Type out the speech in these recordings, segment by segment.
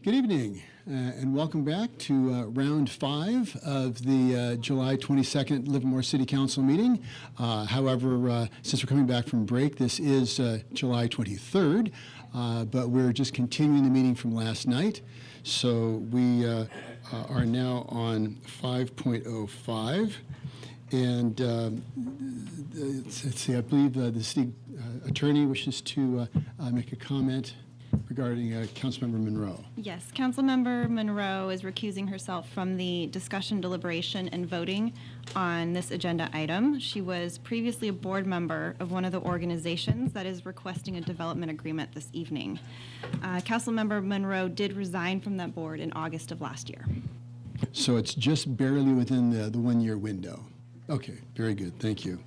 Good evening, and welcome back to round 5 of the July 22nd Livermore City Council meeting. However, since we're coming back from break, this is July 23rd, but we're just continuing the meeting from last night. So we are now on 5.05, and let's see, I believe the city attorney wishes to make a comment regarding Councilmember Monroe. Yes, Councilmember Monroe is recusing herself from the discussion, deliberation, and voting on this agenda item. She was previously a board member of one of the organizations that is requesting a development agreement this evening. Councilmember Monroe did resign from that board in August of last year. So it's just barely within the 1-year window. Okay, very good, thank you.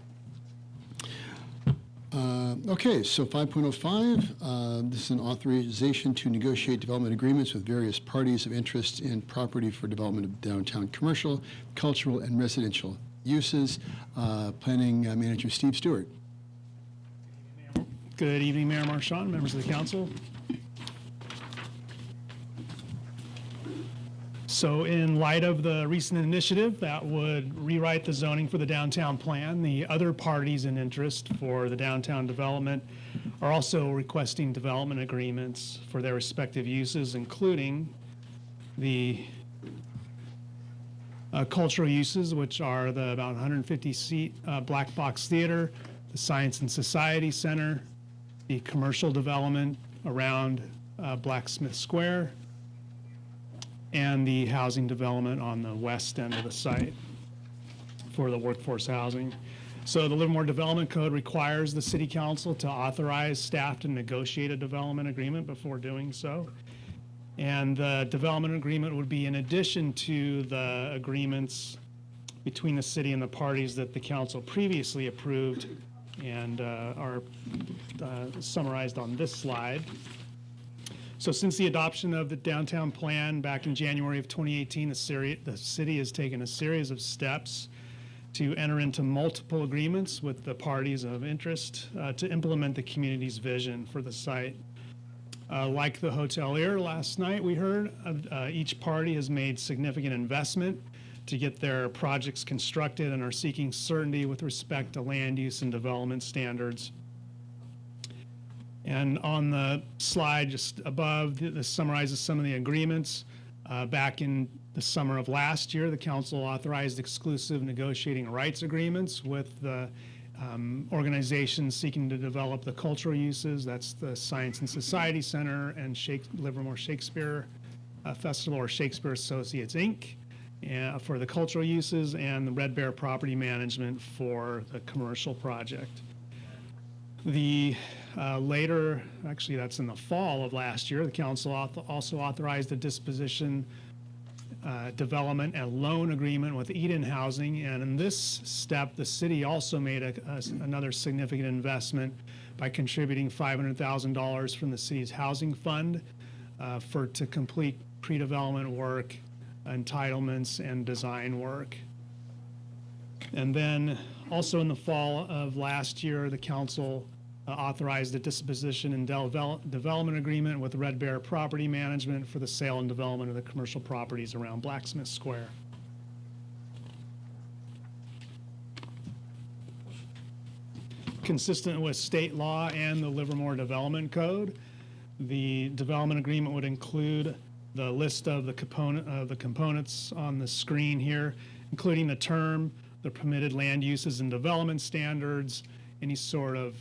Okay, so 5.05, this is an authorization to negotiate development agreements with various parties of interest in property for development of downtown commercial, cultural, and residential uses. Planning Manager Steve Stewart. Good evening, Mayor Marchand, members of the council. So in light of the recent initiative that would rewrite the zoning for the downtown plan, the other parties in interest for the downtown development are also requesting development agreements for their respective uses, including the cultural uses, which are the about 150-seat Black Box Theater, the Science and Society Center, the commercial development around Blacksmith Square, and the housing development on the west end of the site for the workforce housing. So the Livermore Development Code requires the City Council to authorize staff to negotiate a development agreement before doing so. And the development agreement would be in addition to the agreements between the city and the parties that the council previously approved and are summarized on this slide. So since the adoption of the downtown plan back in January of 2018, the city has taken a series of steps to enter into multiple agreements with the parties of interest to implement the community's vision for the site. Like the hotelier last night we heard, each party has made significant investment to get their projects constructed and are seeking certainty with respect to land use and development standards. And on the slide just above, this summarizes some of the agreements. Back in the summer of last year, the council authorized exclusive negotiating rights agreements with the organizations seeking to develop the cultural uses. That's the Science and Society Center and Livermore Shakespeare Festival, or Shakespeare Associates, Inc., for the cultural uses, and the Red Bear Property Management for the commercial project. The later, actually that's in the fall of last year, the council also authorized a disposition, development, and loan agreement with Eden Housing. And in this step, the city also made another significant investment by contributing $500,000 from the city's housing fund to complete pre-development work, entitlements, and design work. And then also in the fall of last year, the council authorized a disposition and development agreement with Red Bear Property Management for the sale and development of the commercial properties around Blacksmith Square. Consistent with state law and the Livermore Development Code, the development agreement would include the list of the components on the screen here, including the term, the permitted land uses and development standards, any sort of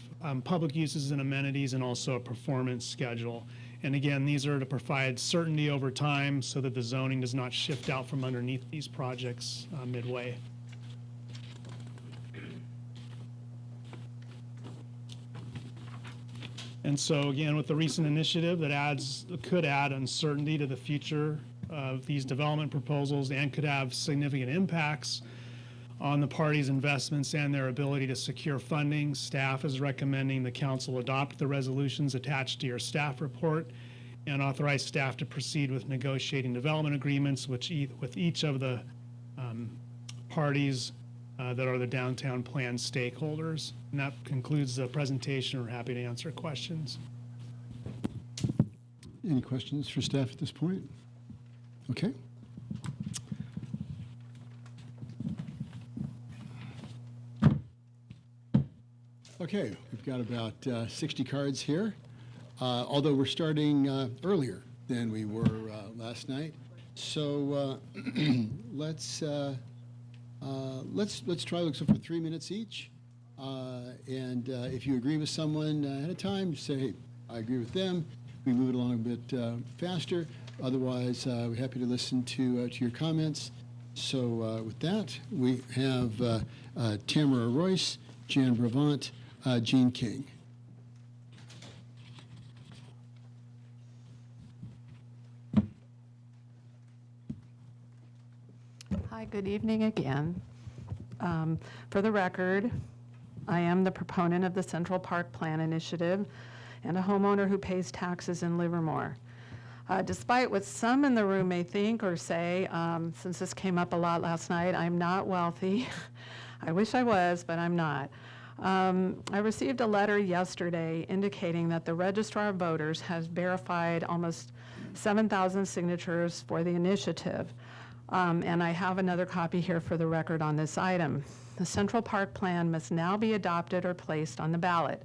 public uses and amenities, and also a performance schedule. And again, these are to provide certainty over time so that the zoning does not shift out from underneath these projects midway. And so again, with the recent initiative that could add uncertainty to the future of these development proposals and could have significant impacts on the parties' investments and their ability to secure funding, staff is recommending the council adopt the resolutions attached to your staff report and authorize staff to proceed with negotiating development agreements with each of the parties that are the downtown plan stakeholders. And that concludes the presentation. We're happy to answer questions. Any questions for staff at this point? Okay. Okay, we've got about 60 cards here, although we're starting earlier than we were last night. So let's try looking for 3 minutes each. And if you agree with someone ahead of time, say, hey, I agree with them. We move it along a bit faster. Otherwise, we're happy to listen to your comments. So with that, we have Tamara Royce, Jan Brabant, Jean King. Hi, good evening again. For the record, I am the proponent of the Central Park Plan Initiative and a homeowner who pays taxes in Livermore. Despite what some in the room may think or say, since this came up a lot last night, I'm not wealthy. I wish I was, but I'm not. I received a letter yesterday indicating that the Registrar of Voters has verified almost 7,000 signatures for the initiative. And I have another copy here for the record on this item. The Central Park Plan must now be adopted or placed on the ballot.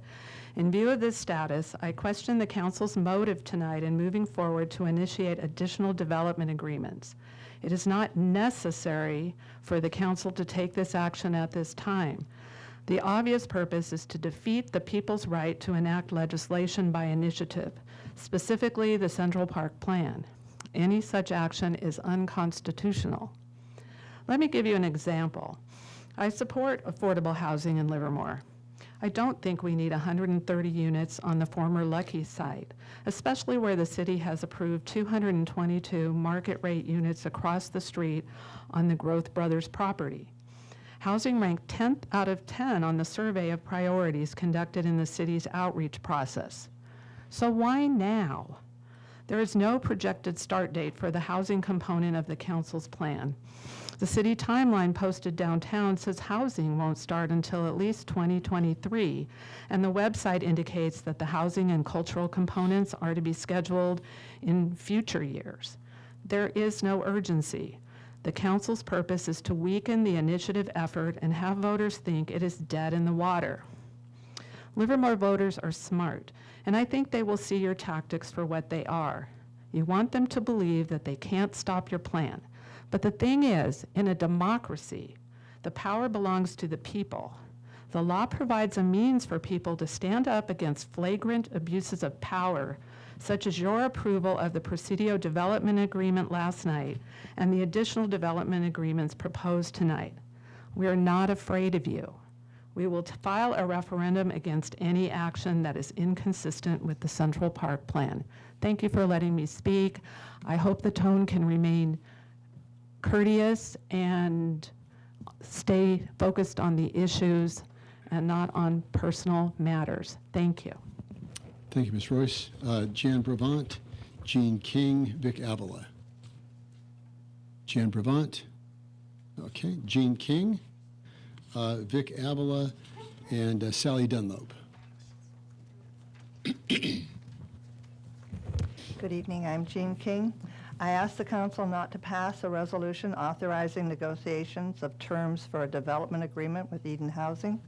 In view of this status, I question the Council's motive tonight in moving forward to initiate additional development agreements. It is not necessary for the Council to take this action at this time. The obvious purpose is to defeat the people's right to enact legislation by initiative, specifically the Central Park Plan. Any such action is unconstitutional. Let me give you an example. I support affordable housing in Livermore. I don't think we need 130 units on the former Lucky site, especially where the city has approved 222 market rate units across the street on the Growth Brothers property. Housing ranked 10th out of 10 on the survey of priorities conducted in the city's outreach process. So why now? There is no projected start date for the housing component of the council's plan. The city timeline posted downtown says housing won't start until at least 2023, and the website indicates that the housing and cultural components are to be scheduled in future years. There is no urgency. The council's purpose is to weaken the initiative effort and have voters think it is dead in the water. Livermore voters are smart, and I think they will see your tactics for what they are. You want them to believe that they can't stop your plan. But the thing is, in a democracy, the power belongs to the people. The law provides a means for people to stand up against flagrant abuses of power, such as your approval of the Presidio Development Agreement last night and the additional development agreements proposed tonight. We are not afraid of you. We will file a referendum against any action that is inconsistent with the Central Park Plan. Thank you for letting me speak. I hope the tone can remain courteous and stay focused on the issues and not on personal matters. Thank you. Thank you, Ms. Royce. Jan Brabant, Jean King, Vic Avila. Jan Brabant. Okay. Jean King, Vic Avila, and Sally Dunlop. Good evening. I'm Jean King. I ask the council not to pass a resolution authorizing negotiations of terms for a development agreement with Eden Housing.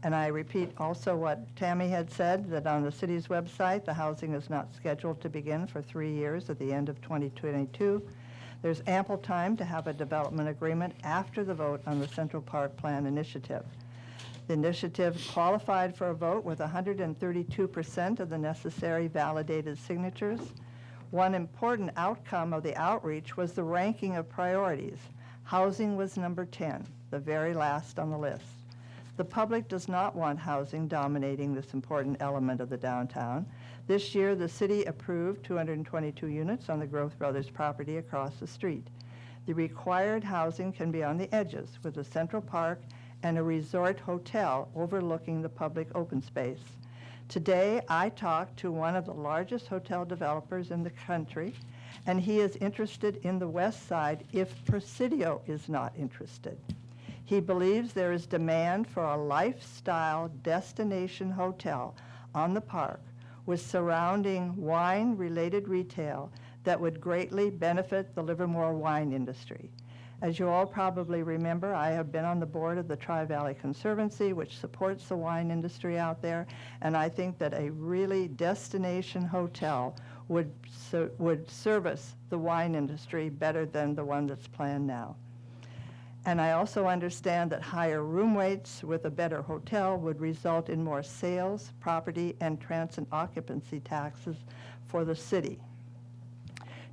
And I repeat also what Tammy had said, that on the city's website, the housing is not scheduled to begin for 3 years at the end of 2022. There's ample time to have a development agreement after the vote on the Central Park Plan initiative. The initiative qualified for a vote with 132% of the necessary validated signatures. One important outcome of the outreach was the ranking of priorities. Housing was number 10, the very last on the list. The public does not want housing dominating this important element of the downtown. This year, the city approved 222 units on the Growth Brothers property across the street. The required housing can be on the edges with a central park and a resort hotel overlooking the public open space. Today, I talked to one of the largest hotel developers in the country, and he is interested in the west side if Presidio is not interested. He believes there is demand for a lifestyle destination hotel on the park with surrounding wine-related retail that would greatly benefit the Livermore wine industry. As you all probably remember, I have been on the board of the Tri-Valley Conservancy, which supports the wine industry out there, and I think that a really destination hotel would service the wine industry better than the one that's planned now. And I also understand that higher room rates with a better hotel would result in more sales, property, and transit occupancy taxes for the city.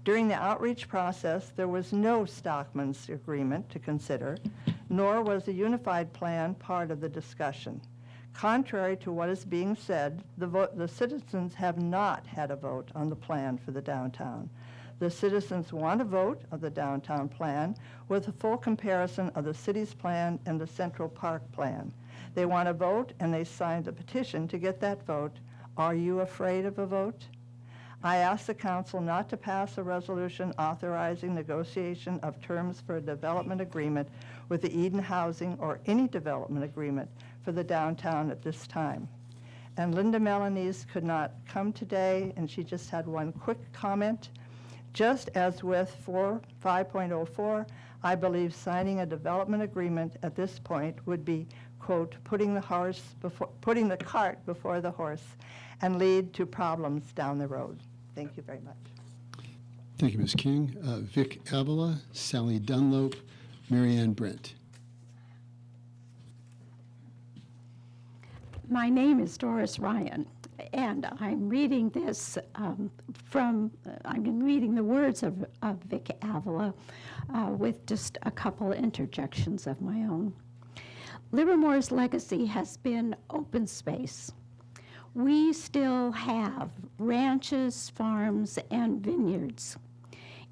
During the outreach process, there was no Stockman's agreement to consider, nor was a unified plan part of the discussion. Contrary to what is being said, the citizens have not had a vote on the plan for the downtown. The citizens want a vote of the downtown plan with a full comparison of the city's plan and the Central Park plan. They want a vote, and they signed a petition to get that vote. Are you afraid of a vote? I ask the council not to pass a resolution authorizing negotiation of terms for a development agreement with the Eden Housing or any development agreement for the downtown at this time. And Linda Melanese could not come today, and she just had one quick comment. Just as with 5.04, I believe signing a development agreement at this point would be, quote, putting the cart before the horse and lead to problems down the road. Thank you very much. Thank you, Ms. King. Vic Avila, Sally Dunlop, Marianne Brent. My name is Doris Ryan, and I'm reading this I'm reading the words of Vic Avila with just a couple interjections of my own. Livermore's legacy has been open space. We still have ranches, farms, and vineyards.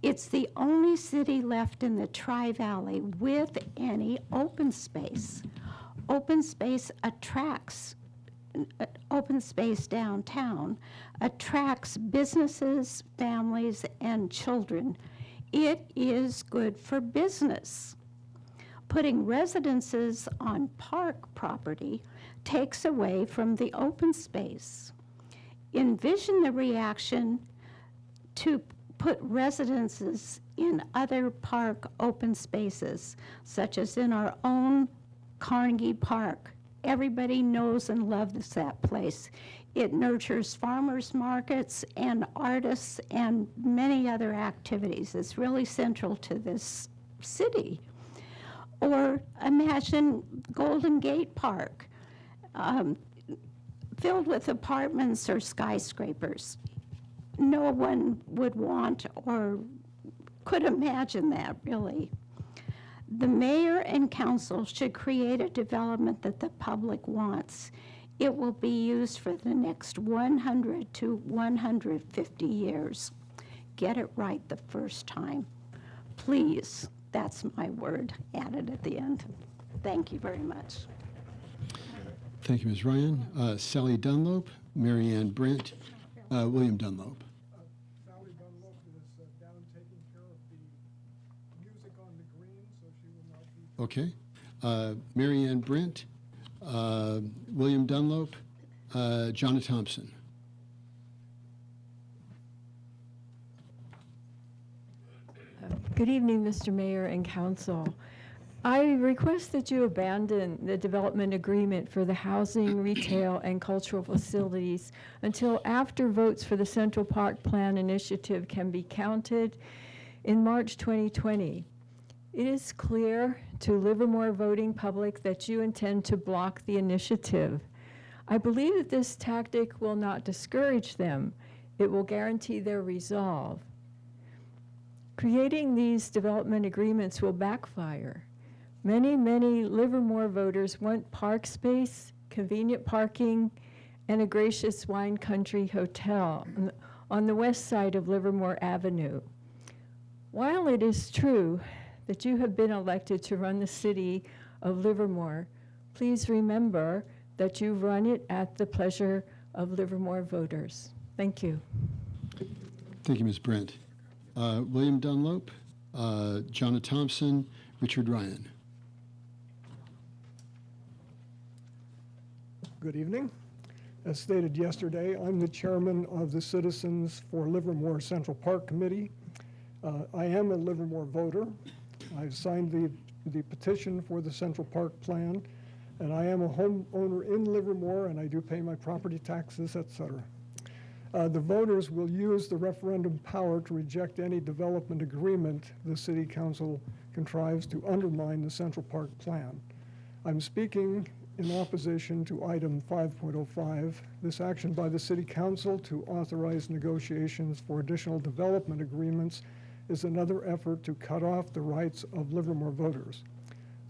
It's the only city left in the Tri-Valley with any open space. Open space downtown attracts businesses, families, and children. It is good for business. Putting residences on park property takes away from the open space. Envision the reaction to put residences in other park open spaces, such as in our own Carnegie Park. Everybody knows and loves that place. It nurtures farmers markets and artists and many other activities. It's really central to this city. Or imagine Golden Gate Park, filled with apartments or skyscrapers. No one would want or could imagine that, really. The mayor and council should create a development that the public wants. It will be used for the next 100 to 150 years. Get it right the first time. Please, that's my word added at the end. Thank you very much. Thank you, Ms. Ryan. Sally Dunlop, Marianne Brent, William Dunlop. Sally Dunlop is down taking care of the music on the green, so she will not be. Okay. Marianne Brent, William Dunlop, Jonna Thompson. Good evening, Mr. Mayor and Council. I request that you abandon the development agreement for the housing, retail, and cultural facilities until after votes for the Central Park Plan initiative can be counted in March 2020. It is clear to Livermore voting public that you intend to block the initiative. I believe that this tactic will not discourage them. It will guarantee their resolve. Creating these development agreements will backfire. Many, many Livermore voters want park space, convenient parking, and a gracious wine country hotel on the west side of Livermore Avenue. While it is true that you have been elected to run the city of Livermore, please remember that you run it at the pleasure of Livermore voters. Thank you. Thank you, Ms. Brent. William Dunlop, Jonna Thompson, Richard Ryan. Good evening. As stated yesterday, I'm the chairman of the Citizens for Livermore Central Park Committee. I am a Livermore voter. I've signed the petition for the Central Park Plan, and I am a homeowner in Livermore, and I do pay my property taxes, etc. The voters will use the referendum power to reject any development agreement the City Council contrives to undermine the Central Park Plan. I'm speaking in opposition to item 5.05, this action by the City Council to authorize negotiations for additional development agreements is another effort to cut off the rights of Livermore voters.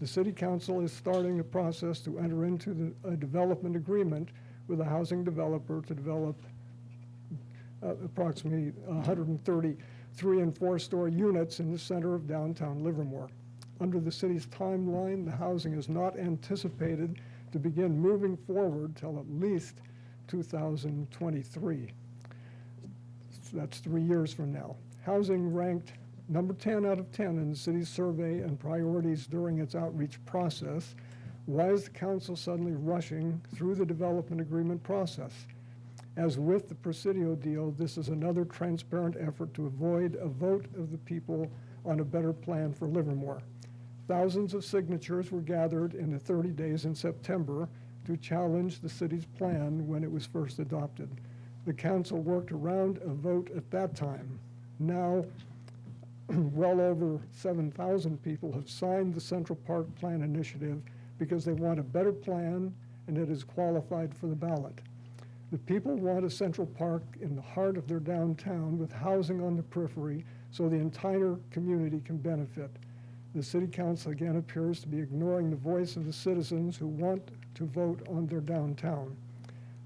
The City Council is starting the process to enter into a development agreement with a housing developer to develop approximately 130 3- and 4-story units in the center of downtown Livermore. Under the city's timeline, the housing is not anticipated to begin moving forward till at least 2023. That's 3 years from now. Housing ranked number 10 out of 10 in the city's survey and priorities during its outreach process. Why is the council suddenly rushing through the development agreement process? As with the Presidio deal, this is another transparent effort to avoid a vote of the people on a better plan for Livermore. Thousands of signatures were gathered in the 30 days in September to challenge the city's plan when it was first adopted. The council worked around a vote at that time. Now, well over 7,000 people have signed the Central Park Plan initiative because they want a better plan and it is qualified for the ballot. The people want a Central Park in the heart of their downtown with housing on the periphery so the entire community can benefit. The City Council again appears to be ignoring the voice of the citizens who want to vote on their downtown.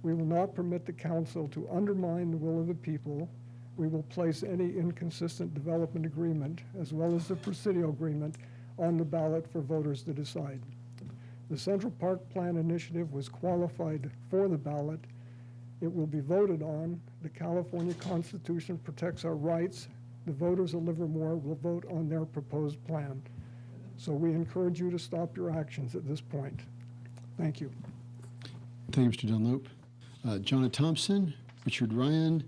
We will not permit the council to undermine the will of the people. We will place any inconsistent development agreement, as well as the Presidio agreement, on the ballot for voters to decide. The Central Park Plan initiative was qualified for the ballot. It will be voted on. The California Constitution protects our rights. The voters of Livermore will vote on their proposed plan. So we encourage you to stop your actions at this point. Thank you. Thank you, Mr. Dunlop. Jonna Thompson, Richard Ryan,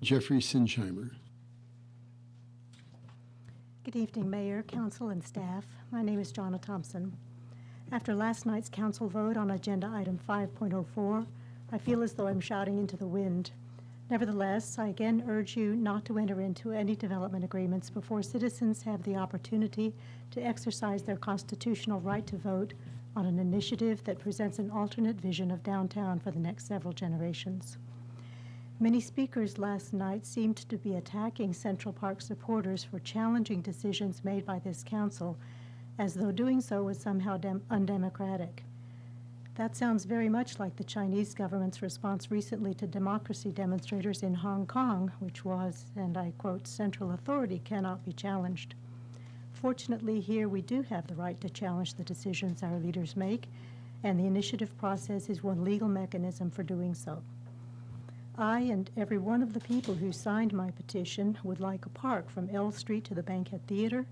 Jeffrey Sinsheimer. Good evening, Mayor, Council, and staff. My name is Jonna Thompson. After last night's council vote on agenda item 5.04, I feel as though I'm shouting into the wind. Nevertheless, I again urge you not to enter into any development agreements before citizens have the opportunity to exercise their constitutional right to vote on an initiative that presents an alternate vision of downtown for the next several generations. Many speakers last night seemed to be attacking Central Park supporters for challenging decisions made by this council, as though doing so was somehow undemocratic. That sounds very much like the Chinese government's response recently to democracy demonstrators in Hong Kong, which was, and I quote, "Central authority cannot be challenged." Fortunately, here we do have the right to challenge the decisions our leaders make, and the initiative process is one legal mechanism for doing so. I and every one of the people who signed my petition would like a park from L Street to the Bankhead Theater,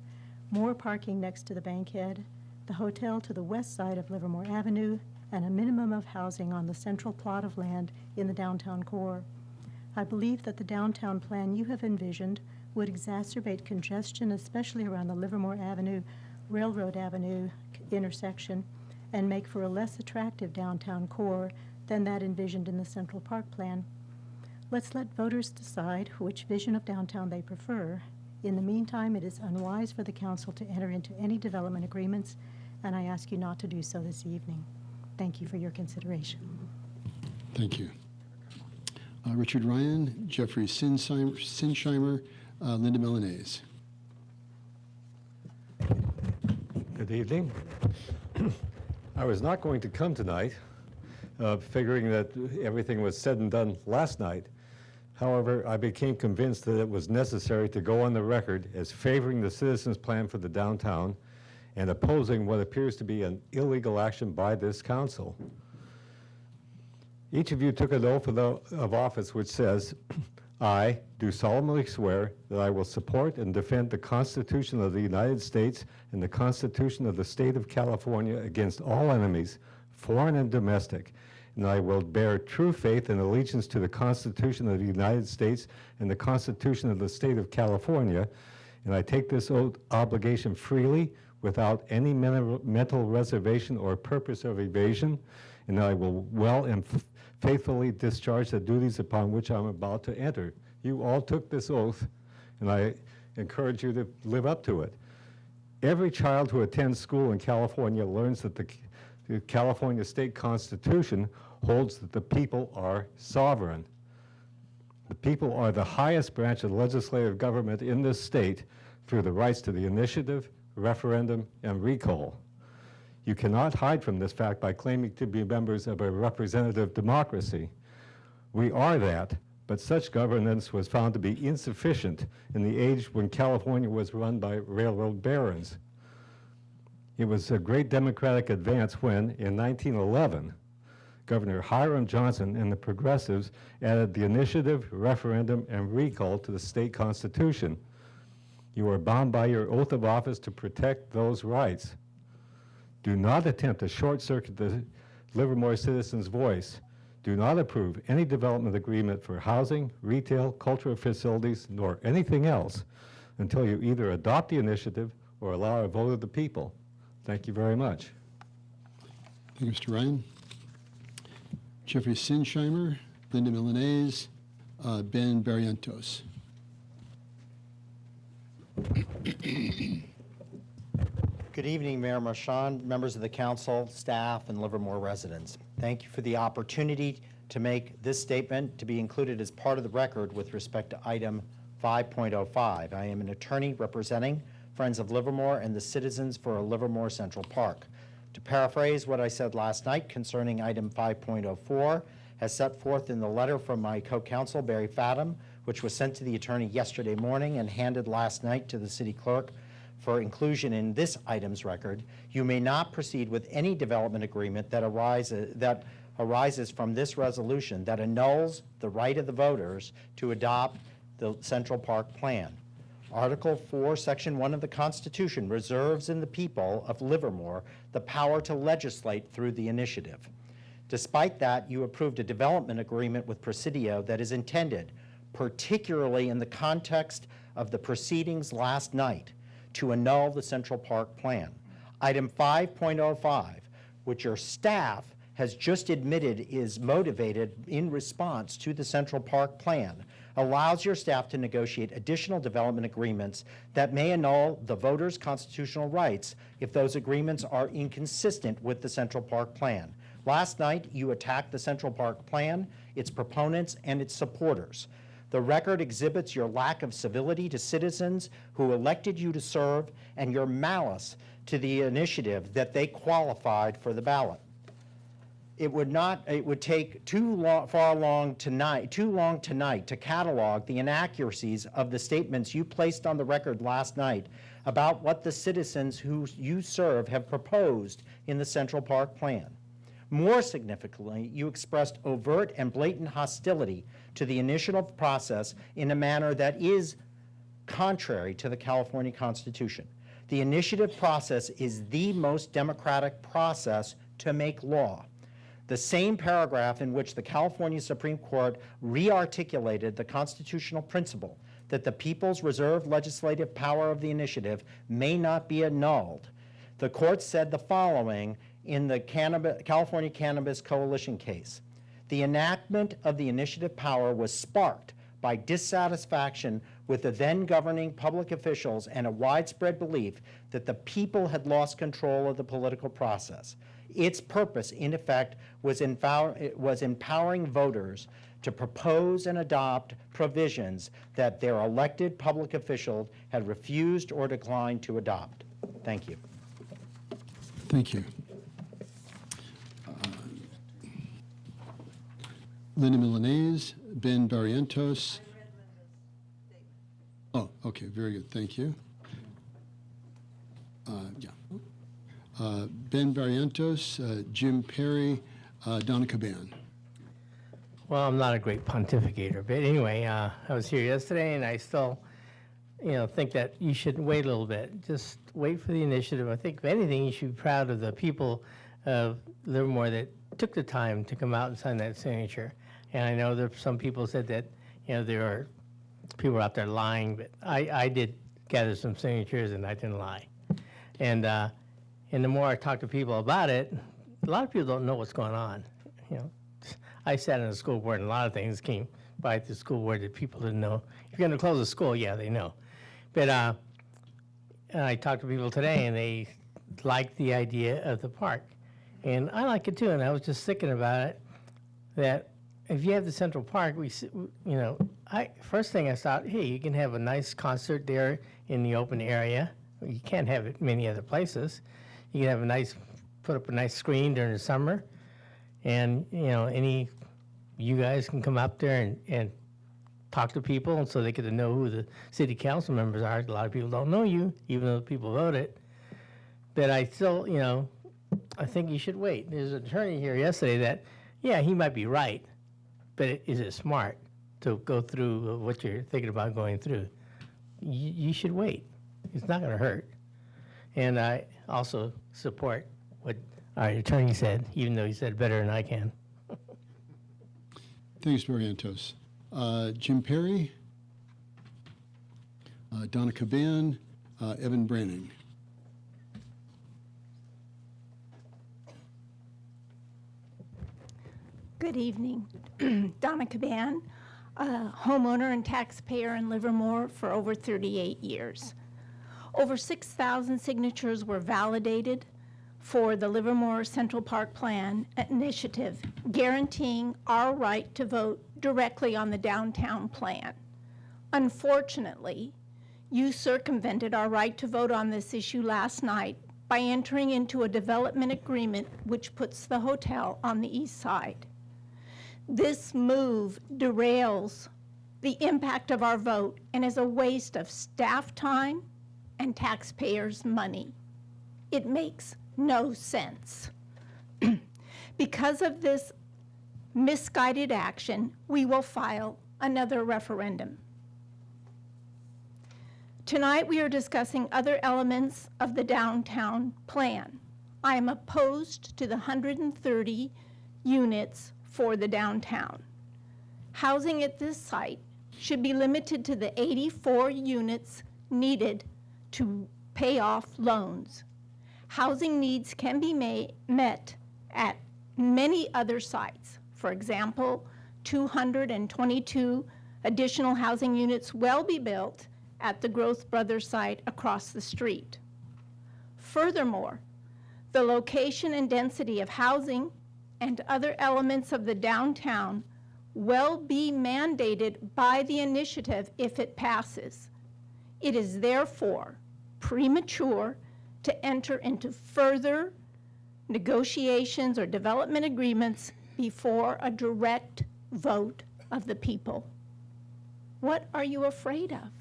more parking next to the Bankhead, the hotel to the west side of Livermore Avenue, and a minimum of housing on the central plot of land in the downtown core. I believe that the downtown plan you have envisioned would exacerbate congestion, especially around the Livermore Avenue, Railroad Avenue intersection, and make for a less attractive downtown core than that envisioned in the Central Park Plan. Let's let voters decide which vision of downtown they prefer. In the meantime, it is unwise for the council to enter into any development agreements, and I ask you not to do so this evening. Thank you for your consideration. Thank you. Richard Ryan, Jeffrey Sinsheimer, Linda Milanese. Good evening. I was not going to come tonight, figuring that everything was said and done last night. However, I became convinced that it was necessary to go on the record as favoring the citizens' plan for the downtown and opposing what appears to be an illegal action by this council. Each of you took an oath of office which says, "I do solemnly swear that I will support and defend the Constitution of the United States and the Constitution of the State of California against all enemies, foreign and domestic, and I will bear true faith and allegiance to the Constitution of the United States and the Constitution of the State of California, and I take this obligation freely without any mental reservation or purpose of evasion, and I will well and faithfully discharge the duties upon which I'm about to enter. You all took this oath, and I encourage you to live up to it. Every child who attends school in California learns that the California State Constitution holds that the people are sovereign. The people are the highest branch of legislative government in this state through the rights to the initiative, referendum, and recall. You cannot hide from this fact by claiming to be members of a representative democracy. We are that, but such governance was found to be insufficient in the age when California was run by railroad barons. It was a great democratic advance when, in 1911, Governor Hiram Johnson and the Progressives added the initiative, referendum, and recall to the state constitution. You are bound by your oath of office to protect those rights. Do not attempt to short-circuit the Livermore citizens' voice. Do not approve any development agreement for housing, retail, cultural facilities, nor anything else until you either adopt the initiative or allow a vote of the people. Thank you very much. Thank you, Mr. Ryan. Jeffrey Sinsheimer, Linda Milanese, Ben Barrientos. Good evening, Mayor Marchand, members of the council, staff, and Livermore residents. Thank you for the opportunity to make this statement to be included as part of the record with respect to item 5.05. I am an attorney representing Friends of Livermore and the citizens for Livermore Central Park. To paraphrase what I said last night concerning item 5.04, as set forth in the letter from my co-counsel, Barry Fadum, which was sent to the attorney yesterday morning and handed last night to the city clerk for inclusion in this item's record, you may not proceed with any development agreement that arises from this resolution that annuls the right of the voters to adopt the Central Park Plan. Article 4, Section 1 of the Constitution reserves in the people of Livermore the power to legislate through the initiative. Despite that, you approved a development agreement with Presidio that is intended, particularly in the context of the proceedings last night, to annul the Central Park Plan. Item 5.05, which your staff has just admitted is motivated in response to the Central Park Plan, allows your staff to negotiate additional development agreements that may annul the voters' constitutional rights if those agreements are inconsistent with the Central Park Plan. Last night, you attacked the Central Park Plan, its proponents, and its supporters. The record exhibits your lack of civility to citizens who elected you to serve and your malice to the initiative that they qualified for the ballot. It would take too long tonight to catalog the inaccuracies of the statements you placed on the record last night about what the citizens who you serve have proposed in the Central Park Plan. More significantly, you expressed overt and blatant hostility to the initiative process in a manner that is contrary to the California Constitution. The initiative process is the most democratic process to make law. The same paragraph in which the California Supreme Court re-articulated the constitutional principle that the people's reserved legislative power of the initiative may not be annulled. The court said the following in the California Cannabis Coalition case. The enactment of the initiative power was sparked by dissatisfaction with the then governing public officials and a widespread belief that the people had lost control of the political process. Its purpose, in effect, was empowering voters to propose and adopt provisions that their elected public officials had refused or declined to adopt. Thank you. Thank you. Linda Milanese, Ben Barrientos. Oh, okay, very good, thank you. Ben Barrientos, Jim Perry, Donna Caban. Well, I'm not a great pontificator, but anyway, I was here yesterday, and I still, think that you should wait a little bit. Just wait for the initiative. I think, if anything, you should be proud of the people of Livermore that took the time to come out and sign that signature. And I know there some people said that, there are people out there lying, but I did gather some signatures and I didn't lie. And the more I talk to people about it, a lot of people don't know what's going on. I sat on the school board and a lot of things came by the school board that people didn't know. If you're going to close a school, yeah, they know. But I talked to people today and they like the idea of the park. And I like it too, and I was just thinking about it, that if you have the Central Park, first thing I thought, hey, you can have a nice concert there in the open area. You can't have it many other places. You can have put up a nice screen during the summer, and, you guys can come up there and talk to people, and so they get to know who the city council members are. A lot of people don't know you, even though people voted. But I still, I think you should wait. There's an attorney here yesterday that, yeah, he might be right, but is it smart to go through what you're thinking about going through? You should wait. It's not going to hurt. And I also support what our attorney said, even though he said better than I can. Thanks, Barrientos. Jim Perry, Donna Caban, Evan Branning. Good evening. Donna Caban, a homeowner and taxpayer in Livermore for over 38 years. Over 6,000 signatures were validated for the Livermore Central Park Plan initiative, guaranteeing our right to vote directly on the downtown plan. Unfortunately, you circumvented our right to vote on this issue last night by entering into a development agreement which puts the hotel on the east side. This move derails the impact of our vote and is a waste of staff time and taxpayers' money. It makes no sense. Because of this misguided action, we will file another referendum. Tonight we are discussing other elements of the downtown plan. I am opposed to the 130 units for the downtown. Housing at this site should be limited to the 84 units needed to pay off loans. Housing needs can be met at many other sites. For example, 222 additional housing units will be built at the Growth Brothers site across the street. Furthermore, the location and density of housing and other elements of the downtown will be mandated by the initiative if it passes. It is therefore premature to enter into further negotiations or development agreements before a direct vote of the people. What are you afraid of?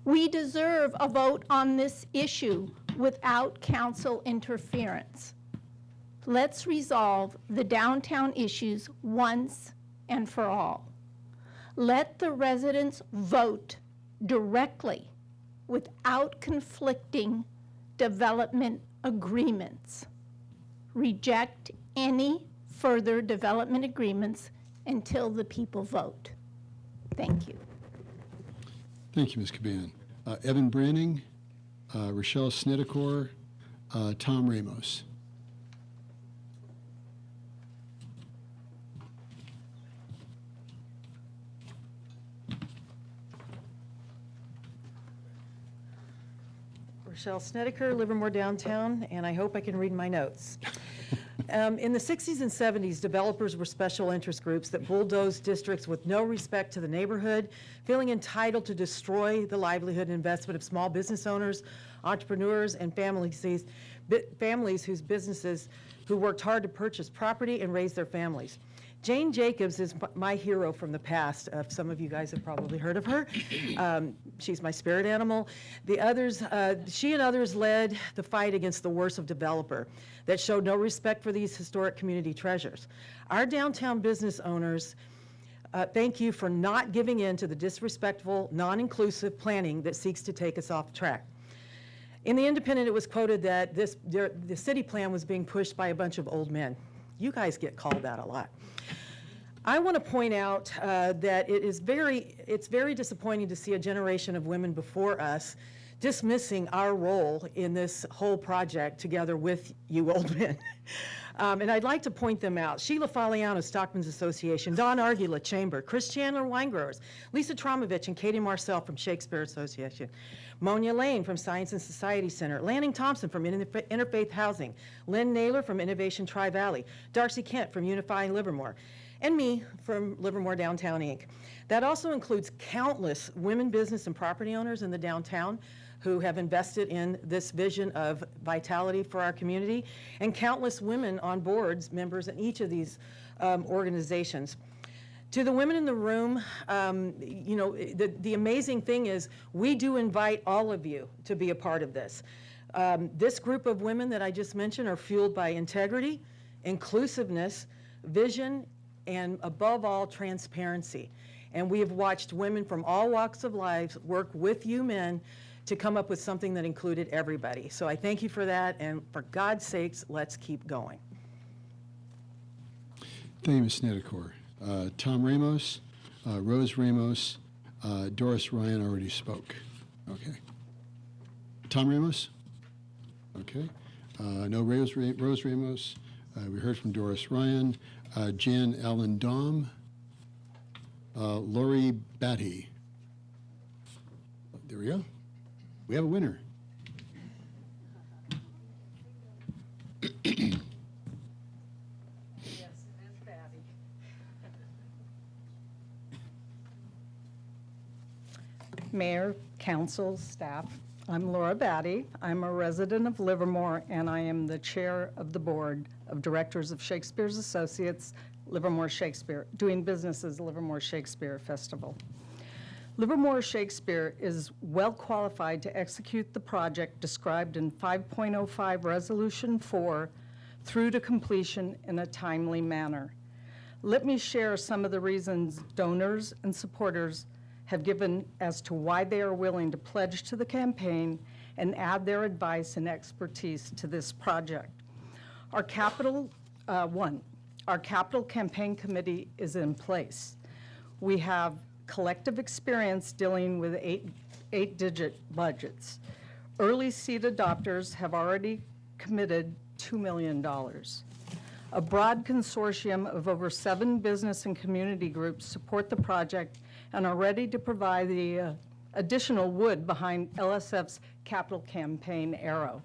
We deserve a vote on this issue without council interference. Let's resolve the downtown issues once and for all. Let the residents vote directly without conflicting development agreements. Reject any further development agreements until the people vote. Thank you. Thank you, Ms. Caban. Evan Branning, Rochelle Snedecor, Tom Ramos. Rochelle Snedeker, Livermore Downtown, and I hope I can read my notes. In the 60s and 70s, developers were special interest groups that bulldozed districts with no respect to the neighborhood, feeling entitled to destroy the livelihood and investment of small business owners, entrepreneurs, and families whose businesses who worked hard to purchase property and raise their families. Jane Jacobs is my hero from the past. Some of you guys have probably heard of her. She's my spirit animal. She and others led the fight against the worst of developer that showed no respect for these historic community treasures. Our downtown business owners, thank you for not giving in to the disrespectful, non-inclusive planning that seeks to take us off track. In the Independent, it was quoted that the city plan was being pushed by a bunch of old men. You guys get called that a lot. I want to point out that it's very disappointing to see a generation of women before us dismissing our role in this whole project together with you old men. And I'd like to point them out. Sheila Faliano, Stockmen's Association, Don Argula, Chamber, Chris Chandler, Winegrowers, Lisa Tromovich and Katie Marcel from Shakespeare Association, Monia Lane from Science and Society Center, Lanning Thompson from Interfaith Housing, Lynn Naylor from Innovation Tri-Valley, Darcy Kent from Unifying Livermore, and me from Livermore Downtown Inc. That also includes countless women business and property owners in the downtown who have invested in this vision of vitality for our community, and countless women on boards, members in each of these organizations. To the women in the room, you know, the amazing thing is we do invite all of you to be a part of this. This group of women that I just mentioned are fueled by integrity, inclusiveness, vision, and above all, transparency. And we have watched women from all walks of life work with you men to come up with something that included everybody. So I thank you for that, and for God's sakes, let's keep going. Thank you, Ms. Snedeker. Tom Ramos, Rose Ramos, Doris Ryan already spoke. Okay. Tom Ramos? Okay. No Rose Ramos. We heard from Doris Ryan. Jan Ellen Dom. Lori Batty. There we go. We have a winner. Mayor, council, staff, I'm Laura Batty. I'm a resident of Livermore, and I am the chair of the board of directors of Shakespeare's Associates, Livermore Shakespeare, doing business as Livermore Shakespeare Festival. Livermore Shakespeare is well qualified to execute the project described in 5.05 Resolution 4 through to completion in a timely manner. Let me share some of the reasons donors and supporters have given as to why they are willing to pledge to the campaign and add their advice and expertise to this project. Our capital campaign committee is in place. We have collective experience dealing with eight-digit budgets. Early seed adopters have already committed $2 million. A broad consortium of over 7 business and community groups support the project and are ready to provide the additional wood behind LSF's capital campaign arrow.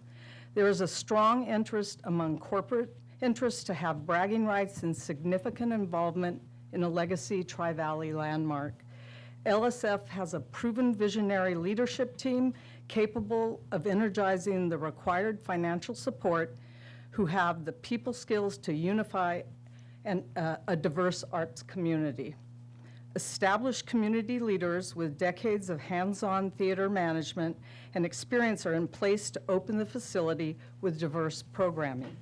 There is a strong interest among corporate interests to have bragging rights and significant involvement in a legacy Tri-Valley landmark. LSF has a proven visionary leadership team capable of energizing the required financial support, who have the people skills to unify a diverse arts community. Established community leaders with decades of hands-on theater management and experience are in place to open the facility with diverse programming.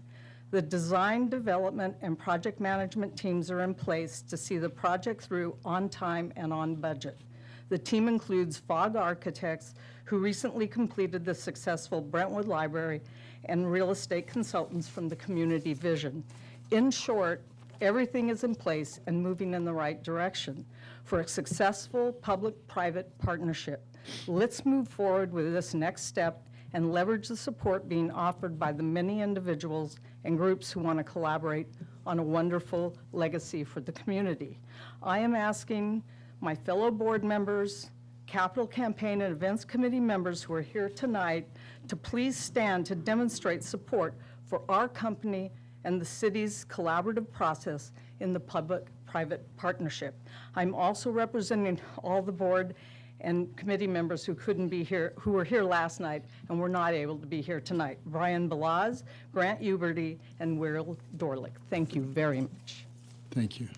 The design, development, and project management teams are in place to see the project through on time and on budget. The team includes FOG architects who recently completed the successful Brentwood Library and real estate consultants from the Community Vision. In short, everything is in place and moving in the right direction for a successful public-private partnership. Let's move forward with this next step and leverage the support being offered by the many individuals and groups who want to collaborate on a wonderful legacy for the community. I am asking my fellow board members, Capital Campaign and Events Committee members who are here tonight to please stand to demonstrate support for our company and the city's collaborative process in the public-private partnership. I'm also representing all the board and committee members who couldn't be here, who were here last night and were not able to be here tonight. Brian Balaz, Grant Uberty, and Will Dorlick. Thank you very much. Thank you.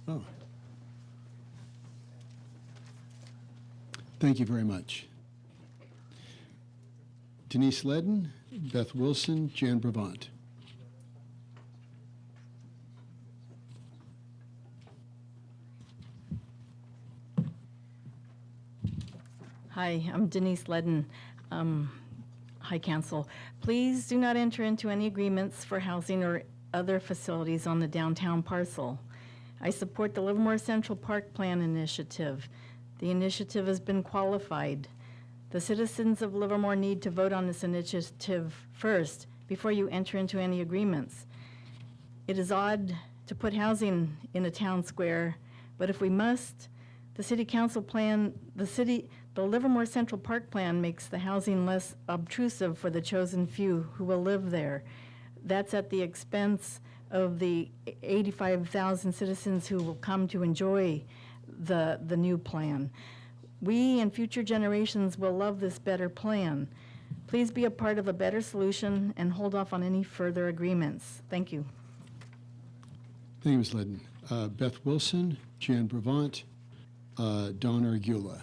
Oh. Thank you very much. Denise Ledden, Beth Wilson, Jan Brabant. Hi, I'm Denise Ledden. Hi, Council. Please do not enter into any agreements for housing or other facilities on the downtown parcel. I support the Livermore Central Park Plan initiative. The initiative has been qualified. The citizens of Livermore need to vote on this initiative first before you enter into any agreements. It is odd to put housing in a town square, but if we must, the city council plan, the Livermore Central Park Plan makes the housing less obtrusive for the chosen few who will live there. That's at the expense of the 85,000 citizens who will come to enjoy the new plan. We and future generations will love this better plan. Please be a part of a better solution and hold off on any further agreements. Thank you. Thank you, Ms. Ledden. Beth Wilson, Jan Brevant, Dawn Argula.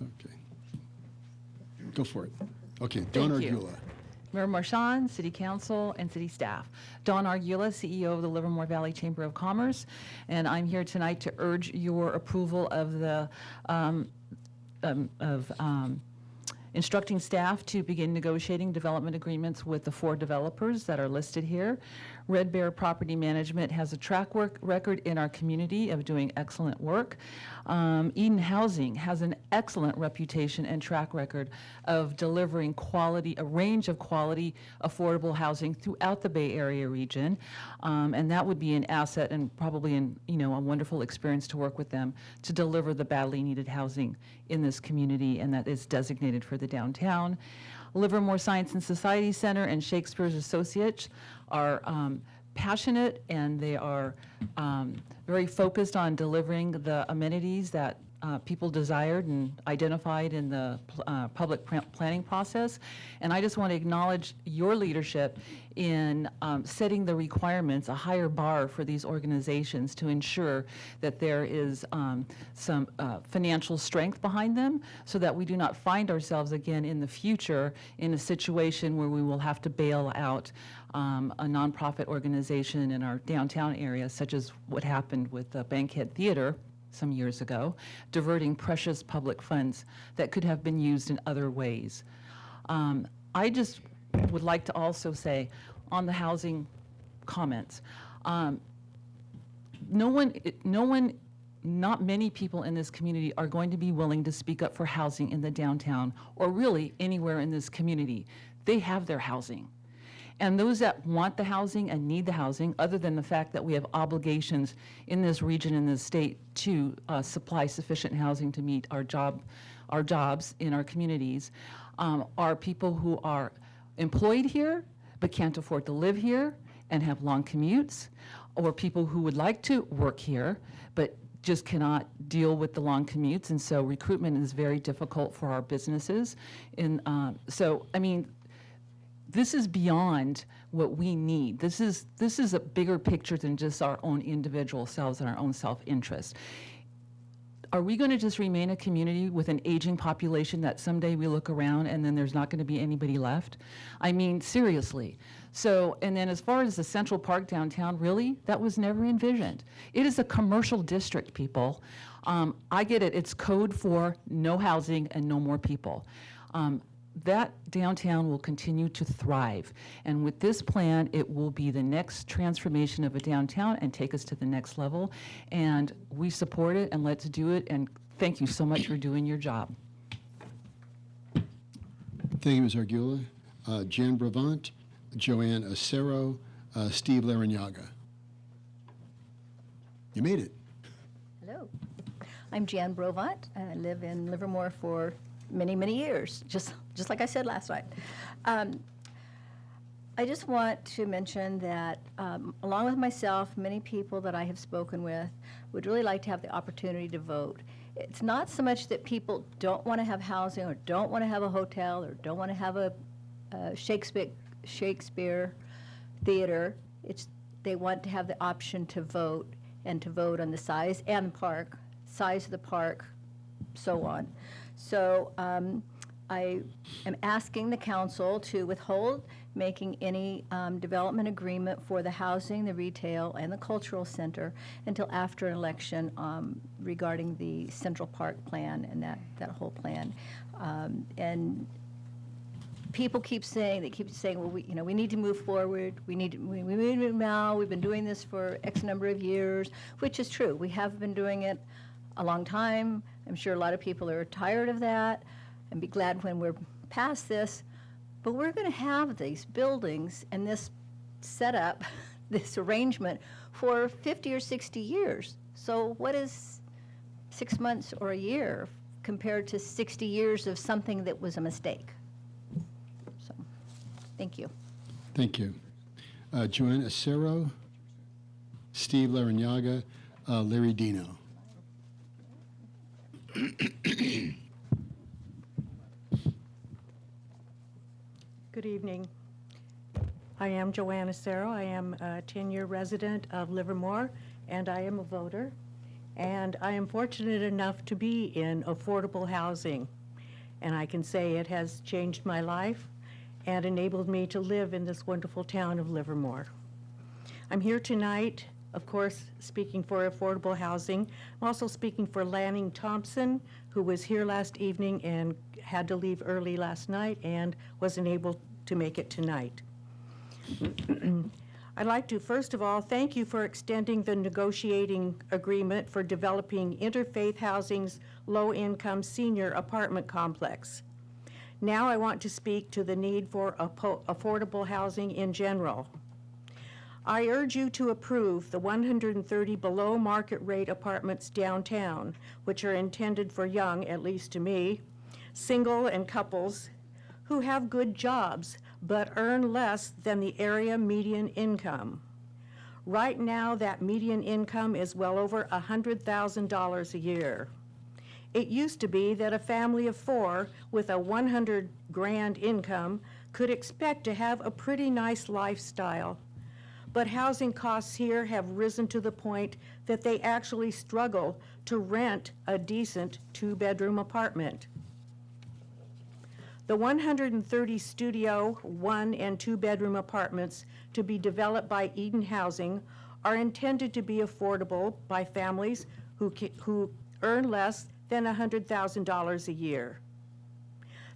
Okay. Go for it. Okay, Dawn Thank you. Argula. Mayor Marchand, City Council, and City Staff. Dawn Argula, CEO of the Livermore Valley Chamber of Commerce, and I'm here tonight to urge your approval of the instructing staff to begin negotiating development agreements with the 4 developers that are listed here. Red Bear Property Management has a track record in our community of doing excellent work. Eden Housing has an excellent reputation and track record of delivering quality, a range of quality, affordable housing throughout the Bay Area region. And that would be an asset and probably a wonderful experience to work with them to deliver the badly needed housing in this community, and that is designated for the downtown. Livermore Science and Society Center and Shakespeare's Associates are passionate, and they are very focused on delivering the amenities that people desired and identified in the public planning process. And I just want to acknowledge your leadership in setting the requirements, a higher bar for these organizations to ensure that there is some financial strength behind them, so that we do not find ourselves again in the future in a situation where we will have to bail out a nonprofit organization in our downtown area, such as what happened with the Bankhead Theater some years ago, diverting precious public funds that could have been used in other ways. I just would like to also say on the housing comments, not many people in this community are going to be willing to speak up for housing in the downtown or really anywhere in this community. They have their housing. And those that want the housing and need the housing, other than the fact that we have obligations in this region, in this state, to supply sufficient housing to meet our jobs in our communities, are people who are employed here but can't afford to live here and have long commutes, or people who would like to work here but just cannot deal with the long commutes, and so recruitment is very difficult for our businesses. This is beyond what we need. This is a bigger picture than just our own individual selves and our own self-interest. Are we going to just remain a community with an aging population that someday we look around and then there's not going to be anybody left? I mean, seriously. So, and then as far as the Central Park downtown, really, that was never envisioned. It is a commercial district, people. I get it. It's code for no housing and no more people. That downtown will continue to thrive. And with this plan, it will be the next transformation of a downtown and take us to the next level. And we support it, and let's do it. And thank you so much for doing your job. Thank you, Ms. Argula. Jan Brevant, Joanne Acero, Steve Larinaga. You made it. Hello. I'm Jan Brevant. I live in Livermore for many, many years, just like I said last night. I just want to mention that along with myself, many people that I have spoken with would really like to have the opportunity to vote. It's not so much that people don't want to have housing or don't want to have a hotel or don't want to have a Shakespeare theater. They want to have the option to vote, and to vote on the size and the park, size of the park, so on. So I am asking the council to withhold making any development agreement for the housing, the retail, and the cultural center until after an election regarding the Central Park plan and that whole plan. And people keep saying, well, we need to move forward. We need to move now. We've been doing this for X number of years, which is true. We have been doing it a long time. I'm sure a lot of people are tired of that and be glad when we're past this. But we're going to have these buildings and this setup, this arrangement for 50 or 60 years. So what is 6 months or a year compared to 60 years of something that was a mistake? So, thank you. Thank you. Joanne Acero, Steve Larinaga, Larry Dino. Good evening. I am Joanna Acero. I am a 10-year resident of Livermore, and I am a voter. And I am fortunate enough to be in affordable housing. And I can say it has changed my life and enabled me to live in this wonderful town of Livermore. I'm here tonight, of course, speaking for affordable housing. I'm also speaking for Lanning Thompson, who was here last evening and had to leave early last night and wasn't able to make it tonight. I'd like to, first of all, thank you for extending the negotiating agreement for developing Interfaith Housing's low-income senior apartment complex. Now I want to speak to the need for affordable housing in general. I urge you to approve the 130 below market rate apartments downtown, which are intended for young, at least to me, single and couples who have good jobs but earn less than the area median income. Right now, that median income is well over $100,000 a year. It used to be that a family of 4 with a 100 grand income could expect to have a pretty nice lifestyle. But housing costs here have risen to the point that they actually struggle to rent a decent 2-bedroom apartment. The 130 studio 1- and 2-bedroom apartments to be developed by Eden Housing are intended to be affordable by families who earn less than $100,000 a year.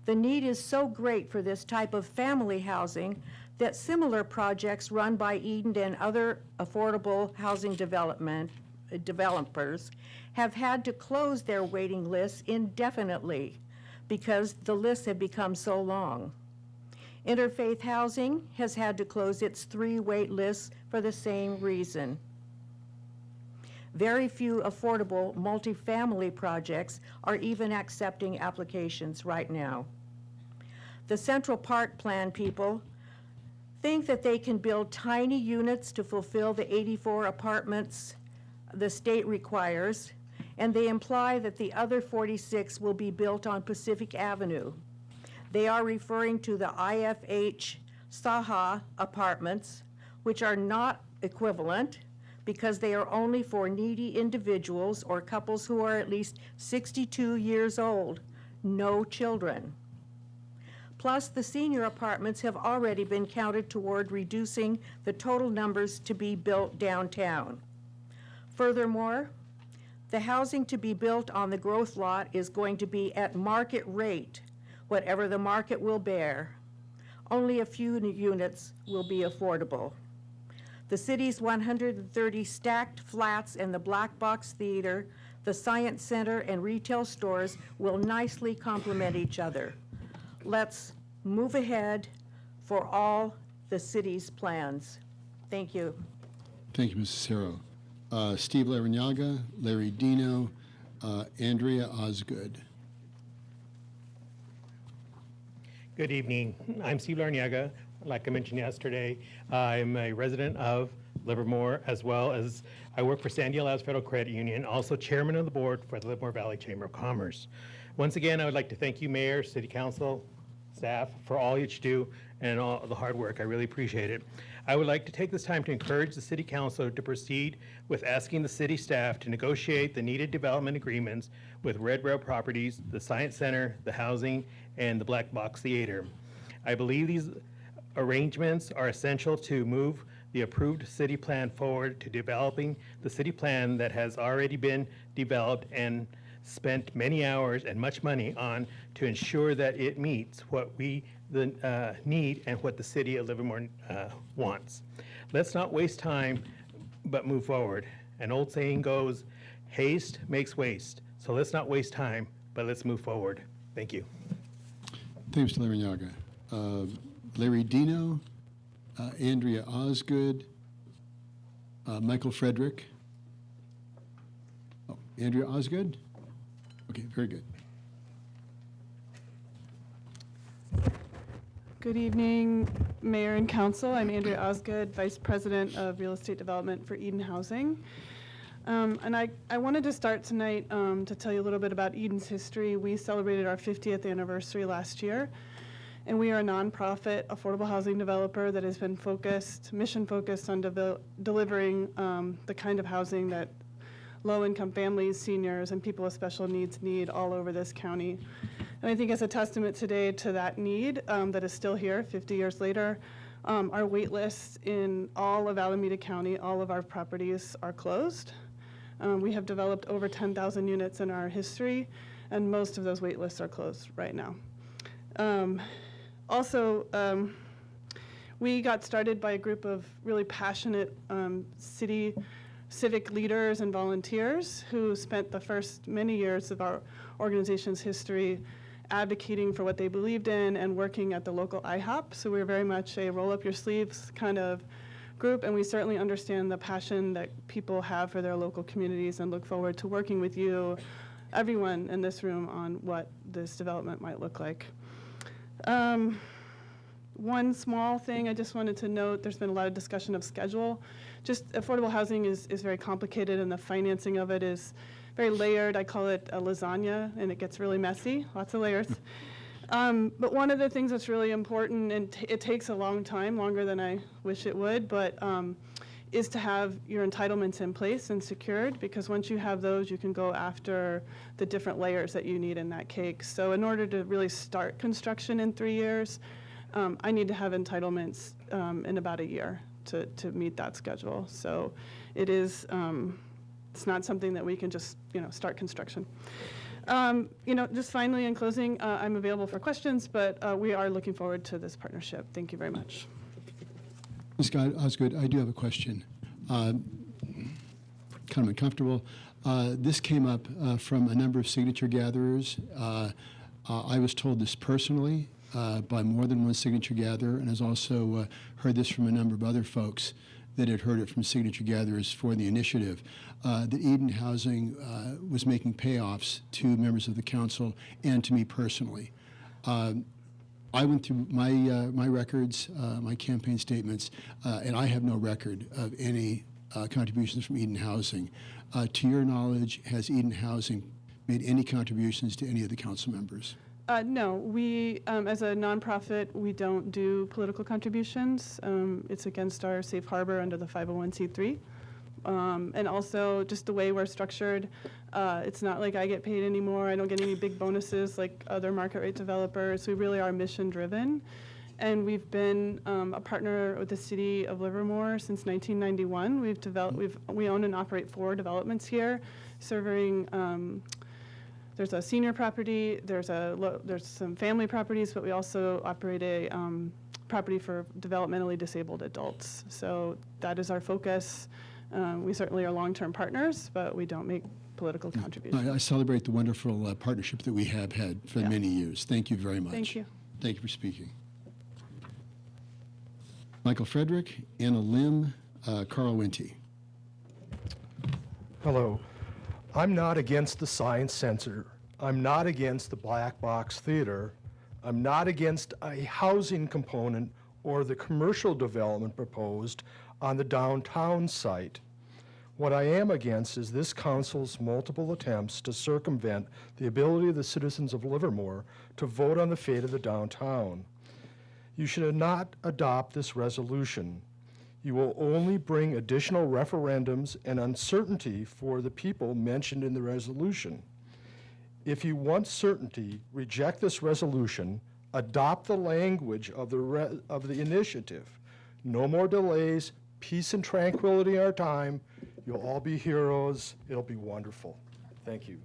The need is so great for this type of family housing that similar projects run by Eden and other affordable housing developers have had to close their waiting lists indefinitely because the lists have become so long. Interfaith Housing has had to close its 3 wait lists for the same reason. Very few affordable multifamily projects are even accepting applications right now. The Central Park Plan people think that they can build tiny units to fulfill the 84 apartments the state requires, and they imply that the other 46 will be built on Pacific Avenue. They are referring to the IFH Saha apartments, which are not equivalent because they are only for needy individuals or couples who are at least 62 years old, no children. Plus, the senior apartments have already been counted toward reducing the total numbers to be built downtown. Furthermore, the housing to be built on the growth lot is going to be at market rate, whatever the market will bear. Only a few units will be affordable. The city's 130 stacked flats and the Black Box Theater, the Science Center, and retail stores will nicely complement each other. Let's move ahead for all the city's plans. Thank you. Thank you, Mrs. Acero. Steve Larinaga, Larry Dino, Andrea Osgood. Good evening. I'm Steve Larinaga. Like I mentioned yesterday, I'm a resident of Livermore, as well as I work for San Diego Federal Credit Union, also chairman of the board for the Livermore Valley Chamber of Commerce. Once again, I would like to thank you, Mayor, City Council, staff, for all you do and all the hard work. I really appreciate it. I would like to take this time to encourage the City Council to proceed with asking the city staff to negotiate the needed development agreements with Red Rail Properties, the Science Center, the Housing, and the Black Box Theater. I believe these arrangements are essential to move the approved city plan forward to developing the city plan that has already been developed and spent many hours and much money on to ensure that it meets what we need and what the city of Livermore wants. Let's not waste time, but move forward. An old saying goes, haste makes waste. So let's not waste time, but let's move forward. Thank you. Thanks, Mr. Larrañaga. Larry Dino, Andrea Osgood, Michael Frederick. Oh, Andrea Osgood? Okay, very good. Good evening, Mayor and Council. I'm Andrea Osgood, Vice President of Real Estate Development for Eden Housing. And I wanted to start tonight to tell you a little bit about Eden's history. We celebrated our 50th anniversary last year, and we are a nonprofit affordable housing developer that has been mission-focused on delivering the kind of housing that low-income families, seniors, and people with special needs need all over this county. And I think as a testament today to that need that is still here 50 years later, our wait lists in all of Alameda County, all of our properties are closed. We have developed over 10,000 units in our history, and most of those wait lists are closed right now. Also, we got started by a group of really passionate civic leaders and volunteers who spent the first many years of our organization's history advocating for what they believed in and working at the local IHOP. So we're very much a roll up your sleeves kind of group, and we certainly understand the passion that people have for their local communities and look forward to working with you, everyone in this room, on what this development might look like. One small thing I just wanted to note, there's been a lot of discussion of schedule. Just affordable housing is very complicated, and the financing of it is very layered. I call it a lasagna, and it gets really messy, lots of layers. But one of the things that's really important, and it takes a long time, longer than I wish it would, but is to have your entitlements in place and secured, because once you have those, you can go after the different layers that you need in that cake. So in order to really start construction in 3 years, I need to have entitlements in about a year to meet that schedule. So it is, it's not something that we can just, start construction. Just finally in closing, I'm available for questions, but we are looking forward to this partnership. Thank you very much. Ms. Osgood, I do have a question. Kind of uncomfortable. This came up from a number of signature gatherers. I was told this personally by more than one signature gatherer, and has also heard this from a number of other folks that had heard it from signature gatherers for the initiative, that Eden Housing was making payoffs to members of the council and to me personally. I went through my records, my campaign statements, and I have no record of any contributions from Eden Housing. To your knowledge, has Eden Housing made any contributions to any of the council members? No, we, as a nonprofit, we don't do political contributions. It's against our safe harbor under the 501c3. And also, just the way we're structured, it's not like I get paid anymore. I don't get any big bonuses like other market rate developers. We really are mission driven. And we've been a partner with the city of Livermore since 1991. We own and operate 4 developments here, serving. There's a senior property, there's some family properties, but we also operate a property for developmentally disabled adults. So that is our focus. We certainly are long-term partners, but we don't make political contributions. I celebrate the wonderful partnership that we have had for many years. Thank you very much. Thank you. Thank you for speaking. Michael Frederick, Anna Lim, Carl Winty. Hello. I'm not against the Science Center. I'm not against the Black Box Theater. I'm not against a housing component or the commercial development proposed on the downtown site. What I am against is this council's multiple attempts to circumvent the ability of the citizens of Livermore to vote on the fate of the downtown. You should not adopt this resolution. You will only bring additional referendums and uncertainty for the people mentioned in the resolution. If you want certainty, reject this resolution, adopt the language of the initiative. No more delays, peace and tranquility in our time. You'll all be heroes. It'll be wonderful. Thank you.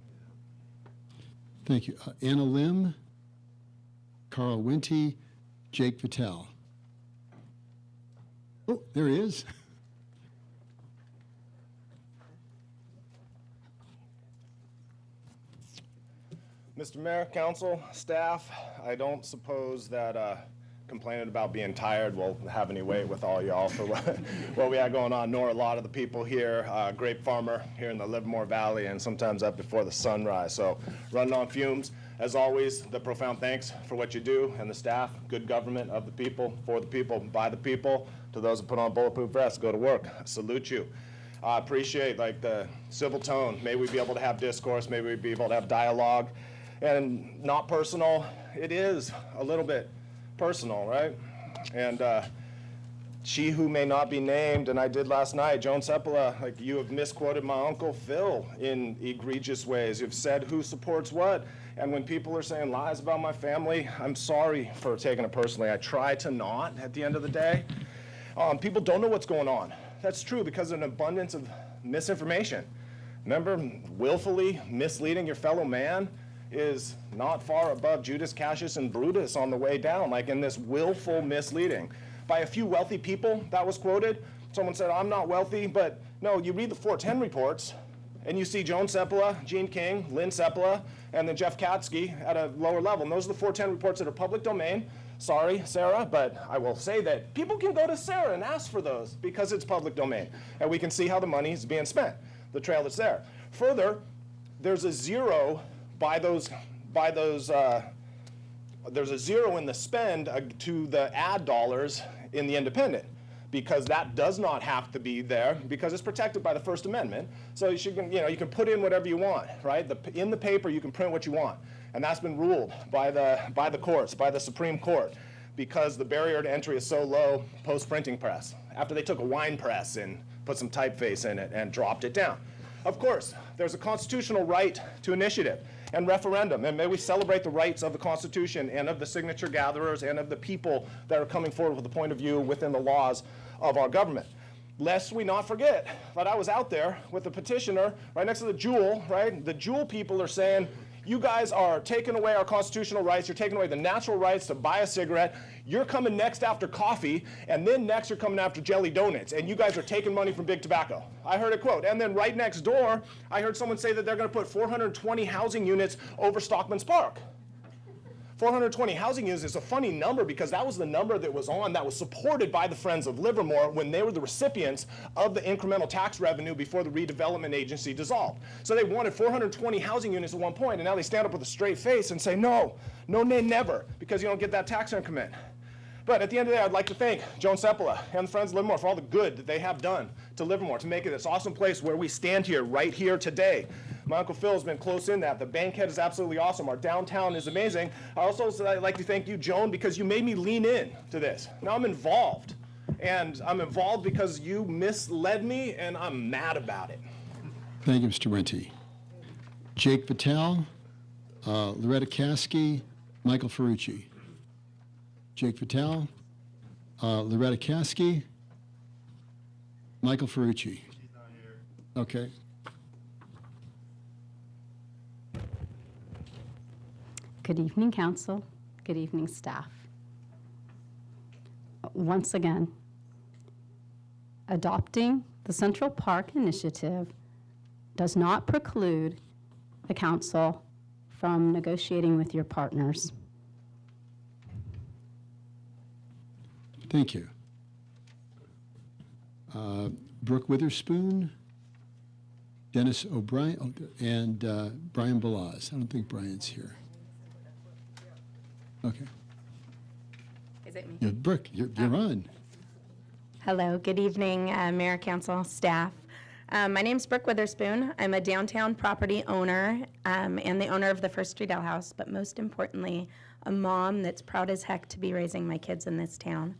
Thank you. Anna Lim, Carl Winty, Jake Patel. Oh, there he is. Mr. Mayor, council, staff, I don't suppose that complaining about being tired will have any weight with all y'all for what we have going on, nor a lot of the people here, grape farmer here in the Livermore Valley, and sometimes up before the sunrise. So running on fumes. As always, the profound thanks for what you do, and the staff, good government of the people, for the people, by the people. To those who put on bulletproof vests, go to work. I salute you. I appreciate the civil tone. May we be able to have discourse. May we be able to have dialogue. And not personal. It is a little bit personal, right? And she who may not be named, and I did last night, Joan Sepula, you have misquoted my Uncle Phil in egregious ways. You've said who supports what. And when people are saying lies about my family, I'm sorry for taking it personally. I try to not at the end of the day. People don't know what's going on. That's true because of an abundance of misinformation. Remember, willfully misleading your fellow man is not far above Judas, Cassius, and Brutus on the way down, like in this willful misleading. By a few wealthy people, that was quoted. Someone said, I'm not wealthy, but no, you read the 410 reports, and you see Joan Sepula, Gene King, Lynn Sepula, and then Jeff Katsky at a lower level. And those are the 410 reports that are public domain. Sorry, Sarah, but I will say that people can go to Sarah and ask for those because it's public domain, and we can see how the money is being spent, the trail that's there. Further, there's a zero there's a zero in the spend to the ad dollars in the Independent, because that does not have to be there because it's protected by the First Amendment. So you can put in whatever you want, right? In the paper you can print what you want, and that's been ruled by the courts, by the Supreme Court, because the barrier to entry is so low post-printing press. After they took a wine press and put some typeface in it and dropped it down. Of course, there's a constitutional right to initiative and referendum, and may we celebrate the rights of the Constitution and of the signature gatherers and of the people that are coming forward with a point of view within the laws of our government. Lest we not forget that I was out there with the petitioner right next to the Jewel, right? The Jewel people are saying, you guys are taking away our constitutional rights, you're taking away the natural rights to buy a cigarette, you're coming next after coffee, and then next you're coming after jelly donuts, and you guys are taking money from big tobacco. I heard a quote, and then right next door, I heard someone say that they're gonna put 420 housing units over Stockman's Park. 420 housing units is a funny number because that was the number that was supported by the Friends of Livermore when they were the recipients of the incremental tax revenue before the redevelopment agency dissolved. So they wanted 420 housing units at one point, and now they stand up with a straight face and say, no, never, because you don't get that tax increment. But at the end of the day, I'd like to thank Joan Sepula and the Friends of Livermore for all the good that they have done to Livermore to make it this awesome place where we stand here, right here today. My Uncle Phil has been close in that. The Bankhead is absolutely awesome. Our downtown is amazing. I also would like to thank you, Joan, because you made me lean in to this. Now I'm involved. And I'm involved because you misled me, and I'm mad about it. Thank you, Mr. Winty. Jake Patel, Loretta Caskey, Michael Ferrucci. Jake Patel, Loretta Caskey, Michael Ferrucci. Okay. Good evening, Council. Good evening, staff. Once again, adopting the Central Park Initiative does not preclude the Council from negotiating with your partners. Thank you. Brooke Witherspoon, Dennis O'Brien, and Brian Balaz. I don't think Brian's here. Okay. Is it me? Yeah, Brooke, you're on. Hello, good evening, Mayor, Council, staff. My name's Brooke Witherspoon. I'm a downtown property owner and the owner of the First Street Ale House, but most importantly, a mom that's proud as heck to be raising my kids in this town.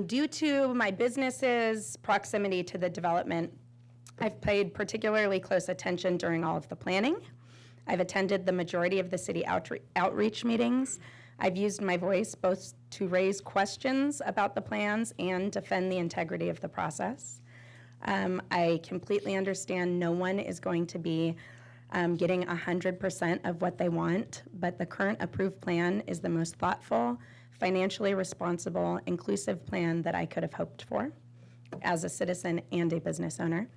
Due to my business's proximity to the development, I've paid particularly close attention during all of the planning. I've attended the majority of the city outreach meetings. I've used my voice both to raise questions about the plans and defend the integrity of the process. I completely understand no one is going to be getting 100% of what they want, but the current approved plan is the most thoughtful, financially responsible, inclusive plan that I could have hoped for as a citizen and a business owner.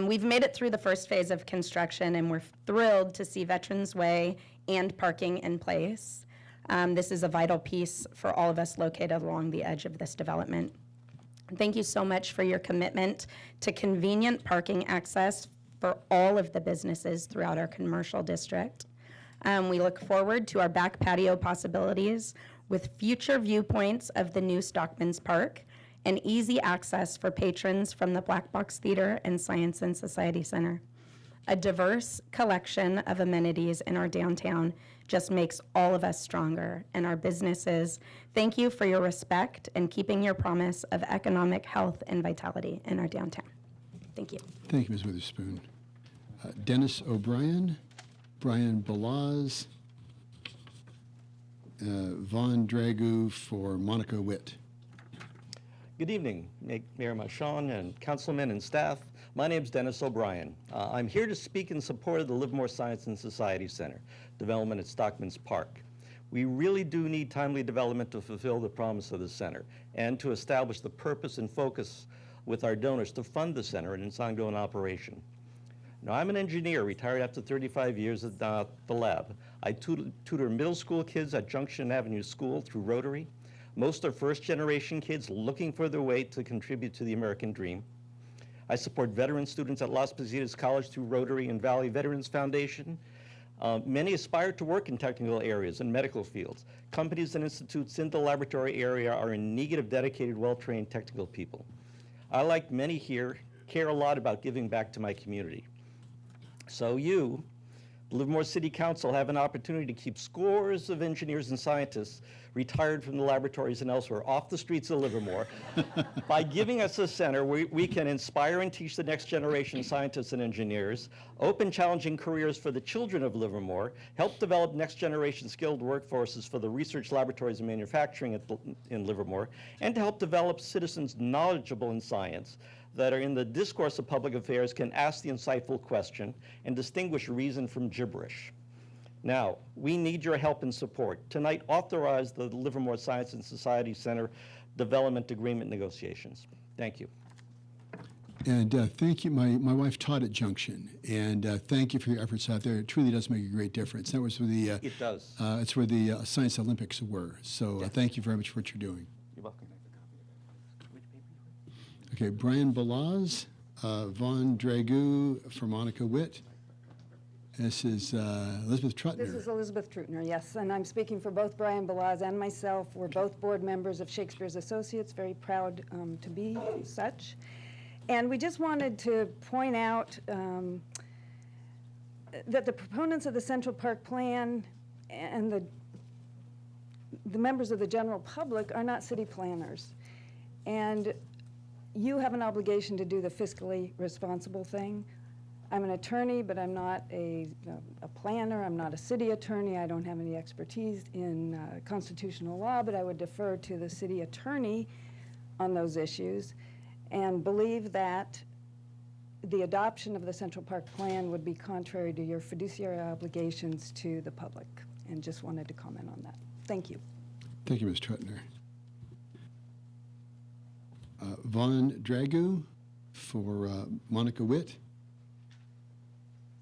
We've made it through the first phase of construction, and we're thrilled to see Veterans Way and parking in place. This is a vital piece for all of us located along the edge of this development. Thank you so much for your commitment to convenient parking access for all of the businesses throughout our commercial district. We look forward to our back patio possibilities with future viewpoints of the new Stockman's Park and easy access for patrons from the Black Box Theater and Science and Society Center. A diverse collection of amenities in our downtown just makes all of us stronger, and our businesses. Thank you for your respect and keeping your promise of economic health and vitality in our downtown. Thank you. Thank you, Ms. Witherspoon. Dennis O'Brien, Brian Balaz, Von Dragu for Monica Witt. Good evening, Mayor Marchand and councilmen and staff. My name is Dennis O'Brien. I'm here to speak in support of the Livermore Science and Society Center development at Stockman's Park. We really do need timely development to fulfill the promise of the center and to establish the purpose and focus with our donors to fund the center and its ongoing operation. Now, I'm an engineer, retired after 35 years at the lab. I tutor middle school kids at Junction Avenue School through Rotary. Most are first-generation kids looking for their way to contribute to the American dream. I support veteran students at Las Positas College through Rotary and Valley Veterans Foundation. Many aspire to work in technical areas and medical fields. Companies and institutes in the laboratory area are in need of dedicated, well-trained technical people. I, like many here, care a lot about giving back to my community. So you, the Livermore City Council, have an opportunity to keep scores of engineers and scientists retired from the laboratories and elsewhere off the streets of Livermore. By giving us a center, we can inspire and teach the next generation of scientists and engineers, open challenging careers for the children of Livermore, help develop next generation skilled workforces for the research laboratories and manufacturing in Livermore, and to help develop citizens knowledgeable in science that are in the discourse of public affairs can ask the insightful question and distinguish reason from gibberish. Now, we need your help and support. Tonight, authorize the Livermore Science and Society Center development agreement negotiations. Thank you. And thank you. My wife taught at Junction, and thank you for your efforts out there. It truly does make a great difference. That was where the It does. It's where the Science Olympics were. So thank you very much for what you're doing. You're welcome. Okay, Brian Balaz, Von Dragu for Monica Witt. This is Elizabeth Trutner. This is Elizabeth Trutner, yes, and I'm speaking for both Brian Balaz and myself. We're both board members of Shakespeare's Associates, very proud to be such. And we just wanted to point out that the proponents of the Central Park Plan and the members of the general public are not city planners. And you have an obligation to do the fiscally responsible thing. I'm an attorney, but I'm not a planner. I'm not a city attorney. I don't have any expertise in constitutional law, but I would defer to the city attorney on those issues and believe that the adoption of the Central Park Plan would be contrary to your fiduciary obligations to the public, and just wanted to comment on that. Thank you. Thank you, Ms. Trutner. Von Dragu for Monica Witt.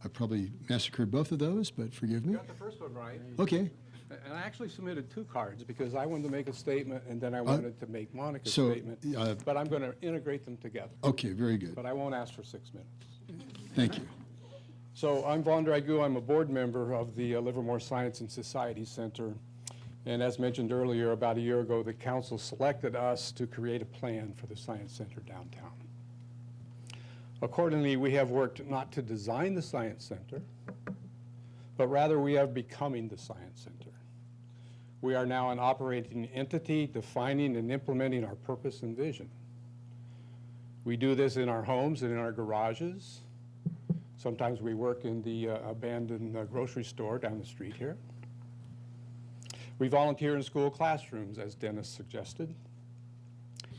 I probably massacred both of those, but forgive me. You got the first one right. Okay. And I actually submitted 2 cards because I wanted to make a statement and then I wanted to make Monica's so, statement. But I'm going to integrate them together. Okay, very good. But I won't ask for 6 minutes. Thank you. So I'm Von Dragu. I'm a board member of the Livermore Science and Society Center. And as mentioned earlier, about a year ago, the council selected us to create a plan for the Science Center downtown. Accordingly, we have worked not to design the Science Center, but rather we are becoming the Science Center. We are now an operating entity defining and implementing our purpose and vision. We do this in our homes and in our garages. Sometimes we work in the abandoned grocery store down the street here. We volunteer in school classrooms, as Dennis suggested.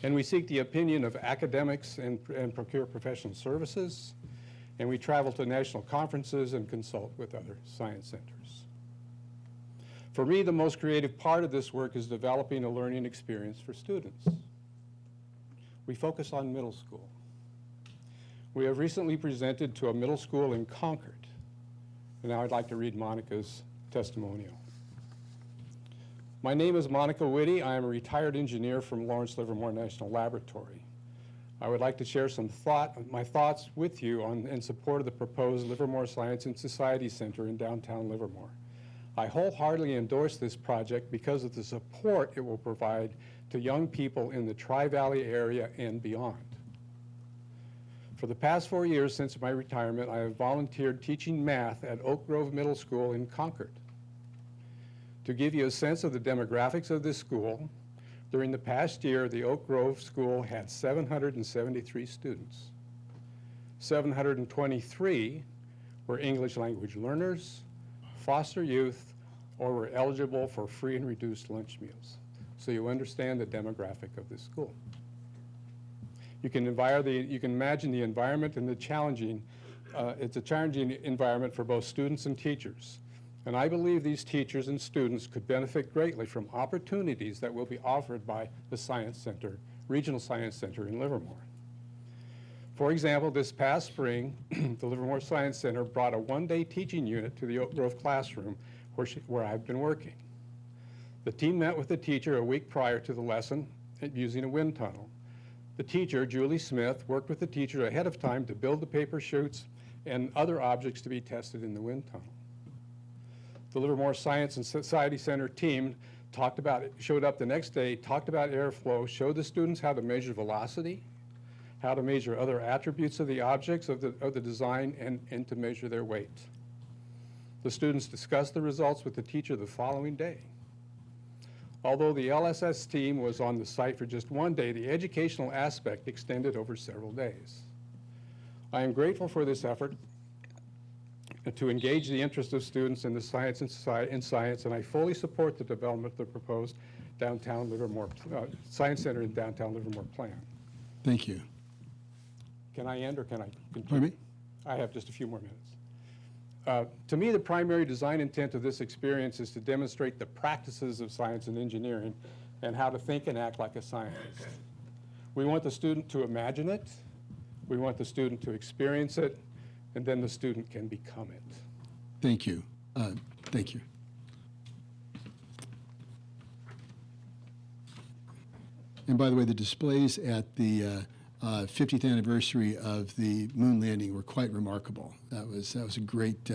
And we seek the opinion of academics and procure professional services. And we travel to national conferences and consult with other science centers. For me, the most creative part of this work is developing a learning experience for students. We focus on middle school. We have recently presented to a middle school in Concord. And now I'd like to read Monica's testimonial. My name is Monica Whitty. I am a retired engineer from Lawrence Livermore National Laboratory. I would like to share my thoughts with you in support of the proposed Livermore Science and Society Center in downtown Livermore. I wholeheartedly endorse this project because of the support it will provide to young people in the Tri-Valley area and beyond. For the past 4 years since my retirement, I have volunteered teaching math at Oak Grove Middle School in Concord. To give you a sense of the demographics of this school, during the past year, the Oak Grove School had 773 students. 723 were English language learners, foster youth, or were eligible for free and reduced lunch meals. So you understand the demographic of this school. You can imagine the environment and it's a challenging environment for both students and teachers. And I believe these teachers and students could benefit greatly from opportunities that will be offered by the Science Center, Regional Science Center in Livermore. For example, this past spring, the Livermore Science Center brought a one-day teaching unit to the Oak Grove classroom where I've been working. The team met with the teacher a week prior to the lesson using a wind tunnel. The teacher, Julie Smith, worked with the teacher ahead of time to build the paper chutes and other objects to be tested in the wind tunnel. The Livermore Science and Society Center team showed up the next day, talked about airflow, showed the students how to measure velocity, how to measure other attributes of the objects of the design, and to measure their weight. The students discussed the results with the teacher the following day. Although the LSS team was on the site for just one day, the educational aspect extended over several days. I am grateful for this effort to engage the interest of students in the science and I fully support the development of the proposed downtown Livermore Science Center in downtown Livermore plan. Thank you. Can I end or can I continue? Pardon me? I have just a few more minutes. To me, the primary design intent of this experience is to demonstrate the practices of science and engineering and how to think and act like a scientist. We want the student to imagine it, we want the student to experience it, and then the student can become it. Thank you. Thank you. And by the way, the displays at the 50th anniversary of the moon landing were quite remarkable. That was a great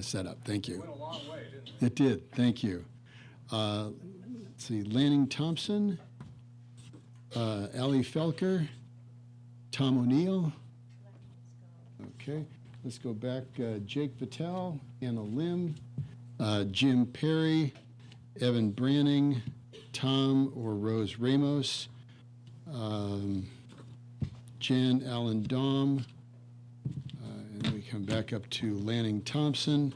setup. Thank you. It went a long way, didn't it? It did. Thank you. Let's see, Lanning Thompson, Allie Felker, Tom O'Neill. Okay, let's go back. Jake Vitale, Anna Lim, Jim Perry, Evan Branning, Tom or Rose Ramos, Jan Allen Dahm, and we come back up to Lanning Thompson,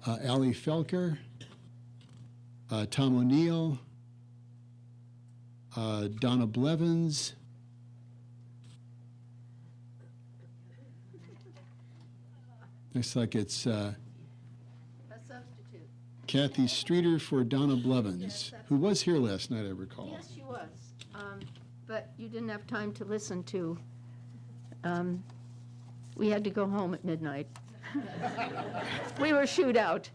Allie Felker, Tom O'Neill, Donna Blevins, looks like it's A substitute. Kathy Streeter for Donna Blevins, who was here last night, I recall. Yes, she was, but you didn't have time to listen to. We had to go home at midnight. We were shooed out.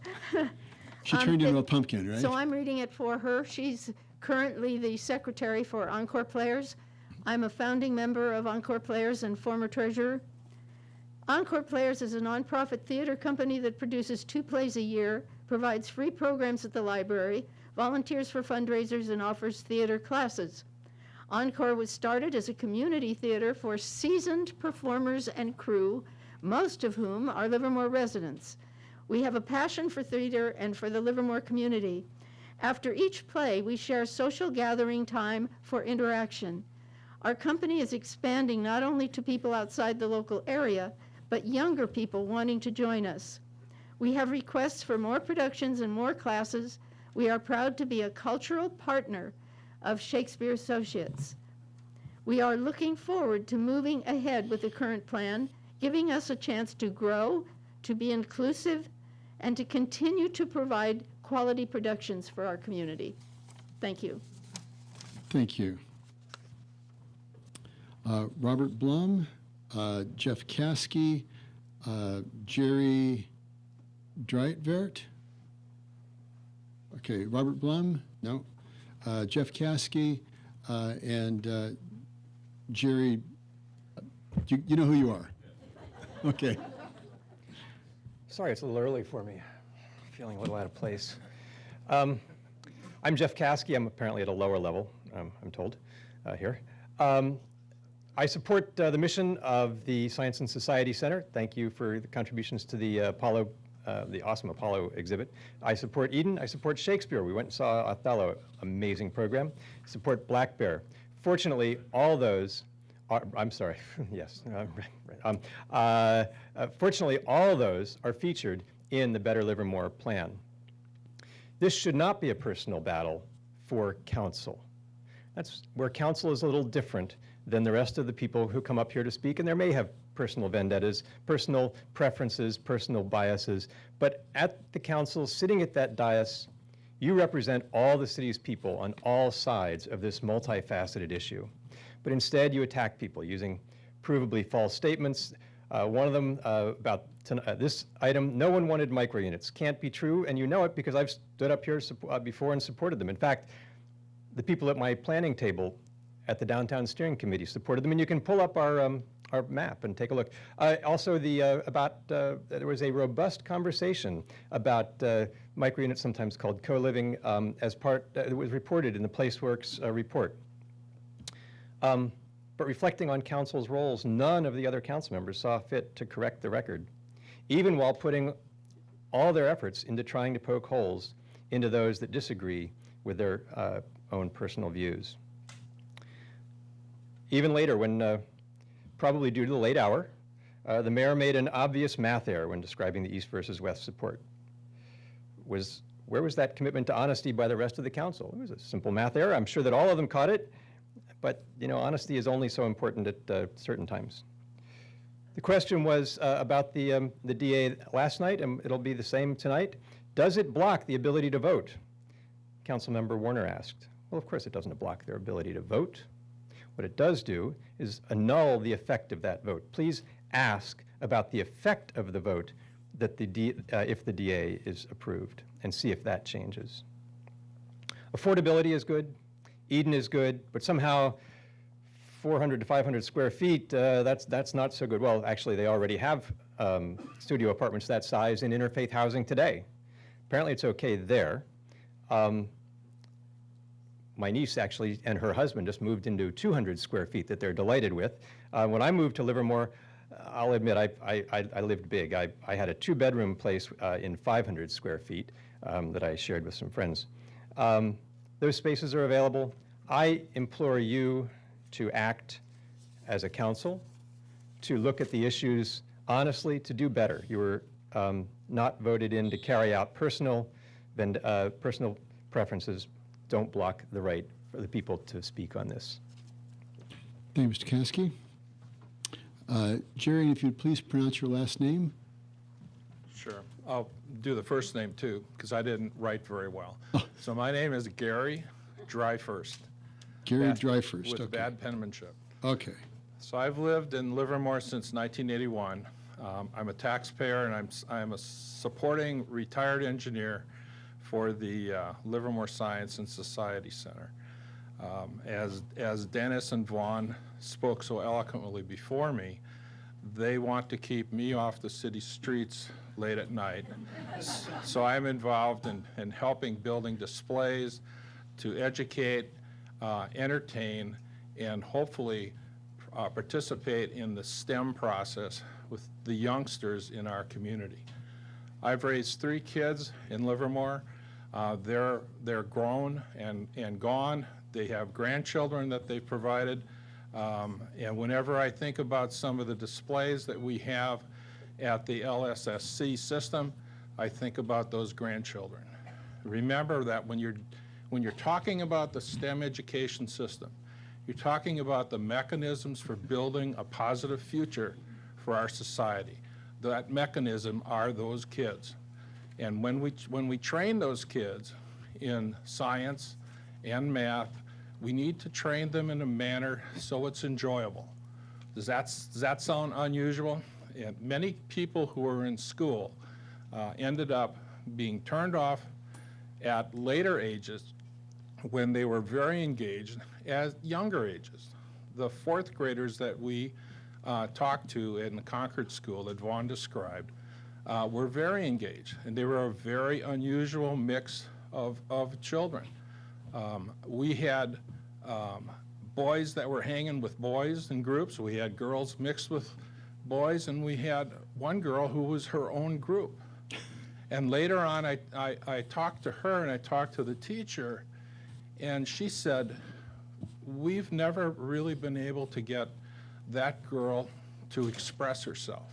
She turned into a pumpkin, right? So I'm reading it for her. She's currently the secretary for Encore Players. I'm a founding member of Encore Players and former treasurer. Encore Players is a nonprofit theater company that produces 2 plays a year, provides free programs at the library, volunteers for fundraisers, and offers theater classes. Encore was started as a community theater for seasoned performers and crew, most of whom are Livermore residents. We have a passion for theater and for the Livermore community, After each play, we share social gathering time for interaction. Our company is expanding not only to people outside the local area, but younger people wanting to join us. We have requests for more productions and more classes. We are proud to be a cultural partner of Shakespeare Associates. We are looking forward to moving ahead with the current plan, giving us a chance to grow, to be inclusive, and to continue to provide quality productions for our community. Thank you. Thank you. Robert Blum, Jeff Caskey, Jerry Dreitvert. Okay, Robert Blum, no. Jeff Caskey, and Jerry, you know who you are. Okay. Sorry, it's a little early for me. Feeling a little out of place. I'm Jeff Caskey. I'm apparently at a lower level, I'm told, here. I support the mission of the Science and Society Center. Thank you for the contributions to the awesome Apollo exhibit. I support Eden. I support Shakespeare. We went and saw Othello, amazing program. I support Black Bear. Fortunately, all those I'm sorry, yes. Fortunately, all of those are featured in the Better Livermore plan. This should not be a personal battle for council. That's where council is a little different than the rest of the people who come up here to speak, and there may have personal vendettas, personal preferences, personal biases, but at the council, sitting at that dais, you represent all the city's people on all sides of this multifaceted issue. But instead, you attack people using provably false statements. One of them about this item, no one wanted micro units. Can't be true, and you know it because I've stood up here before and supported them. In fact, the people at my planning table at the Downtown Steering Committee supported them, and you can pull up our map and take a look. Also, there was a robust conversation about micro units, sometimes called co-living, it was reported in the PlaceWorks report. But reflecting on council's roles, none of the other council members saw fit to correct the record, even while putting all their efforts into trying to poke holes into those that disagree with their own personal views. Even later, when probably due to the late hour, the mayor made an obvious math error when describing the East versus West support. Where was that commitment to honesty by the rest of the council? It was a simple math error. I'm sure that all of them caught it. But, you know, honesty is only so important at certain times. The question was about the DA last night, and it'll be the same tonight. Does it block the ability to vote? Councilmember Warner asked. Well, of course it doesn't block their ability to vote. What it does do is annul the effect of that vote. Please ask about the effect of the vote that if the DA is approved, and see if that changes. Affordability is good. Eden is good, but somehow 400 to 500 square feet, that's not so good. Well, actually, they already have studio apartments that size in interfaith housing today. Apparently, it's okay there. My niece actually and her husband just moved into 200 square feet that they're delighted with. When I moved to Livermore, I'll admit I lived big. I had a 2-bedroom place in 500 square feet that I shared with some friends. Those spaces are available. I implore you to act as a council, to look at the issues honestly, to do better. You were not voted in to carry out personal preferences. Don't block the right for the people to speak on this. Thank you, Mr. Caskey. Jerry, if you'd please pronounce your last name. Sure. I'll do the first name too, because I didn't write very well. So my name is Gary Dryfirst. Gary Dryfirst, with okay. bad penmanship. Okay. So I've lived in Livermore since 1981. I'm a taxpayer, and I'm a supporting retired engineer for the Livermore Science and Society Center. As Dennis and Vaughn spoke so eloquently before me, they want to keep me off the city streets late at night. So I'm involved in helping building displays to educate, entertain, and hopefully participate in the STEM process with the youngsters in our community. I've raised 3 kids in Livermore. They're grown and gone. They have grandchildren that they've provided. And whenever I think about some of the displays that we have at the LSSC system, I think about those grandchildren. Remember that when you're talking about the STEM education system, you're talking about the mechanisms for building a positive future for our society. That mechanism are those kids. And when we train those kids in science and math, we need to train them in a manner so it's enjoyable. Does that sound unusual? And many people who are in school ended up being turned off at later ages when they were very engaged at younger ages. The fourth graders that we talked to in the Concord School that Vaughn described were very engaged, and they were a very unusual mix of children. We had boys that were hanging with boys in groups. We had girls mixed with boys, and we had one girl who was her own group. And later on, I talked to her and I talked to the teacher, and she said, we've never really been able to get that girl to express herself.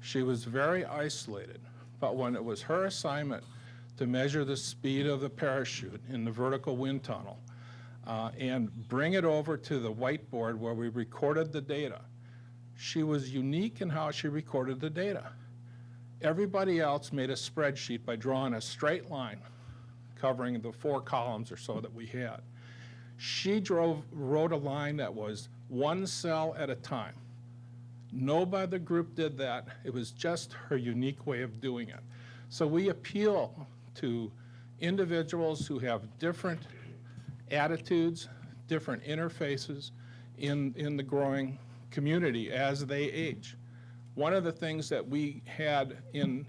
She was very isolated, but when it was her assignment to measure the speed of the parachute in the vertical wind tunnel and bring it over to the whiteboard where we recorded the data, she was unique in how she recorded the data. Everybody else made a spreadsheet by drawing a straight line covering the 4 columns or so that we had. She wrote a line that was 1 cell at a time. Nobody in the group did that. It was just her unique way of doing it. So we appeal to individuals who have different attitudes, different interfaces in the growing community as they age. One of the things that we had in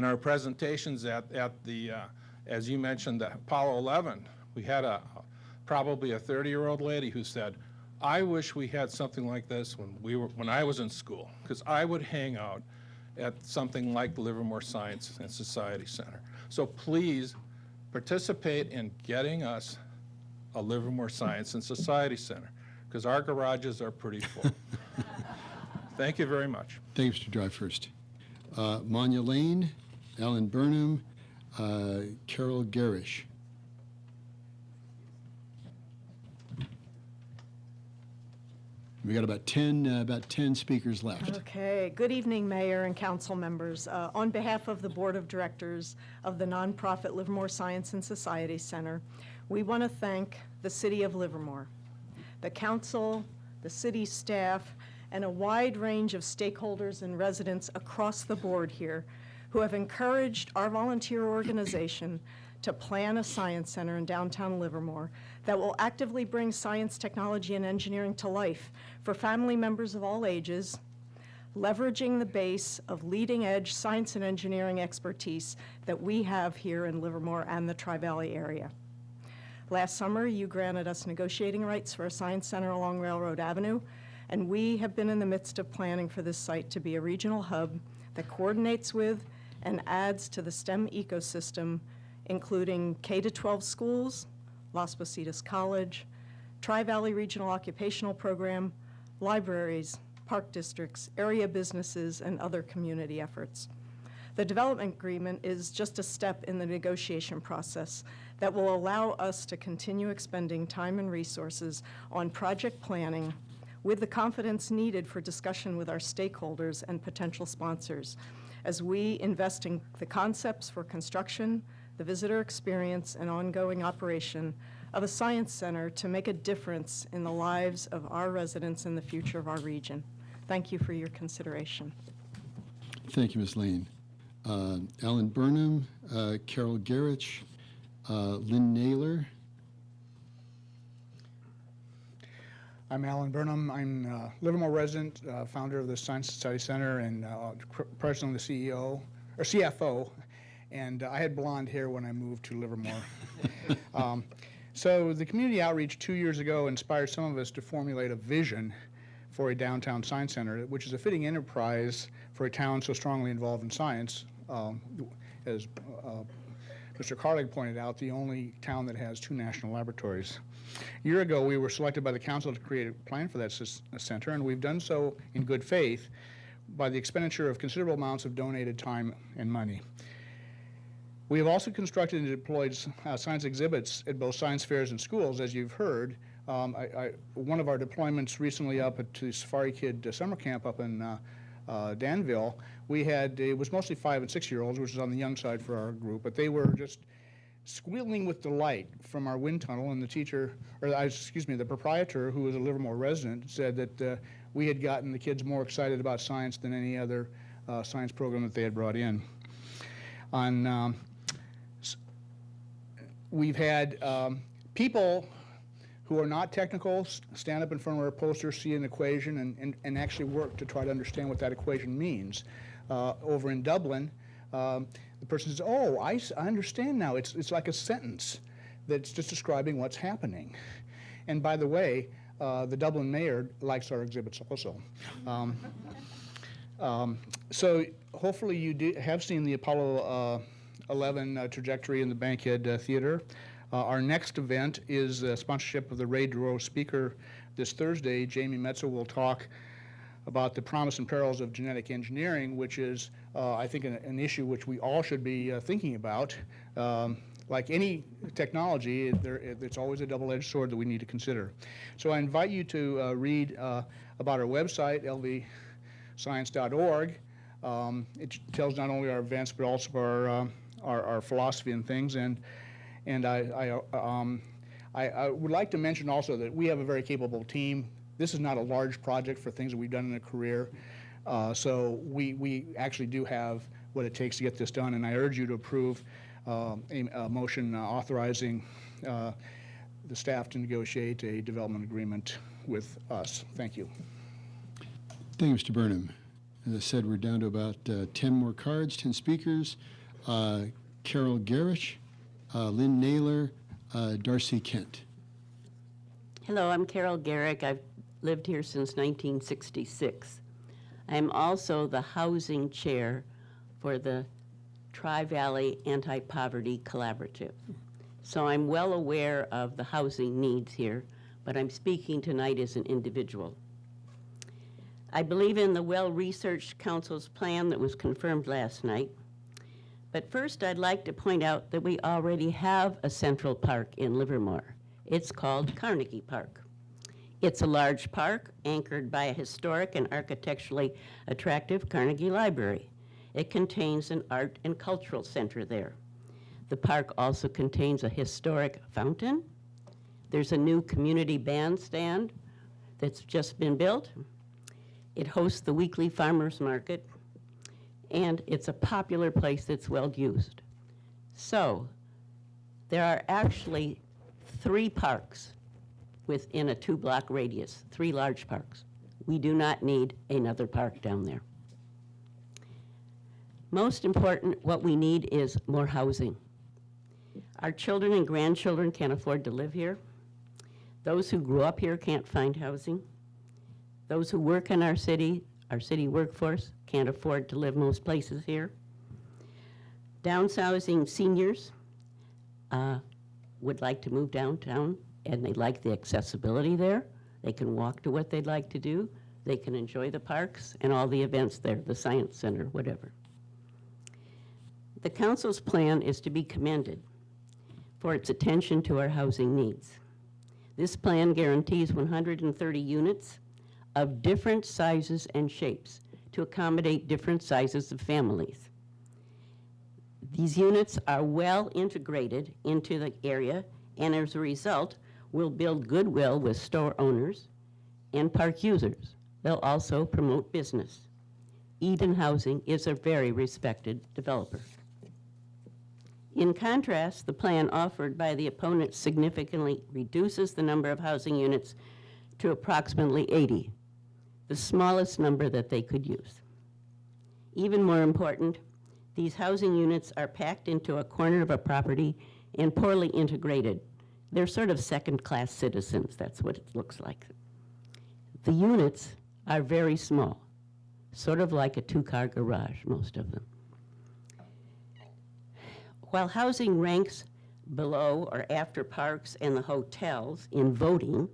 our presentations at the, as you mentioned, the Apollo 11, we had probably a 30-year-old lady who said, I wish we had something like this when I was in school, because I would hang out at something like the Livermore Science and Society Center. So please participate in getting us a Livermore Science and Society Center, because our garages are pretty full. Thank you very much. Thank you, Mr. Drive First. Manya Lane, Alan Burnham, Carol Garish. We got about 10 speakers left. Okay. Good evening, Mayor and council members. On behalf of the Board of Directors of the nonprofit Livermore Science and Society Center, we want to thank the City of Livermore, the council, the city staff, and a wide range of stakeholders and residents across the board here who have encouraged our volunteer organization to plan a science center in downtown Livermore that will actively bring science, technology, and engineering to life for family members of all ages, leveraging the base of leading-edge science and engineering expertise that we have here in Livermore and the Tri-Valley area. Last summer, you granted us negotiating rights for a science center along Railroad Avenue, and we have been in the midst of planning for this site to be a regional hub that coordinates with and adds to the STEM ecosystem, including K-12 schools, Las Positas College, Tri-Valley Regional Occupational Program, libraries, park districts, area businesses, and other community efforts. The development agreement is just a step in the negotiation process that will allow us to continue expending time and resources on project planning with the confidence needed for discussion with our stakeholders and potential sponsors as we invest in the concepts for construction, the visitor experience, and ongoing operation of a science center to make a difference in the lives of our residents and the future of our region. Thank you for your consideration. Thank you, Ms. Lane. Alan Burnham, Carol Garich, Lynn Naylor. I'm Alan Burnham. I'm a Livermore resident, founder of the Science Society Center, and president of the CFO. And I had blonde hair when I moved to Livermore. So the community outreach 2 years ago inspired some of us to formulate a vision for a downtown science center, which is a fitting enterprise for a town so strongly involved in science. As Mr. Carlig pointed out, the only town that has 2 national laboratories. A year ago, we were selected by the council to create a plan for that center, and we've done so in good faith by the expenditure of considerable amounts of donated time and money. We have also constructed and deployed science exhibits at both science fairs and schools, as you've heard. One of our deployments recently up at the Safari Kid summer camp up in Danville, it was mostly 5 and 6-year-olds, which is on the young side for our group, but they were just squealing with delight from our wind tunnel, and the proprietor, who was a Livermore resident, said that we had gotten the kids more excited about science than any other science program that they had brought in. We've had people who are not technical stand up in front of our poster, see an equation, and actually work to try to understand what that equation means. Over in Dublin, the person says, "Oh, I understand now. It's like a sentence that's just describing what's happening." And by the way, the Dublin mayor likes our exhibits also. So hopefully you have seen the Apollo 11 trajectory in the Bankhead Theater. Our next event is a sponsorship of the Ray Duro speaker this Thursday. Jamie Metzel will talk about the promise and perils of genetic engineering, which is, I think, an issue which we all should be thinking about. Like any technology, it's always a double-edged sword that we need to consider. So I invite you to read about our website, lvscience.org. It tells not only our events, but also our philosophy and things. And I would like to mention also that we have a very capable team. This is not a large project for things that we've done in a career. So we actually do have what it takes to get this done. And I urge you to approve a motion authorizing the staff to negotiate a development agreement with us. Thank you. Thank you, Mr. Burnham. As I said, we're down to about 10 more cards, 10 speakers. Carol Garish, Lynn Naylor, Darcy Kent. Hello, I'm Carol Garrick. I've lived here since 1966. I'm also the housing chair for the Tri-Valley Anti-Poverty Collaborative. So I'm well aware of the housing needs here, but I'm speaking tonight as an individual. I believe in the well-researched council's plan that was confirmed last night. But first, I'd like to point out that we already have a central park in Livermore. It's called Carnegie Park. It's a large park anchored by a historic and architecturally attractive Carnegie Library. It contains an art and cultural center there. The park also contains a historic fountain. There's a new community bandstand that's just been built. It hosts the weekly farmers market, and it's a popular place that's well used. So there are actually 3 parks within a 2-block radius, 3 large parks. We do not need another park down there. Most important, what we need is more housing. Our children and grandchildren can't afford to live here. Those who grew up here can't find housing. Those who work in our city workforce, can't afford to live most places here. Downsizing seniors would like to move downtown, and they like the accessibility there. They can walk to what they'd like to do. They can enjoy the parks and all the events there, the science center, whatever. The council's plan is to be commended for its attention to our housing needs. This plan guarantees 130 units of different sizes and shapes to accommodate different sizes of families. These units are well integrated into the area, and as a result, will build goodwill with store owners and park users. They'll also promote business. Eden Housing is a very respected developer. In contrast, the plan offered by the opponent significantly reduces the number of housing units to approximately 80, the smallest number that they could use. Even more important, these housing units are packed into a corner of a property and poorly integrated. They're sort of second-class citizens, that's what it looks like. The units are very small, sort of like a 2-car garage, most of them. While housing ranks below or after parks and the hotels in voting,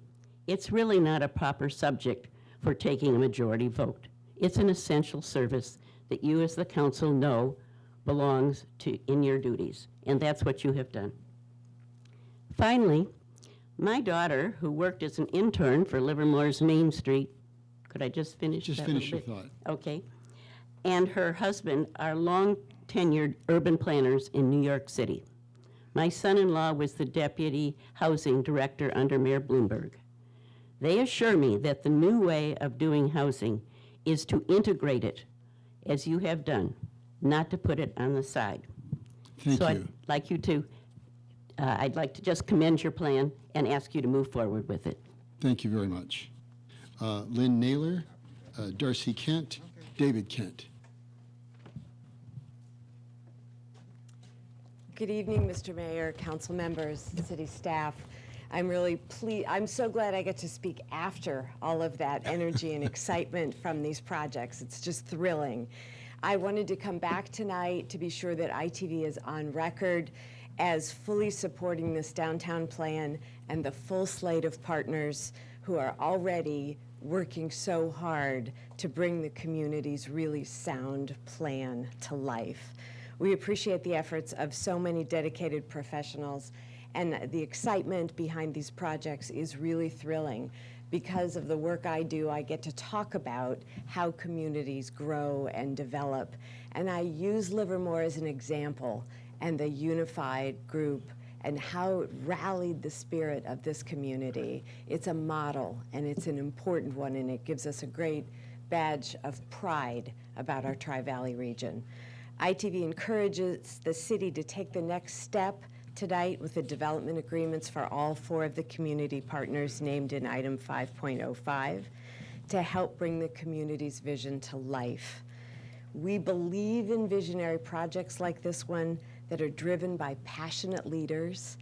it's really not a proper subject for taking a majority vote. It's an essential service that you as the council know belongs to in your duties, and that's what you have done. Finally, my daughter, who worked as an intern for Livermore's Main Street, could I just finish? Just that finish little your bit? thought. Okay. And her husband are long-tenured urban planners in New York City. My son-in-law was the deputy housing director under Mayor Bloomberg. They assure me that the new way of doing housing is to integrate it, as you have done, not to put it on the side. Thank so you. I'd like to just commend your plan and ask you to move forward with it. Thank you very much. Lynn Naylor, Darcy Kent, David Kent. Good evening, Mr. Mayor, council members, city staff. I'm really pleased. I'm so glad I get to speak after all of that energy and excitement from these projects. It's just thrilling. I wanted to come back tonight to be sure that ITV is on record as fully supporting this downtown plan and the full slate of partners who are already working so hard to bring the community's really sound plan to life. We appreciate the efforts of so many dedicated professionals, and the excitement behind these projects is really thrilling. Because of the work I do, I get to talk about how communities grow and develop, and I use Livermore as an example and the unified group and how it rallied the spirit of this community. It's a model, and it's an important one, and it gives us a great badge of pride about our Tri-Valley region. ITV encourages the city to take the next step tonight with the development agreements for all 4 of the community partners named in item 5.05 to help bring the community's vision to life. We believe in visionary projects like this one that are driven by passionate leaders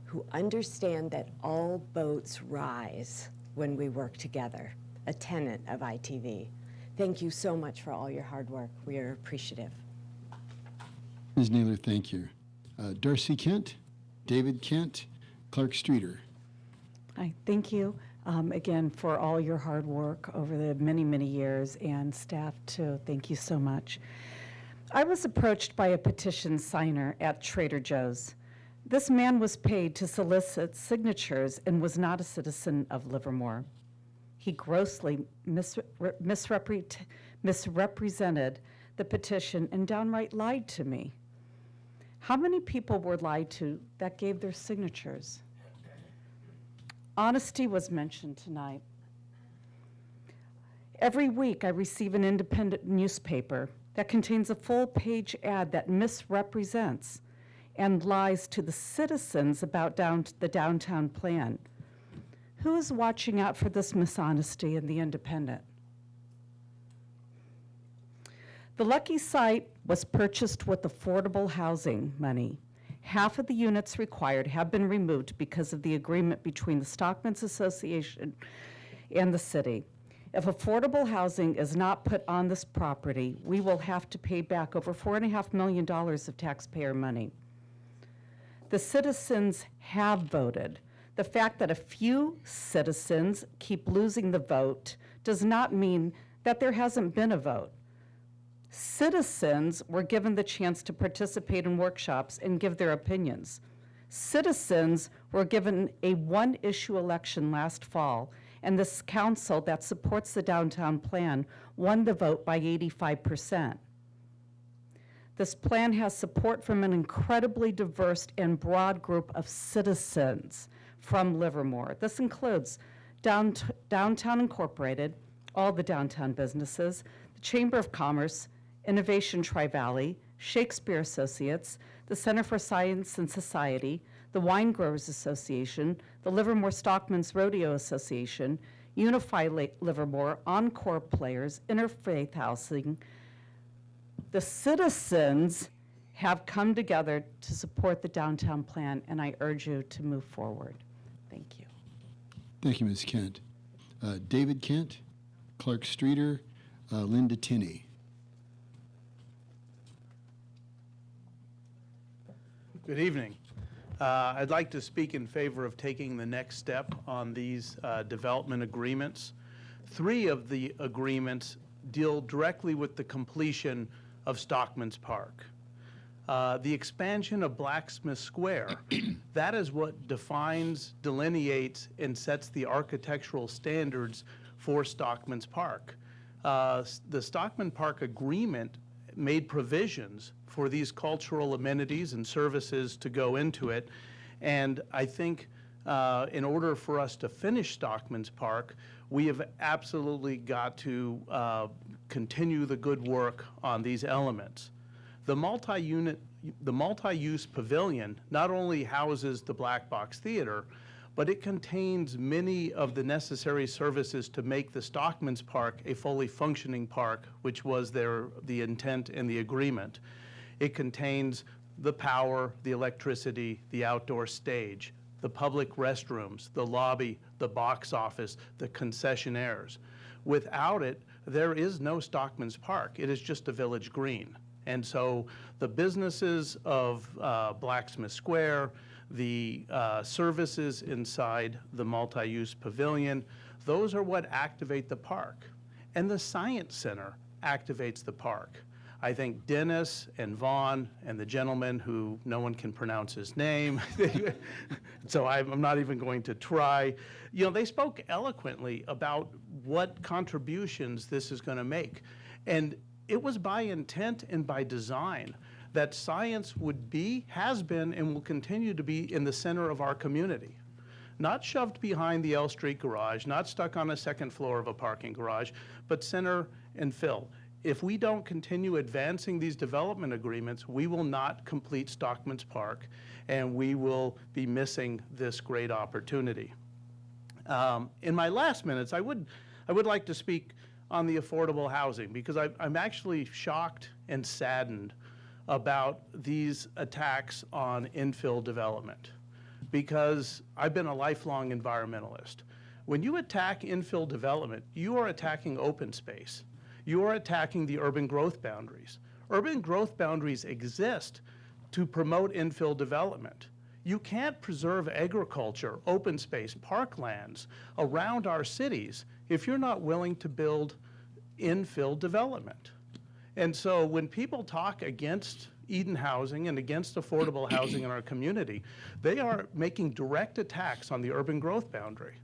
who understand that all boats rise when we work together, a tenet of ITV. Thank you so much for all your hard work. We are appreciative. Ms. Naylor, thank you. Darcy Kent, David Kent, Clark Streeter. Hi, thank you again for all your hard work over the many, many years, and staff too. Thank you so much. I was approached by a petition signer at Trader Joe's. This man was paid to solicit signatures and was not a citizen of Livermore. He grossly misrepresented the petition and downright lied to me. How many people were lied to that gave their signatures? Honesty was mentioned tonight. Every week I receive an independent newspaper that contains a full-page ad that misrepresents and lies to the citizens about the downtown plan. Who is watching out for this dishonesty in the Independent? The Lucky site was purchased with affordable housing money. Half of the units required have been removed because of the agreement between the Stockmen's Association and the city. If affordable housing is not put on this property, we will have to pay back over $4.5 million of taxpayer money. The citizens have voted. The fact that a few citizens keep losing the vote does not mean that there hasn't been a vote. Citizens were given the chance to participate in workshops and give their opinions. Citizens were given a one-issue election last fall, and this council that supports the downtown plan won the vote by 85%. This plan has support from an incredibly diverse and broad group of citizens from Livermore. This includes Downtown Incorporated, all the downtown businesses, the Chamber of Commerce, Innovation Tri-Valley, Shakespeare Associates, the Center for Science and Society, the Wine Growers Association, the Livermore Stockmen's Rodeo Association, Unify Livermore, Encore Players, Interfaith Housing. The citizens have come together to support the downtown plan, and I urge you to move forward. Thank you. Thank you, Ms. Kent. David Kent, Clark Streeter, Linda Tinney. Good evening. I'd like to speak in favor of taking the next step on these development agreements. 3 of the agreements deal directly with the completion of Stockman's Park. The expansion of Blacksmith Square, that is what defines, delineates, and sets the architectural standards for Stockman's Park. The Stockman Park agreement made provisions for these cultural amenities and services to go into it. And I think in order for us to finish Stockman's Park, we have absolutely got to continue the good work on these elements. The multi-use pavilion not only houses the Black Box Theater, but it contains many of the necessary services to make the Stockman's Park a fully functioning park, which was the intent in the agreement. It contains the power, the electricity, the outdoor stage, the public restrooms, the lobby, the box office, the concessionaires. Without it, there is no Stockman's Park. It is just a village green. And so the businesses of Blacksmith Square, the services inside the multi-use pavilion, those are what activate the park. And the Science Center activates the park. I think Dennis and Vaughn and the gentleman who no one can pronounce his name, so I'm not even going to try, you know, they spoke eloquently about what contributions this is going to make. And it was by intent and by design that science would be, has been, and will continue to be in the center of our community. Not shoved behind the L Street garage, not stuck on a second floor of a parking garage, but center and fill. If we don't continue advancing these development agreements, we will not complete Stockman's Park, and we will be missing this great opportunity. In my last minutes, I would like to speak on the affordable housing, because I'm actually shocked and saddened about these attacks on infill development, because I've been a lifelong environmentalist. When you attack infill development, you are attacking open space. You are attacking the urban growth boundaries. Urban growth boundaries exist to promote infill development. You can't preserve agriculture, open space, parklands around our cities if you're not willing to build infill development. And so when people talk against Eden housing and against affordable housing in our community, they are making direct attacks on the urban growth boundary.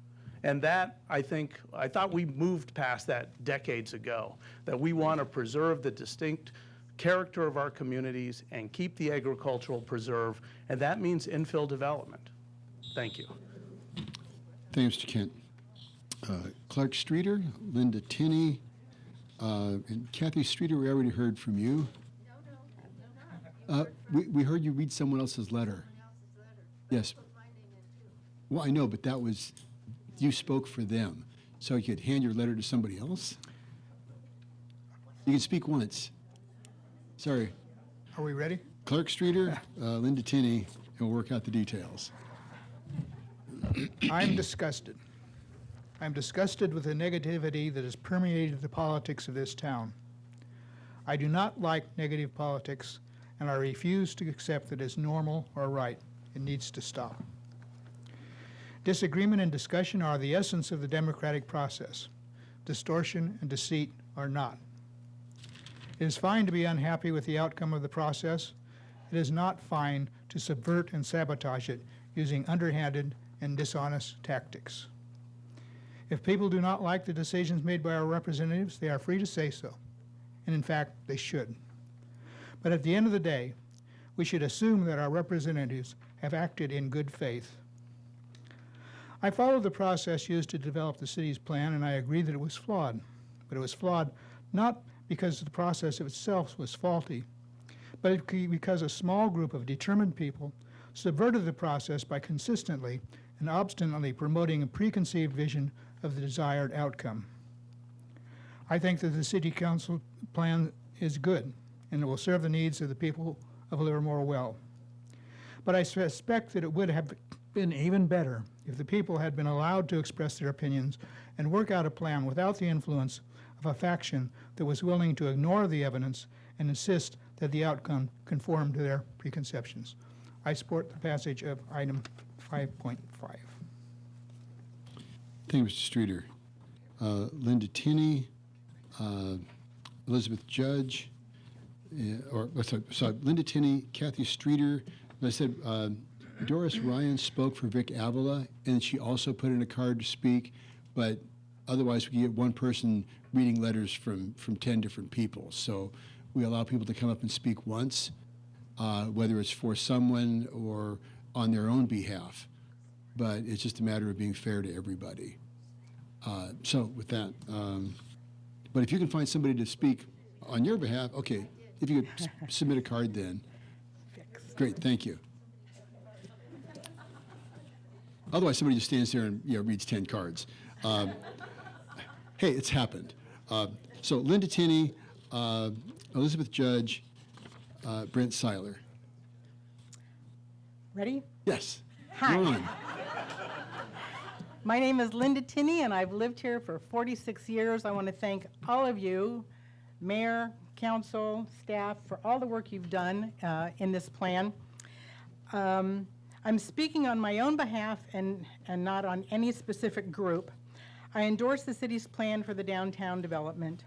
And that, I thought we moved past that decades ago, that we want to preserve the distinct character of our communities and keep the agricultural preserve, and that means infill development. Thank you. Thanks, Mr. Kent. Clark Streeter, Linda Tinney, and Kathy Streeter, we already heard from you. We heard you read someone else's letter. Yes. Well, I know, but that was, you spoke for them. So you could hand your letter to somebody else? You can speak once. Sorry. Are we ready? Clark Streeter, Linda Tinney, and we'll work out the details. I'm disgusted. I'm disgusted with the negativity that has permeated the politics of this town. I do not like negative politics, and I refuse to accept that it's normal or right. It needs to stop. Disagreement and discussion are the essence of the democratic process. Distortion and deceit are not. It is fine to be unhappy with the outcome of the process. It is not fine to subvert and sabotage it using underhanded and dishonest tactics. If people do not like the decisions made by our representatives, they are free to say so. And in fact, they should. But at the end of the day, we should assume that our representatives have acted in good faith. I followed the process used to develop the city's plan, and I agree that it was flawed. But it was flawed not because the process itself was faulty, but because a small group of determined people subverted the process by consistently and obstinately promoting a preconceived vision of the desired outcome. I think that the City Council plan is good, and it will serve the needs of the people of Livermore well. But I suspect that it would have been even better if the people had been allowed to express their opinions and work out a plan without the influence of a faction that was willing to ignore the evidence and insist that the outcome conformed to their preconceptions. I support the passage of item 5.5. Thank you, Mr. Streeter. Linda Tinney, Elizabeth Judge, sorry, Linda Tinney, Kathy Streeter. As I said, Doris Ryan spoke for Vic Avila, and she also put in a card to speak, but otherwise we can get one person reading letters from 10 different people. So we allow people to come up and speak once, whether it's for someone or on their own behalf. But it's just a matter of being fair to everybody. So with that, but if you can find somebody to speak on your behalf, okay, if you could submit a card then. Great, thank you. Otherwise, somebody just stands there and reads 10 cards. Hey, it's happened. So Linda Tinney, Elizabeth Judge, Brent Seiler. Ready? Yes. Hi. Go on. My name is Linda Tinney, and I've lived here for 46 years. I want to thank all of you, mayor, council, staff, for all the work you've done in this plan. I'm speaking on my own behalf and not on any specific group. I endorse the city's plan for the downtown development.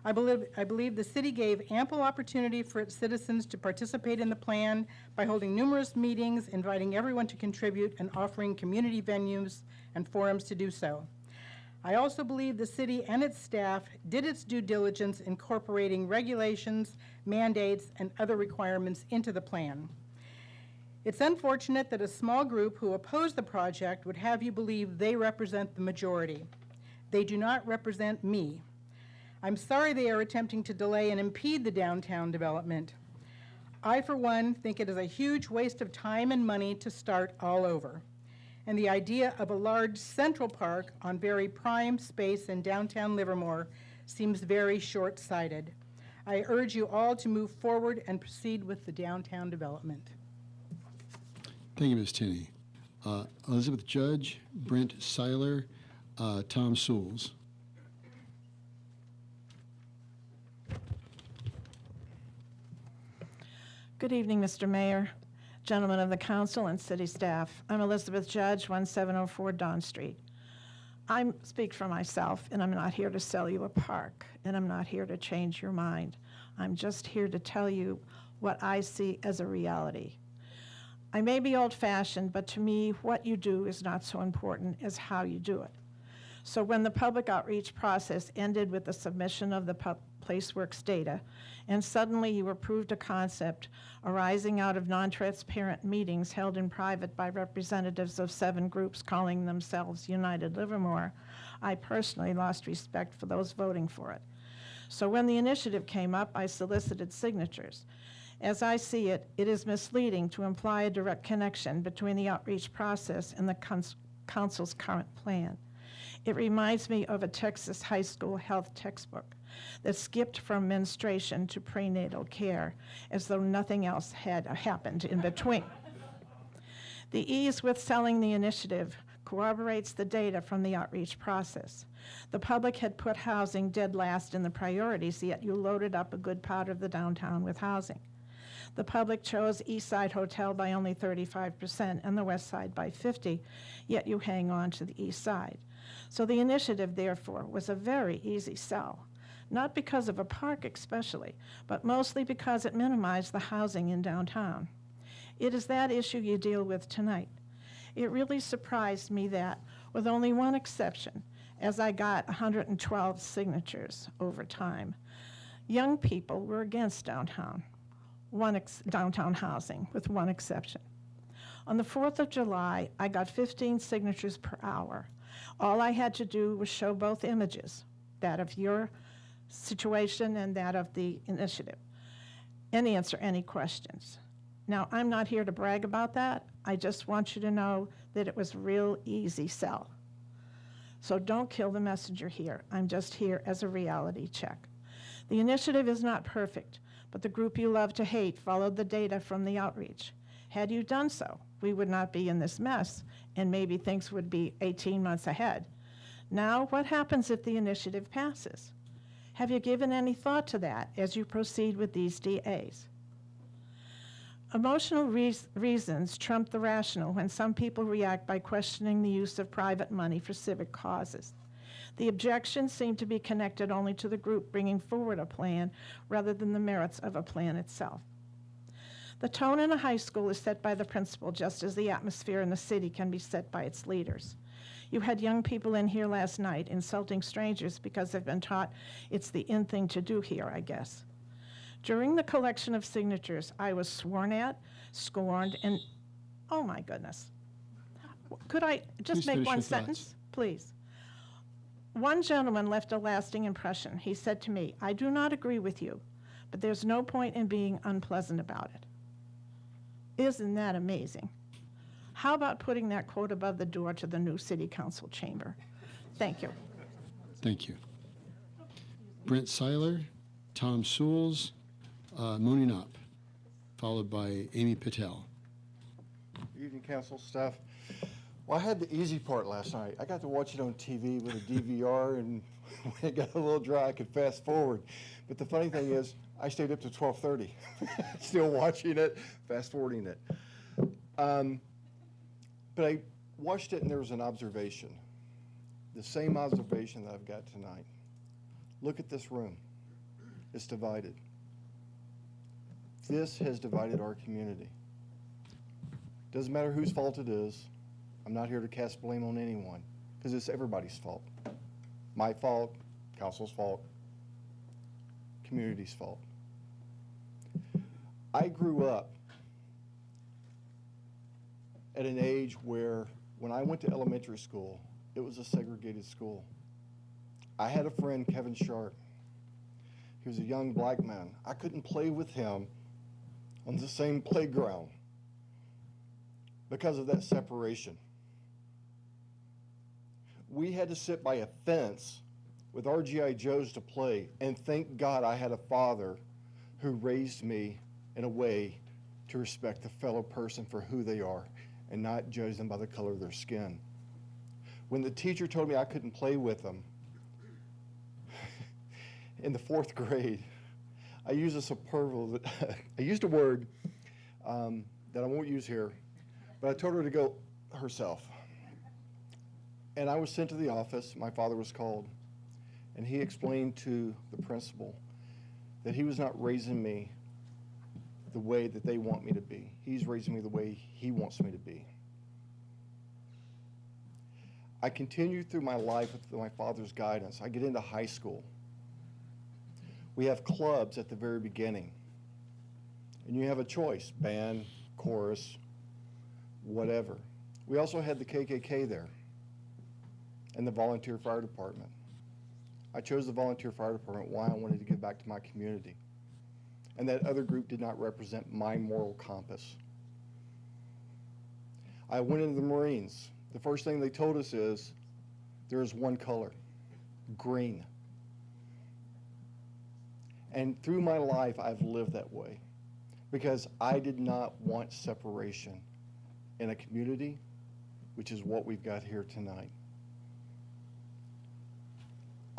I believe the city gave ample opportunity for its citizens to participate in the plan by holding numerous meetings, inviting everyone to contribute, and offering community venues and forums to do so. I also believe the city and its staff did its due diligence incorporating regulations, mandates, and other requirements into the plan. It's unfortunate that a small group who oppose the project would have you believe they represent the majority. They do not represent me. I'm sorry they are attempting to delay and impede the downtown development. I, for one, think it is a huge waste of time and money to start all over. And the idea of a large central park on very prime space in downtown Livermore seems very short-sighted. I urge you all to move forward and proceed with the downtown development. Thank you, Ms. Tinney. Elizabeth Judge, Brent Seiler, Tom Souls. Good evening, Mr. Mayor, gentlemen of the council, and city staff. I'm Elizabeth Judge, 1704 Don Street. I speak for myself, and I'm not here to sell you a park, and I'm not here to change your mind. I'm just here to tell you what I see as a reality. I may be old-fashioned, but to me, what you do is not so important as how you do it. So when the public outreach process ended with the submission of the PlaceWorks data, and suddenly you approved a concept arising out of non-transparent meetings held in private by representatives of 7 groups calling themselves United Livermore, I personally lost respect for those voting for it. So when the initiative came up, I solicited signatures. As I see it, it is misleading to imply a direct connection between the outreach process and the council's current plan. It reminds me of a Texas high school health textbook that skipped from menstruation to prenatal care as though nothing else had happened in between. The ease with selling the initiative corroborates the data from the outreach process. The public had put housing dead last in the priorities, yet you loaded up a good part of the downtown with housing. The public chose East Side Hotel by only 35% and the West Side by 50%, yet you hang on to the East Side. So the initiative, therefore, was a very easy sell, not because of a park especially, but mostly because it minimized the housing in downtown. It is that issue you deal with tonight. It really surprised me that, with only one exception, as I got 112 signatures over time, young people were against downtown housing, with one exception. On the 4th of July, I got 15 signatures per hour. All I had to do was show both images, that of your situation and that of the initiative, and answer any questions. Now, I'm not here to brag about that. I just want you to know that it was a real easy sell. So don't kill the messenger here. I'm just here as a reality check. The initiative is not perfect, but the group you love to hate followed the data from the outreach. Had you done so, we would not be in this mess, and maybe things would be 18 months ahead. Now, what happens if the initiative passes? Have you given any thought to that as you proceed with these DAs? Emotional reasons trump the rational when some people react by questioning the use of private money for civic causes. The objections seem to be connected only to the group bringing forward a plan rather than the merits of a plan itself. The tone in a high school is set by the principal, just as the atmosphere in the city can be set by its leaders. You had young people in here last night insulting strangers because they've been taught it's the in thing to do here, I guess. During the collection of signatures, I was sworn at, scorned, and, oh my goodness. Could I just Please make finish one your sentence, thoughts. please? One gentleman left a lasting impression. He said to me, "I do not agree with you, but there's no point in being unpleasant about it." Isn't that amazing? How about putting that quote above the door to the new city council chamber? Thank you. Thank you. Brent Seiler, Tom Sewells, Moni Knopp, followed by Amy Patel. Good evening, council staff. Well, I had the easy part last night. I got to watch it on TV with a DVR, and when it got a little dry, I could fast forward. But the funny thing is, I stayed up to 12:30, still watching it, fast forwarding it. But I watched it, and there was an observation, the same observation that I've got tonight. Look at this room. It's divided. This has divided our community. Doesn't matter whose fault it is. I'm not here to cast blame on anyone, because it's everybody's fault. My fault, council's fault, community's fault. I grew up at an age where, when I went to elementary school, it was a segregated school. I had a friend, Kevin Sharp. He was a young black man. I couldn't play with him on the same playground because of that separation. We had to sit by a fence with our G.I. Joes to play, and thank God I had a father who raised me in a way to respect the fellow person for who they are and not judge them by the color of their skin. When the teacher told me I couldn't play with them, in the 4th grade, I used a superlative. I used a word that I won't use here, but I told her to go herself. And I was sent to the office. My father was called, and he explained to the principal that he was not raising me the way that they want me to be. He's raising me the way he wants me to be. I continued through my life with my father's guidance. I get into high school. We have clubs at the very beginning, and you have a choice, band, chorus, whatever. We also had the KKK there and the volunteer fire department. I chose the volunteer fire department why I wanted to give back to my community. And that other group did not represent my moral compass. I went into the Marines. The first thing they told us is, there is one color, green. And through my life, I've lived that way because I did not want separation in a community, which is what we've got here tonight.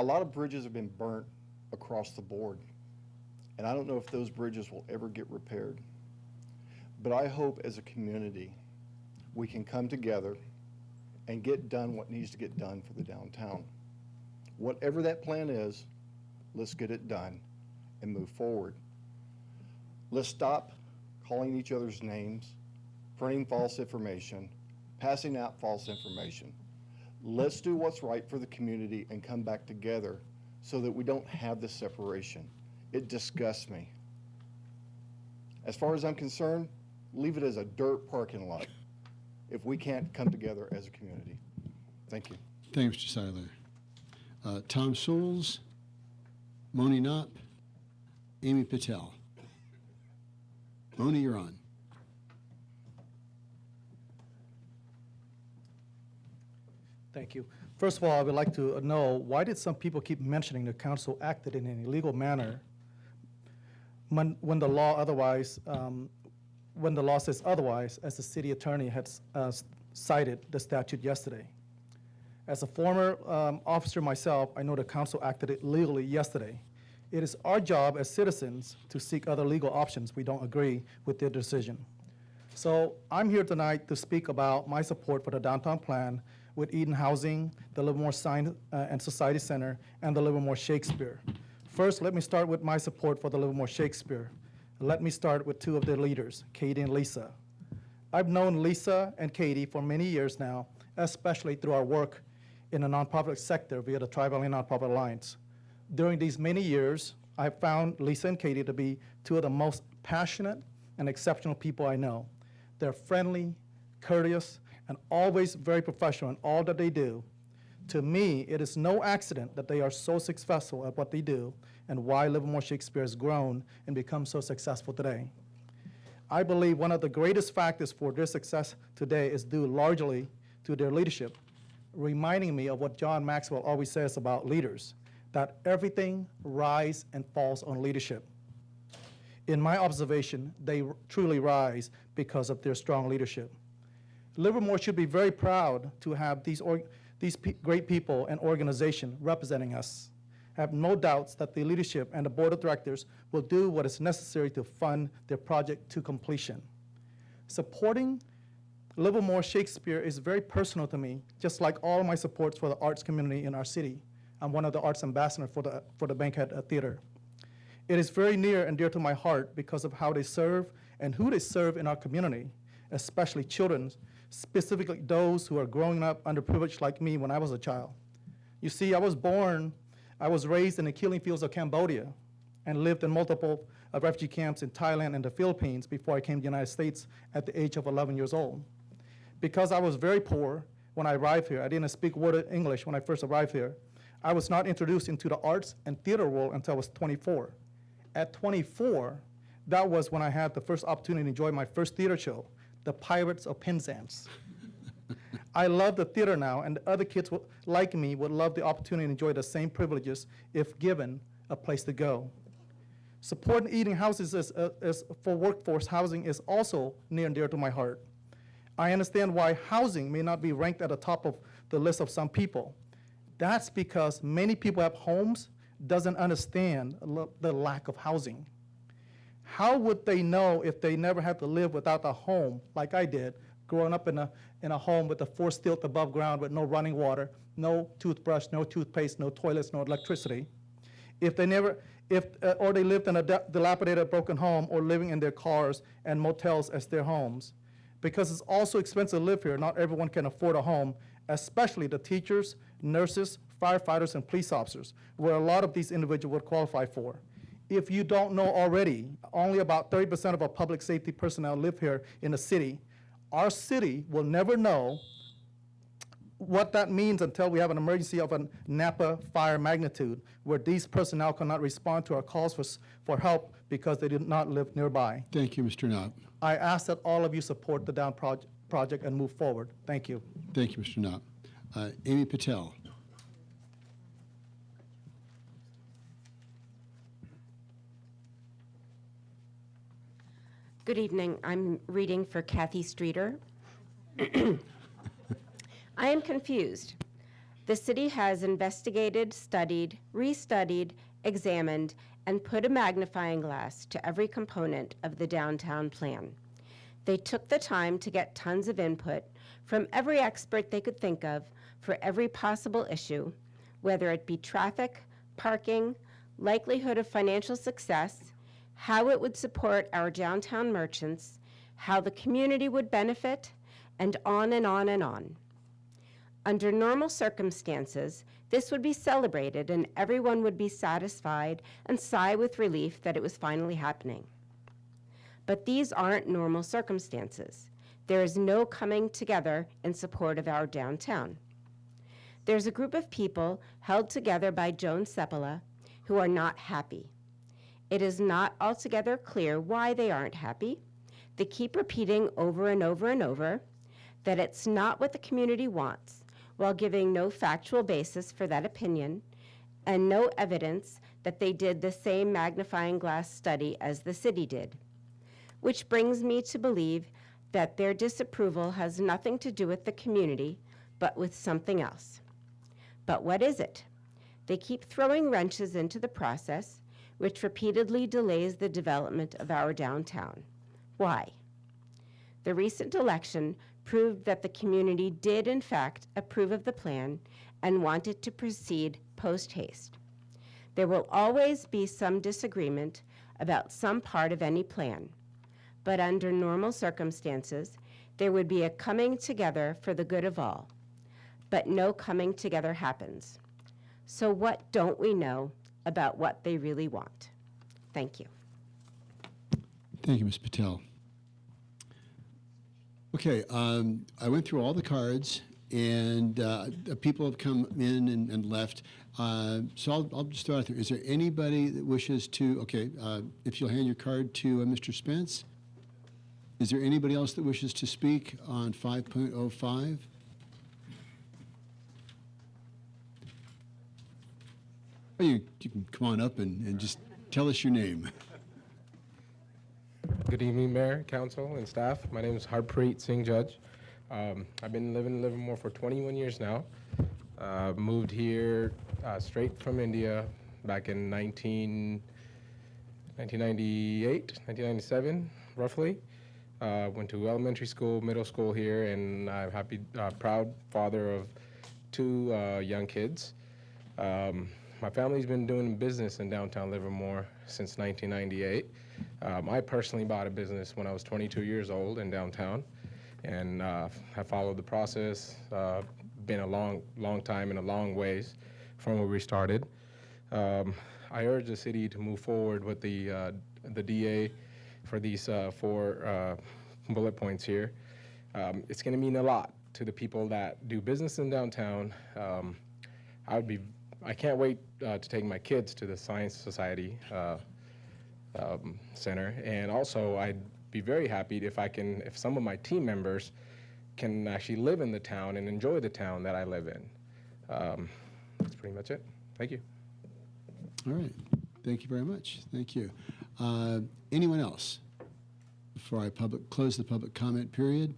A lot of bridges have been burnt across the board, and I don't know if those bridges will ever get repaired. But I hope as a community, we can come together and get done what needs to get done for the downtown. Whatever that plan is, let's get it done and move forward. Let's stop calling each other's names, printing false information, passing out false information. Let's do what's right for the community and come back together so that we don't have this separation. It disgusts me. As far as I'm concerned, leave it as a dirt parking lot if we can't come together as a community. Thank you. Thanks, Mr. Seiler. Tom Sewells, Moni Knopp, Amy Patel. Moni, you're on. Thank you. First of all, I would like to know, why did some people keep mentioning the council acted in an illegal manner when the law otherwise, when the law says otherwise, as the city attorney had cited the statute yesterday? As a former officer myself, I know the council acted illegally yesterday. It is our job as citizens to seek other legal options we don't agree with their decision. So I'm here tonight to speak about my support for the downtown plan with Eden Housing, the Livermore Science and Society Center, and the Livermore Shakespeare. First, let me start with my support for the Livermore Shakespeare. Let me start with two of their leaders, Katie and Lisa. I've known Lisa and Katie for many years now, especially through our work in the nonprofit sector via the Tri-Valley Nonprofit Alliance. During these many years, I've found Lisa and Katie to be two of the most passionate and exceptional people I know. They're friendly, courteous, and always very professional in all that they do. To me, it is no accident that they are so successful at what they do and why Livermore Shakespeare has grown and become so successful today. I believe one of the greatest factors for their success today is due largely to their leadership, reminding me of what John Maxwell always says about leaders, that everything rises and falls on leadership. In my observation, they truly rise because of their strong leadership. Livermore should be very proud to have these great people and organization representing us. I have no doubts that the leadership and the board of directors will do what is necessary to fund their project to completion. Supporting Livermore Shakespeare is very personal to me, just like all my supports for the arts community in our city. I'm one of the arts ambassadors for the Bankhead Theater. It is very near and dear to my heart because of how they serve and who they serve in our community, especially children, specifically those who are growing up underprivileged like me when I was a child. You see, I was raised in the killing fields of Cambodia and lived in multiple refugee camps in Thailand and the Philippines before I came to the United States at the age of 11 years old. Because I was very poor when I arrived here, I didn't speak a word of English when I first arrived here, I was not introduced into the arts and theater world until I was 24. At 24, that was when I had the first opportunity to enjoy my first theater show, The Pirates of Penzance. I love the theater now, and the other kids like me would love the opportunity to enjoy the same privileges if given a place to go. Supporting Eden Houses for workforce housing is also near and dear to my heart. I understand why housing may not be ranked at the top of the list of some people. That's because many people have homes, doesn't understand the lack of housing. How would they know if they never had to live without a home like I did, growing up in a home with a forced tilt above ground with no running water, no toothbrush, no toothpaste, no toilets, no electricity? Or they lived in a dilapidated, broken home, or living in their cars and motels as their homes. Because it's also expensive to live here, not everyone can afford a home, especially the teachers, nurses, firefighters, and police officers, where a lot of these individuals would qualify for. If you don't know already, only about 30% of our public safety personnel live here in the city. Our city will never know what that means until we have an emergency of a Napa fire magnitude, where these personnel cannot respond to our calls for help because they did not live nearby. Thank you, Mr. Knopp. I ask that all of you support the Down project and move forward. Thank you. Thank you, Mr. Knopp. Amy Patel. Good evening. I'm reading for Kathy Streeter. I am confused. The city has investigated, studied, restudied, examined, and put a magnifying glass to every component of the downtown plan. They took the time to get tons of input from every expert they could think of for every possible issue, whether it be traffic, parking, likelihood of financial success, how it would support our downtown merchants, how the community would benefit, and on and on and on. Under normal circumstances, this would be celebrated and everyone would be satisfied and sigh with relief that it was finally happening. But these aren't normal circumstances. There is no coming together in support of our downtown. There's a group of people held together by Joan Seppala who are not happy. It is not altogether clear why they aren't happy. They keep repeating over and over and over that it's not what the community wants, while giving no factual basis for that opinion and no evidence that they did the same magnifying glass study as the city did. Which brings me to believe that their disapproval has nothing to do with the community, but with something else. But what is it? They keep throwing wrenches into the process, which repeatedly delays the development of our downtown. Why? The recent election proved that the community did in fact approve of the plan and wanted to proceed post-haste. There will always be some disagreement about some part of any plan, but under normal circumstances, there would be a coming together for the good of all. But no coming together happens. So what don't we know about what they really want? Thank you. Thank you, Ms. Patel. Okay, I went through all the cards, and people have come in and left. So I'll just throw out there. Is there anybody that wishes to, okay, if you'll hand your card to Mr. Spence. Is there anybody else that wishes to speak on 5.05? Oh, you can come on up and just tell us your name. Good evening, Mayor, Council, and staff. My name is Harpreet Singh Judge. I've been living in Livermore for 21 years now. Moved here straight from India back in 1998, 1997, roughly. Went to elementary school, middle school here, and I'm proud father of 2 young kids. My family's been doing business in downtown Livermore since 1998. I personally bought a business when I was 22 years old in downtown, and have followed the process. Been a long time and a long ways from where we started. I urge the city to move forward with the DA for these 4 bullet points here. It's going to mean a lot to the people that do business in downtown. I can't wait to take my kids to the Science Society Center, and also I'd be very happy if some of my team members can actually live in the town and enjoy the town that I live in. That's pretty much it. Thank you. All right. Thank you very much. Thank you. Anyone else before I close the public comment period?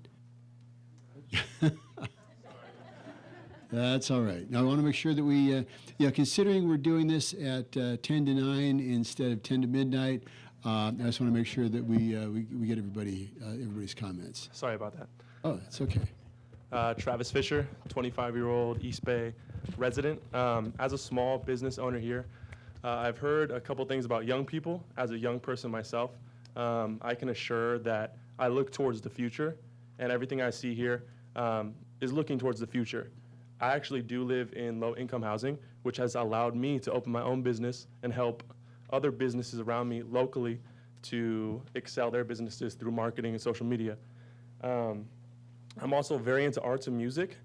That's all right. Now, I want to make sure that we, considering we're doing this at 10 to 9 instead of 10 to midnight, I just want to make sure that we get everybody's comments. Sorry about that. Oh, it's okay. Travis Fisher, 25-year-old East Bay resident. As a small business owner here, I've heard a couple things about young people. As a young person myself, I can assure that I look towards the future, and everything I see here is looking towards the future. I actually do live in low-income housing, which has allowed me to open my own business and help other businesses around me locally to excel their businesses through marketing and social media. I'm also very into arts and music,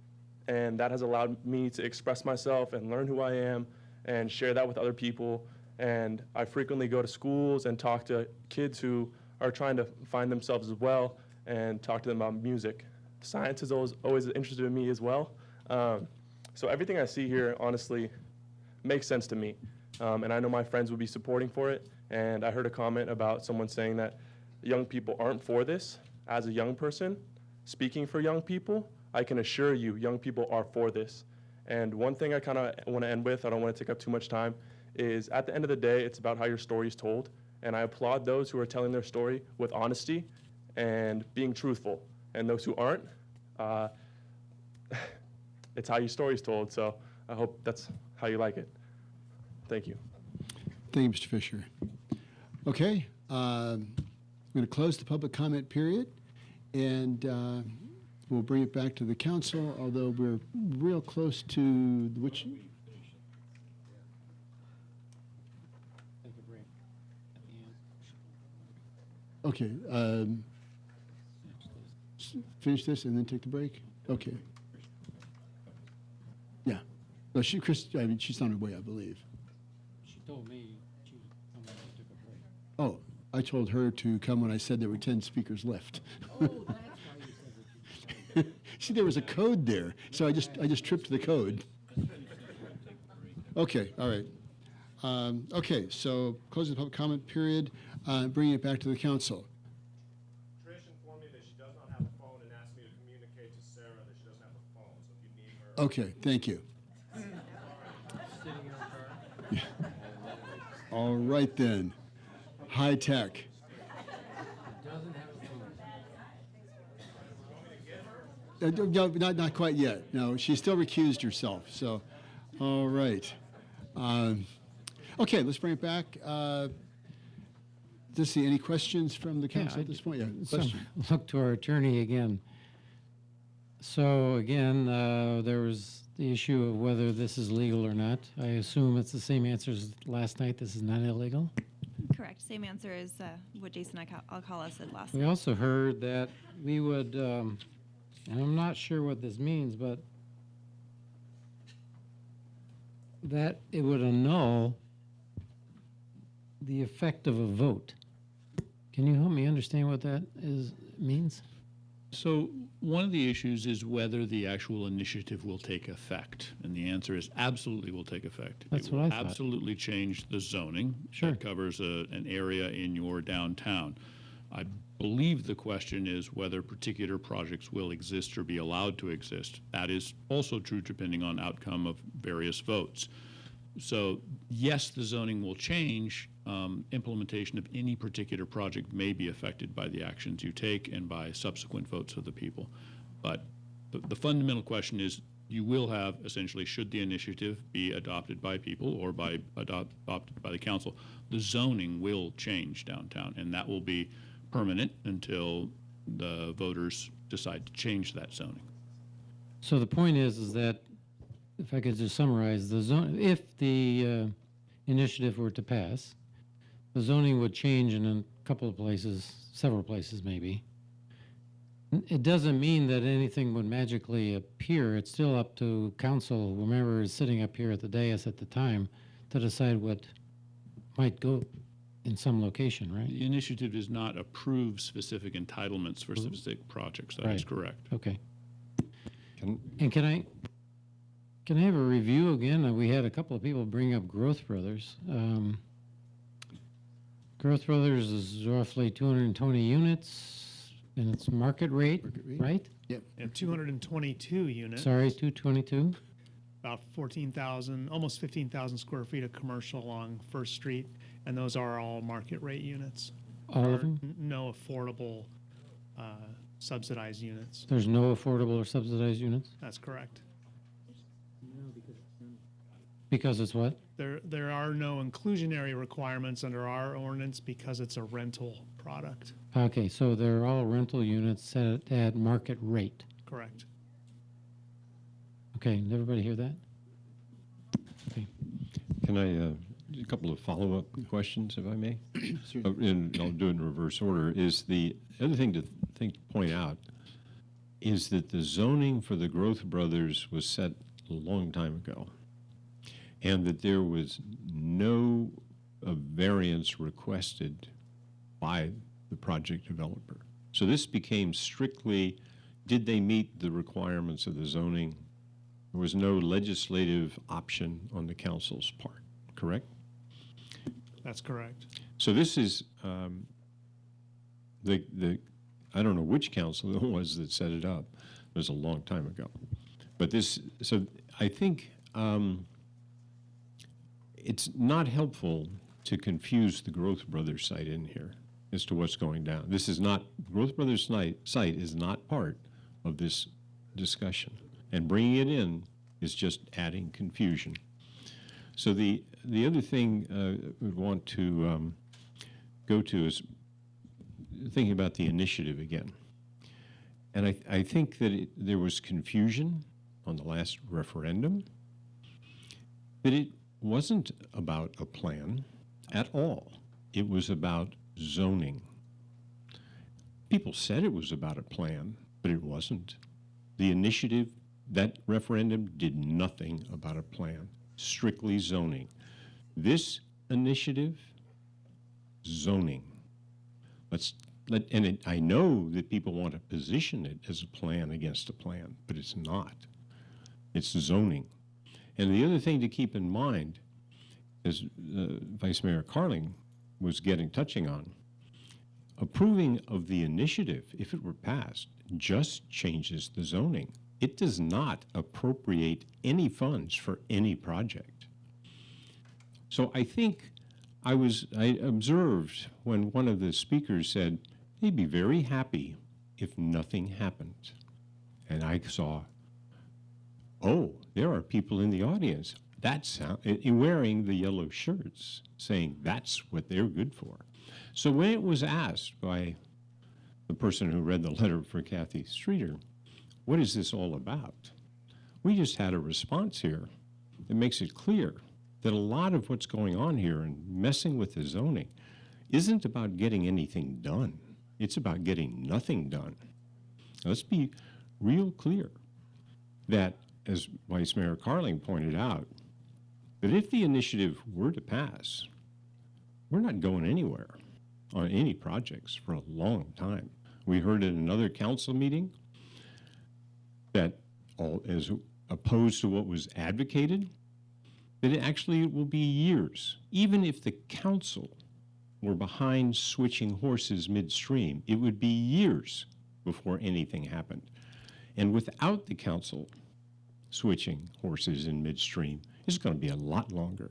and that has allowed me to express myself and learn who I am and share that with other people. And I frequently go to schools and talk to kids who are trying to find themselves as well and talk to them about music. Science is always interested in me as well. So everything I see here, honestly, makes sense to me. And I know my friends would be supporting for it. And I heard a comment about someone saying that young people aren't for this. As a young person, speaking for young people, I can assure you young people are for this. And one thing I kind of want to end with, I don't want to take up too much time, is at the end of the day, it's about how your story is told. And I applaud those who are telling their story with honesty and being truthful. And those who aren't, it's how your story is told. So I hope that's how you like it. Thank you. Thank you, Mr. Fisher. Okay, I'm going to close the public comment period, and we'll bring it back to the council, although we're real close to which. Okay, finish this and then take the break? Okay. Yeah. Well, she's on her way, I believe. She told me she would come when I took a break. Oh, I told her to come when I said there were 10 speakers left. Oh, that's why you said what you said. See, there was a code there, so I just tripped the code. Okay, all right. Okay, so closing the public comment period, bringing it back to the council. Trish informed me that she does not have a phone and asked me to communicate to Sarah that she doesn't have a phone, so if you need her. Okay, thank you. All right then. High tech. No, not quite yet. No, she still recused herself. So, all right. Okay, let's bring it back. Let's see, any questions from the council at this point? Yeah, So, question. look to our attorney again. So again, there was the issue of whether this is legal or not. I assume it's the same answer as last night. This is not illegal. Correct. Same answer as what Jason Alcala said last We night. also heard that we would, and I'm not sure what this means, but that it would annul the effect of a vote. Can you help me understand what that means? So one of the issues is whether the actual initiative will take effect, and the answer is absolutely will take effect. That's It will what I thought. absolutely change the zoning. Sure. That covers an area in your downtown. I believe the question is whether particular projects will exist or be allowed to exist. That is also true depending on outcome of various votes. So yes, the zoning will change. Implementation of any particular project may be affected by the actions you take and by subsequent votes of the people. But the fundamental question is, you will have essentially, should the initiative be adopted by people or adopted by the council, the zoning will change downtown, and that will be permanent until the voters decide to change that zoning. So the point is that, if I could just summarize, the zone, if the initiative were to pass, the zoning would change in a couple of places, several places maybe. It doesn't mean that anything would magically appear. It's still up to council, whomever is sitting up here at the dais at the time, to decide what might go in some location, right? The initiative does not approve specific entitlements for specific projects. That is Right. correct. Okay. And can I have a review again? We had a couple of people bring up Growth Brothers. Growth Brothers is roughly 220 units, and it's market rate, right? Yep. And 222 units. Sorry, 222? About 14,000, almost 15,000 square feet of commercial along First Street, and those are all market rate units. All There of are them? No affordable subsidized units. There's no affordable or subsidized units? That's correct. Because it's what? There are no inclusionary requirements under our ordinance because it's a rental product. Okay, so they're all rental units set at market rate. Correct. Okay, did everybody hear that? Okay. Can I, a couple of follow-up questions, if I may? And I'll do it in reverse order. Is the other thing to point out is that the zoning for the Growth Brothers was set a long time ago, and that there was no variance requested by the project developer. So this became strictly, did they meet the requirements of the zoning? There was no legislative option on the council's part, correct? That's correct. So this is, I don't know which council it was that set it up. It was a long time ago. But this, so I think it's not helpful to confuse the Growth Brothers site in here as to what's going down. This is not, Growth Brothers site is not part of this discussion. And bringing it in is just adding confusion. So the other thing we want to go to is thinking about the initiative again. And I think that there was confusion on the last referendum, that it wasn't about a plan at all. It was about zoning. People said it was about a plan, but it wasn't. The initiative, that referendum did nothing about a plan, strictly zoning. This initiative, zoning. I know that people want to position it as a plan against a plan, but it's not. It's zoning. And the other thing to keep in mind, as Vice Mayor Carling was touching on, approving of the initiative, if it were passed, just changes the zoning. It does not appropriate any funds for any project. So I think I observed when one of the speakers said they'd be very happy if nothing happened. And I saw, oh, there are people in the audience wearing the yellow shirts, saying that's what they're good for. So when it was asked by the person who read the letter for Kathy Streeter, what is this all about? We just had a response here that makes it clear that a lot of what's going on here and messing with the zoning isn't about getting anything done. It's about getting nothing done. Let's be real clear that, as Vice Mayor Carling pointed out, that if the initiative were to pass, we're not going anywhere on any projects for a long time. We heard in another council meeting that, as opposed to what was advocated, that it actually will be years. Even if the council were behind switching horses midstream, it would be years before anything happened. And without the council switching horses in midstream, it's going to be a lot longer.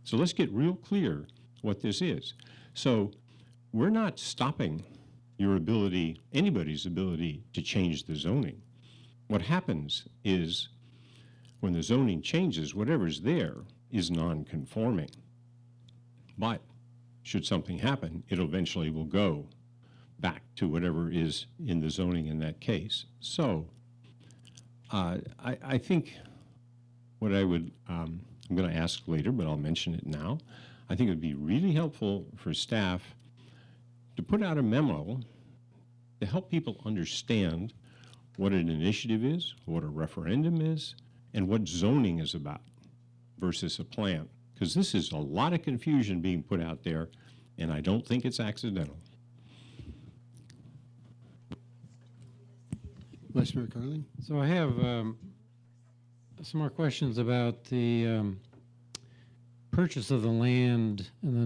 So let's get real clear what this is. So we're not stopping your ability, anybody's ability to change the zoning. What happens is when the zoning changes, whatever's there is non-conforming. But should something happen, it eventually will go back to whatever is in the zoning in that case. So I think what I'm going to ask later, but I'll mention it now, I think it would be really helpful for staff to put out a memo to help people understand what an initiative is, what a referendum is, and what zoning is about versus a plan. Because this is a lot of confusion being put out there, and I don't think it's accidental. Vice Mayor Carling? So I have some more questions about the purchase of the land in the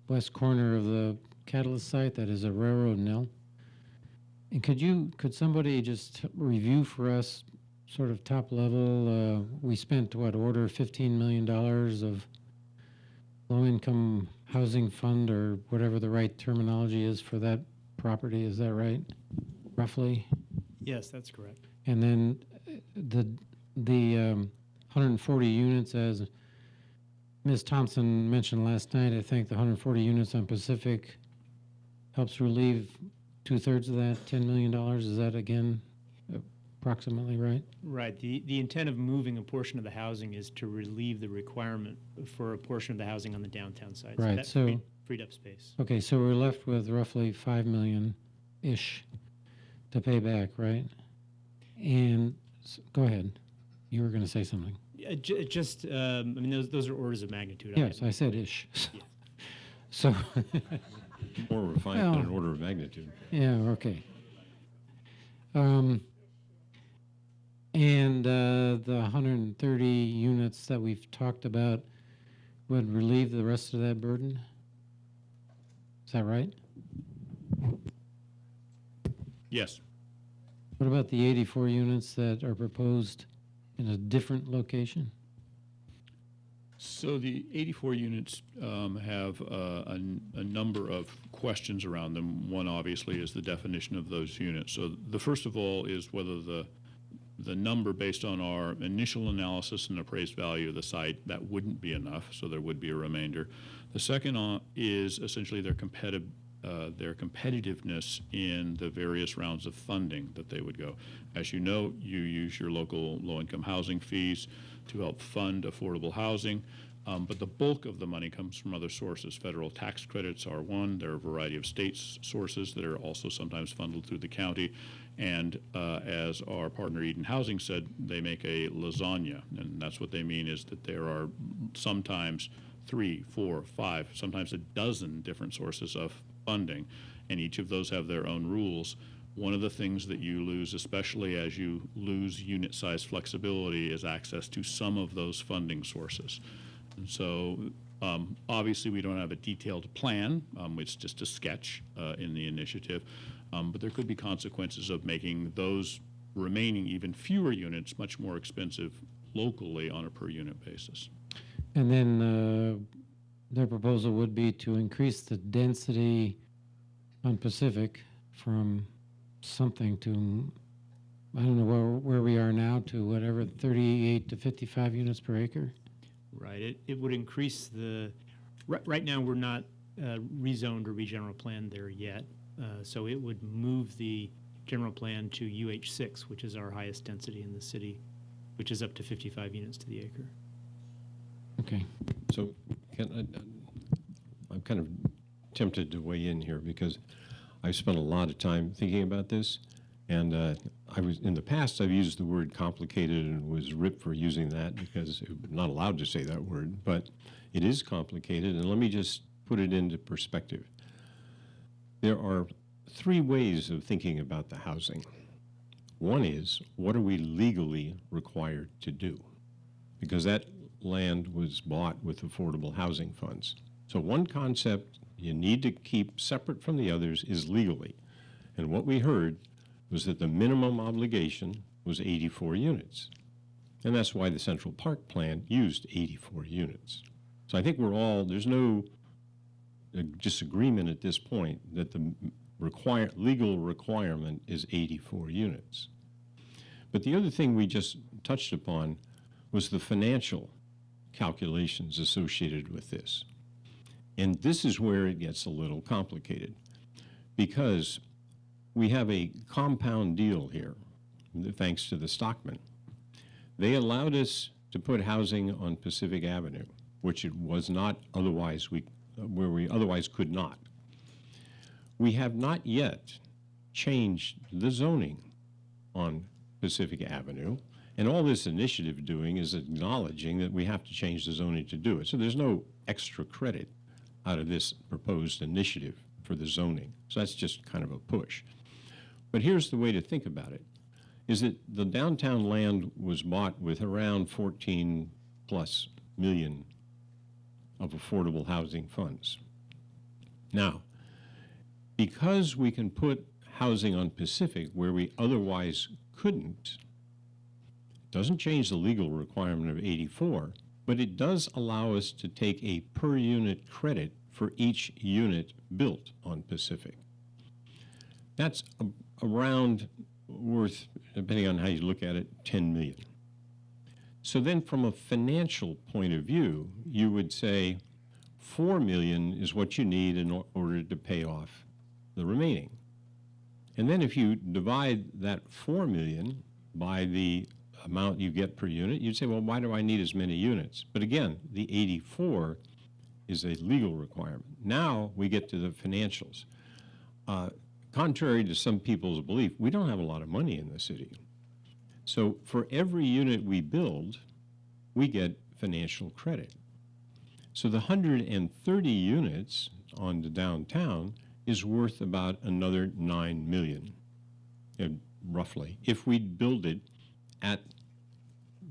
northwest corner of the Catalyst site that is a railroad mill. And could somebody just review for us, sort of top level, we spent order $15 million of low-income housing fund, or whatever the right terminology is for that property, is that right, roughly? Yes, that's correct. And then the 140 units, as Ms. Thompson mentioned last night, I think the 140 units on Pacific helps relieve 2/3 of that, $10 million. Is that, again, approximately right? Right. The intent of moving a portion of the housing is to relieve the requirement for a portion of the housing on the downtown side. Right. That So freed up space. Okay, so we're left with roughly $5 million-ish to pay back, right? And go ahead. You were going to say something. Just, I mean, those are orders of magnitude. Yes, I said ish. Yeah. So. More refined than an order of magnitude. Yeah, okay. And the 130 units that we've talked about would relieve the rest of that burden? Is that right? Yes. What about the 84 units that are proposed in a different location? So the 84 units have a number of questions around them. One, obviously, is the definition of those units. So the first of all is whether the number based on our initial analysis and appraised value of the site, that wouldn't be enough, so there would be a remainder. The second is essentially their competitiveness in the various rounds of funding that they would go. As you know, you use your local low-income housing fees to help fund affordable housing, but the bulk of the money comes from other sources. Federal tax credits are one. There are a variety of state sources that are also sometimes funded through the county. And as our partner Eden Housing said, they make a lasagna, and that's what they mean is that there are sometimes 3, 4, 5, sometimes a dozen different sources of funding, and each of those have their own rules. One of the things that you lose, especially as you lose unit size flexibility, is access to some of those funding sources. And so obviously we don't have a detailed plan. It's just a sketch in the initiative, but there could be consequences of making those remaining even fewer units much more expensive locally on a per unit basis. And then their proposal would be to increase the density on Pacific from something to, I don't know where we are now, to whatever, 38 to 55 units per acre. Right, it would increase the, right now, we're not rezoned or regeneral planned there yet. So it would move the general plan to UH6, which is our highest density in the city, which is up to 55 units to the acre. Okay. So I'm kind of tempted to weigh in here because I've spent a lot of time thinking about this, and in the past I've used the word complicated and was ripped for using that because I'm not allowed to say that word, but it is complicated, and let me just put it into perspective. There are three ways of thinking about the housing. One is, what are we legally required to do? Because that land was bought with affordable housing funds. So one concept you need to keep separate from the others is legally. And what we heard was that the minimum obligation was 84 units. And that's why the Central Park plan used 84 units. So I think there's no disagreement at this point that the legal requirement is 84 units. But the other thing we just touched upon was the financial calculations associated with this. And this is where it gets a little complicated because we have a compound deal here, thanks to the Stockman. They allowed us to put housing on Pacific Avenue, which it was not otherwise, where we otherwise could not. We have not yet changed the zoning on Pacific Avenue, and all this initiative doing is acknowledging that we have to change the zoning to do it. So there's no extra credit out of this proposed initiative for the zoning. So that's just kind of a push. But here's the way to think about it, is that the downtown land was bought with around 14+ million of affordable housing funds. Now, because we can put housing on Pacific where we otherwise couldn't, doesn't change the legal requirement of 84, but it does allow us to take a per unit credit for each unit built on Pacific. That's around worth, depending on how you look at it, 10 million. So then from a financial point of view, you would say 4 million is what you need in order to pay off the remaining. And then if you divide that 4 million by the amount you get per unit, you'd say, well, why do I need as many units? But again, the 84 is a legal requirement. Now we get to the financials. Contrary to some people's belief, we don't have a lot of money in the city. So for every unit we build, we get financial credit. So the 130 units on the downtown is worth about another 9 million, roughly, if we build it at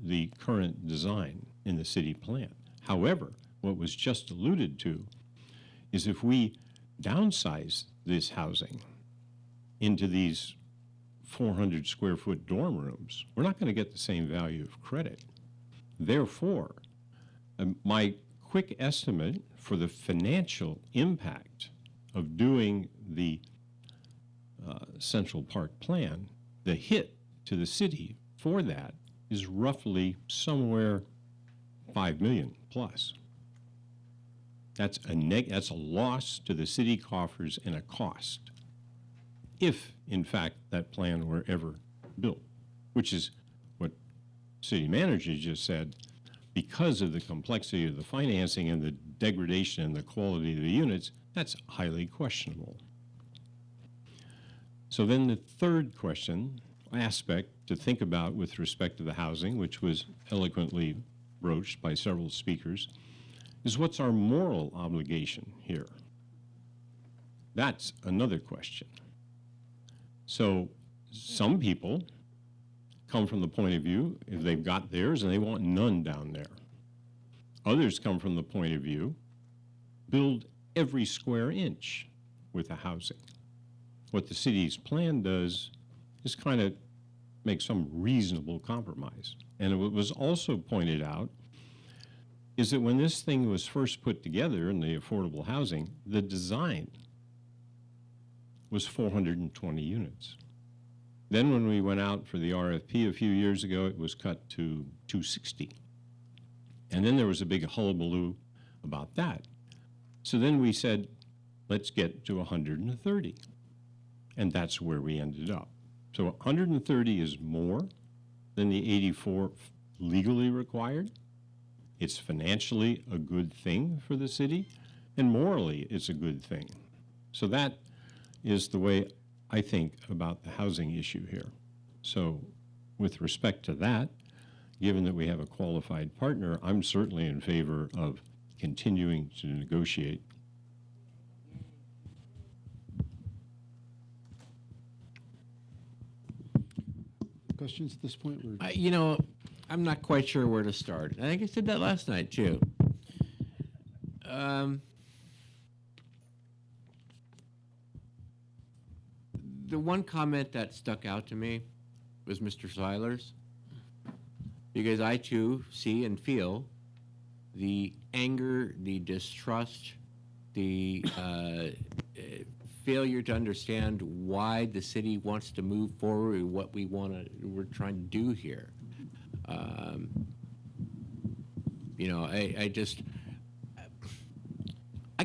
the current design in the city plan. However, what was just alluded to is if we downsize this housing into these 400 square foot dorm rooms, we're not going to get the same value of credit. Therefore, my quick estimate for the financial impact of doing the Central Park plan, the hit to the city for that is roughly somewhere 5 million plus. That's a loss to the city coffers and a cost, if in fact that plan were ever built, which is what city manager just said. Because of the complexity of the financing and the degradation in the quality of the units, that's highly questionable. So then the third aspect to think about with respect to the housing, which was eloquently broached by several speakers, is what's our moral obligation here? That's another question. So some people come from the point of view, if they've got theirs and they want none down there. Others come from the point of view, build every square inch with the housing. What the city's plan does is kind of make some reasonable compromise. And it was also pointed out is that when this thing was first put together in the affordable housing, the design was 420 units. Then when we went out for the RFP a few years ago, it was cut to 260. And then there was a big hullabaloo about that. So then we said, let's get to 130. And that's where we ended up. So 130 is more than the 84 legally required. It's financially a good thing for the city, and morally it's a good thing. So that is the way I think about the housing issue here. So with respect to that, given that we have a qualified partner, I'm certainly in favor of continuing to negotiate. Questions at this point? You know, I'm not quite sure where to start. I think I said that last night, too. The one comment that stuck out to me was Mr. Seiler's, because I, too, see and feel the anger, the distrust, the failure to understand why the city wants to move forward, what we're trying to do here. You know, I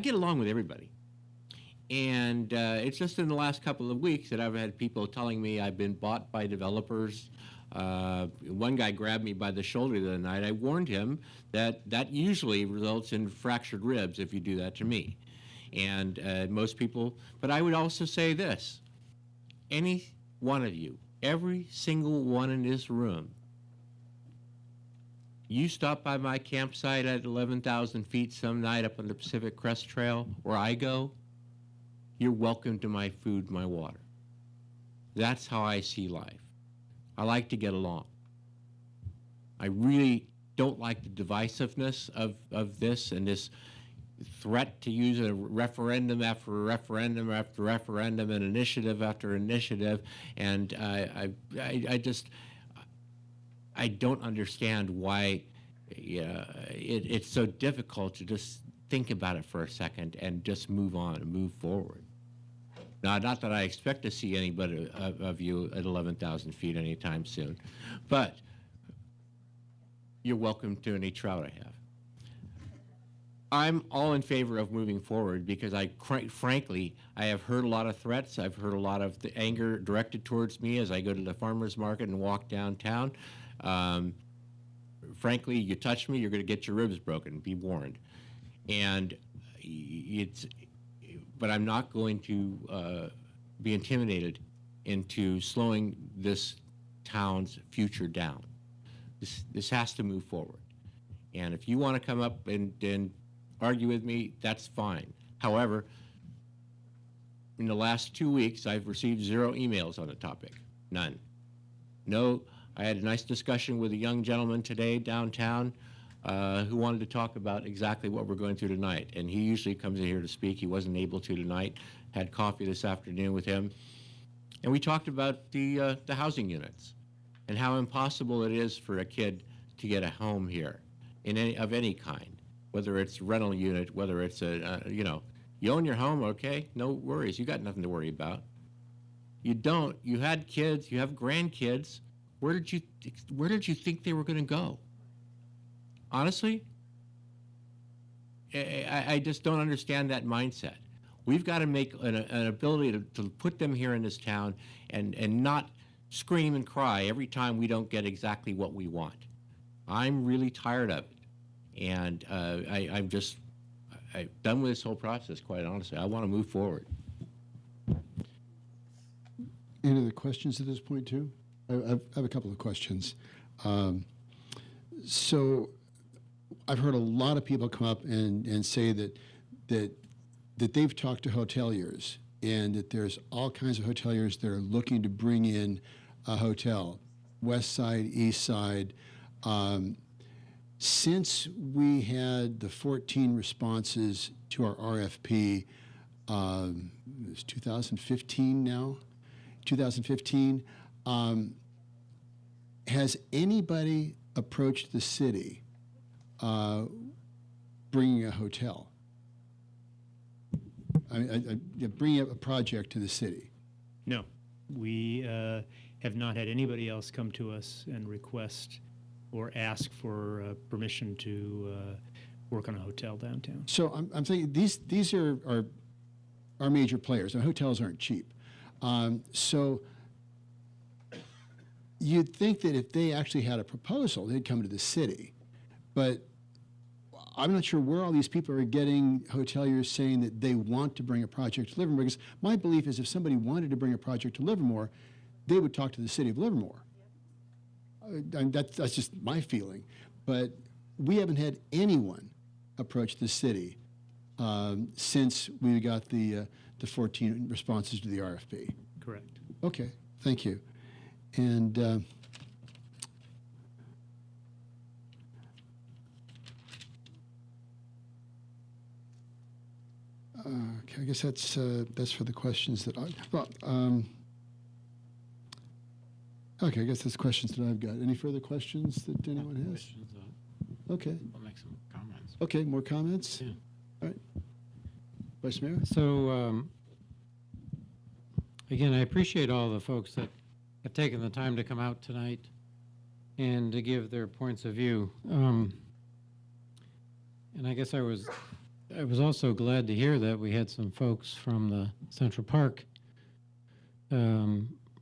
get along with everybody. And it's just in the last couple of weeks that I've had people telling me I've been bought by developers. One guy grabbed me by the shoulder the other night. I warned him that that usually results in fractured ribs if you do that to me. And most people, but I would also say this, any one of you, every single one in this room, you stop by my campsite at 11,000 feet some night up on the Pacific Crest Trail where I go, you're welcome to my food, my water. That's how I see life. I like to get along. I really don't like the divisiveness of this and this threat to use a referendum after referendum after referendum and initiative after initiative. And I don't understand why it's so difficult to just think about it for a second and just move on and move forward. Now, not that I expect to see anybody of you at 11,000 feet anytime soon, but you're welcome to any trout I have. I'm all in favor of moving forward because frankly, I have heard a lot of threats. I've heard a lot of the anger directed towards me as I go to the farmer's market and walk downtown. Frankly, you touch me, you're going to get your ribs broken. Be warned. And but I'm not going to be intimidated into slowing this town's future down. This has to move forward. And if you want to come up and argue with me, that's fine. However, in the last 2 weeks, I've received 0 emails on the topic. None. No, I had a nice discussion with a young gentleman today downtown who wanted to talk about exactly what we're going through tonight. And he usually comes in here to speak. He wasn't able to tonight. Had coffee this afternoon with him. And we talked about the housing units and how impossible it is for a kid to get a home here of any kind, whether it's a rental unit, whether it's you own your home, okay, no worries. You got nothing to worry about. You don't. You had kids. You have grandkids. Where did you think they were going to go? Honestly, I just don't understand that mindset. We've got to make an ability to put them here in this town and not scream and cry every time we don't get exactly what we want. I'm really tired of it. And I'm done with this whole process, quite honestly. I want to move forward. Any other questions at this point, too? I have a couple of questions. So I've heard a lot of people come up and say that they've talked to hoteliers and that there's all kinds of hoteliers that are looking to bring in a hotel, west side, east side. Since we had the 14 responses to our RFP, it's 2015 now, 2015, has anybody approached the city bringing a hotel? Bringing a project to the city? No, we have not had anybody else come to us and request or ask for permission to work on a hotel downtown. So I'm thinking these are major players, and hotels aren't cheap. So you'd think that if they actually had a proposal, they'd come to the city. But I'm not sure where all these people are getting hoteliers saying that they want to bring a project to Livermore, because my belief is if somebody wanted to bring a project to Livermore, they would talk to the city of Livermore. That's just my feeling. But we haven't had anyone approach the city since we got the 14 responses to the RFP. Correct. Okay, thank you. And okay, I guess that's for the questions that okay, I guess that's questions that I've got. Any further questions that anyone has? Okay. I'll make some comments. Okay, more comments? Yeah. All right. Vice Mayor? So, again, I appreciate all the folks that have taken the time to come out tonight and to give their points of view. And I guess I was also glad to hear that we had some folks from the Central Park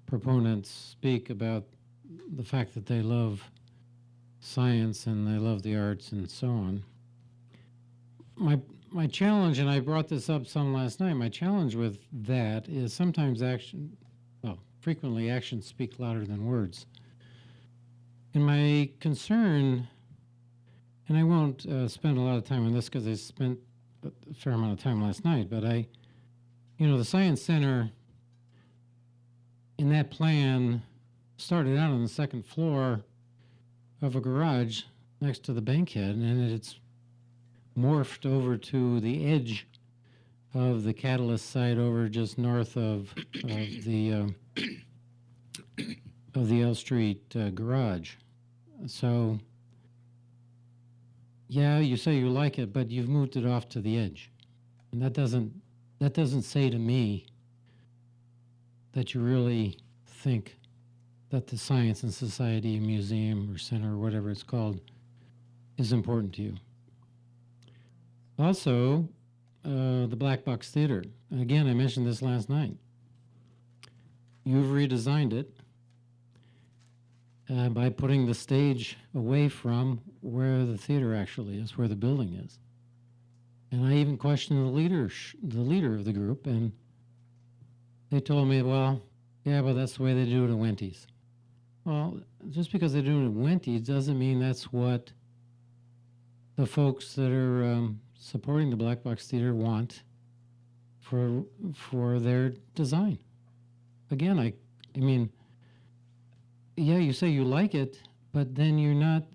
proponents speak about the fact that they love science and they love the arts and so on. My challenge, and I brought this up some last night, my challenge with that is sometimes frequently actions speak louder than words. And my concern, and I won't spend a lot of time on this because I spent a fair amount of time last night, but the Science Center in that plan started out on the second floor of a garage next to the bankhead, and it's morphed over to the edge of the catalyst site over just north of the L Street garage. So, yeah, you say you like it, but you've moved it off to the edge, and that doesn't say to me that you really think that the Science and Society Museum or Center or whatever it's called is important to you. Also, the Black Box Theater. Again, I mentioned this last night. You've redesigned it by putting the stage away from where the theater actually is, where the building is. And I even questioned the leader of the group, and they told me, well, that's the way they do it at Wendy's. Well, just because they do it at Wendy's doesn't mean that's what the folks that are supporting the Black Box Theater want for their design. Again, I mean, yeah, you say you like it, but then you're not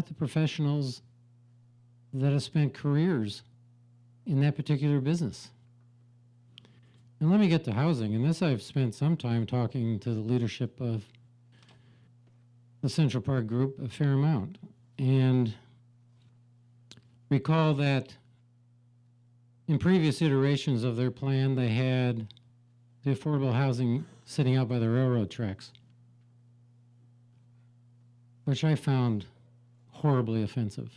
the professionals that have spent careers in that particular business. And let me get to housing. And this I've spent some time talking to the leadership of the Central Park Group a fair amount. And recall that in previous iterations of their plan, they had the affordable housing sitting out by the railroad tracks, which I found horribly offensive.